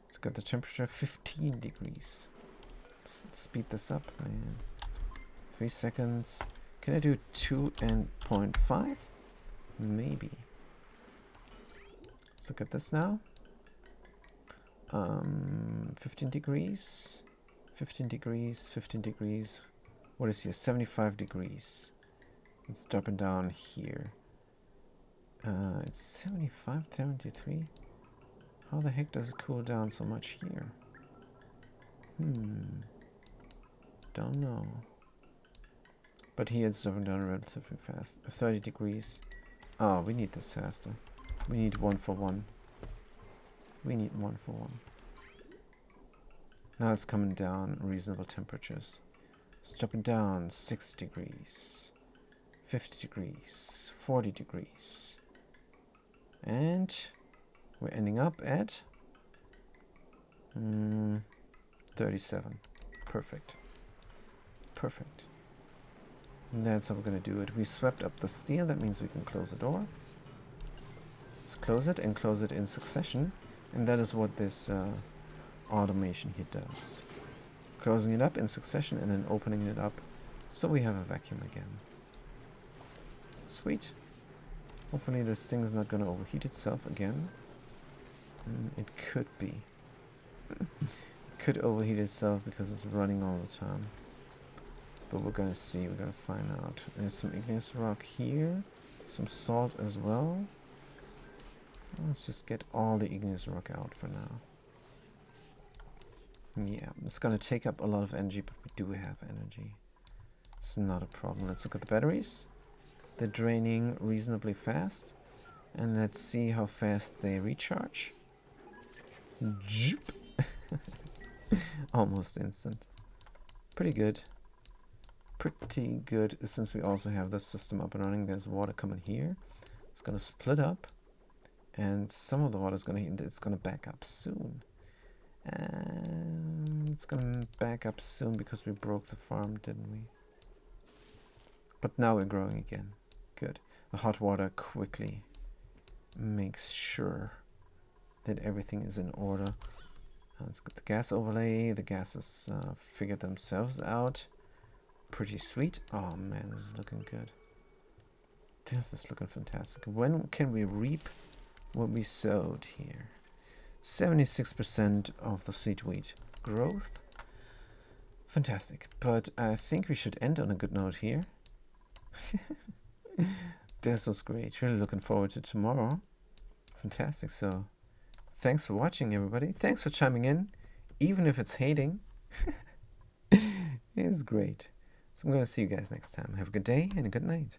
A: Let's get the temperature 15 degrees. Let's speed this up, man. 3 seconds. Can I do 2 and 0.5? Maybe. Let's look at this now. 15 degrees. 15 degrees. 15 degrees. What is here? 75 degrees. It's dropping down here. It's 75, 73. How the heck does it cool down so much here? Don't know. But here it's dropping down relatively fast. 30 degrees. Oh, we need this faster. We need 1 for 1. We need 1 for 1. Now it's coming down reasonable temperatures. It's dropping down 60 degrees, 50 degrees, 40 degrees. And we're ending up at 37. Perfect. Perfect. And that's how we're going to do it. We swept up the steel. That means we can close the door. Let's close it and close it in succession. And that is what this automation here does. Closing it up in succession and then opening it up so we have a vacuum again. Sweet. Hopefully this thing is not going to overheat itself again. It could be. It could overheat itself because it's running all the time. But we're going to see. We're going to find out. There's some igneous rock here. Some salt as well. Let's just get all the igneous rock out for now. Yeah, it's going to take up a lot of energy, but we do have energy. It's not a problem. Let's look at the batteries. They're draining reasonably fast. And let's see how fast they recharge. Almost instant. Pretty good. Pretty good, since we also have this system up and running. There's water coming here. It's going to split up. And some of the water is going to back up soon. And it's going to back up soon because we broke the farm, didn't we? But now we're growing again. Good. The hot water quickly makes sure that everything is in order. Let's get the gas overlay. The gases figured themselves out. Pretty sweet. Oh man, this is looking good. This is looking fantastic. When can we reap what we sowed here? 76% of the seed wheat growth. Fantastic. But I think we should end on a good note here. This was great. Really looking forward to tomorrow. Fantastic. So thanks for watching, everybody. Thanks for chiming in, even if it's hating. It's great. So I'm going to see you guys next time. Have a good day and a good night.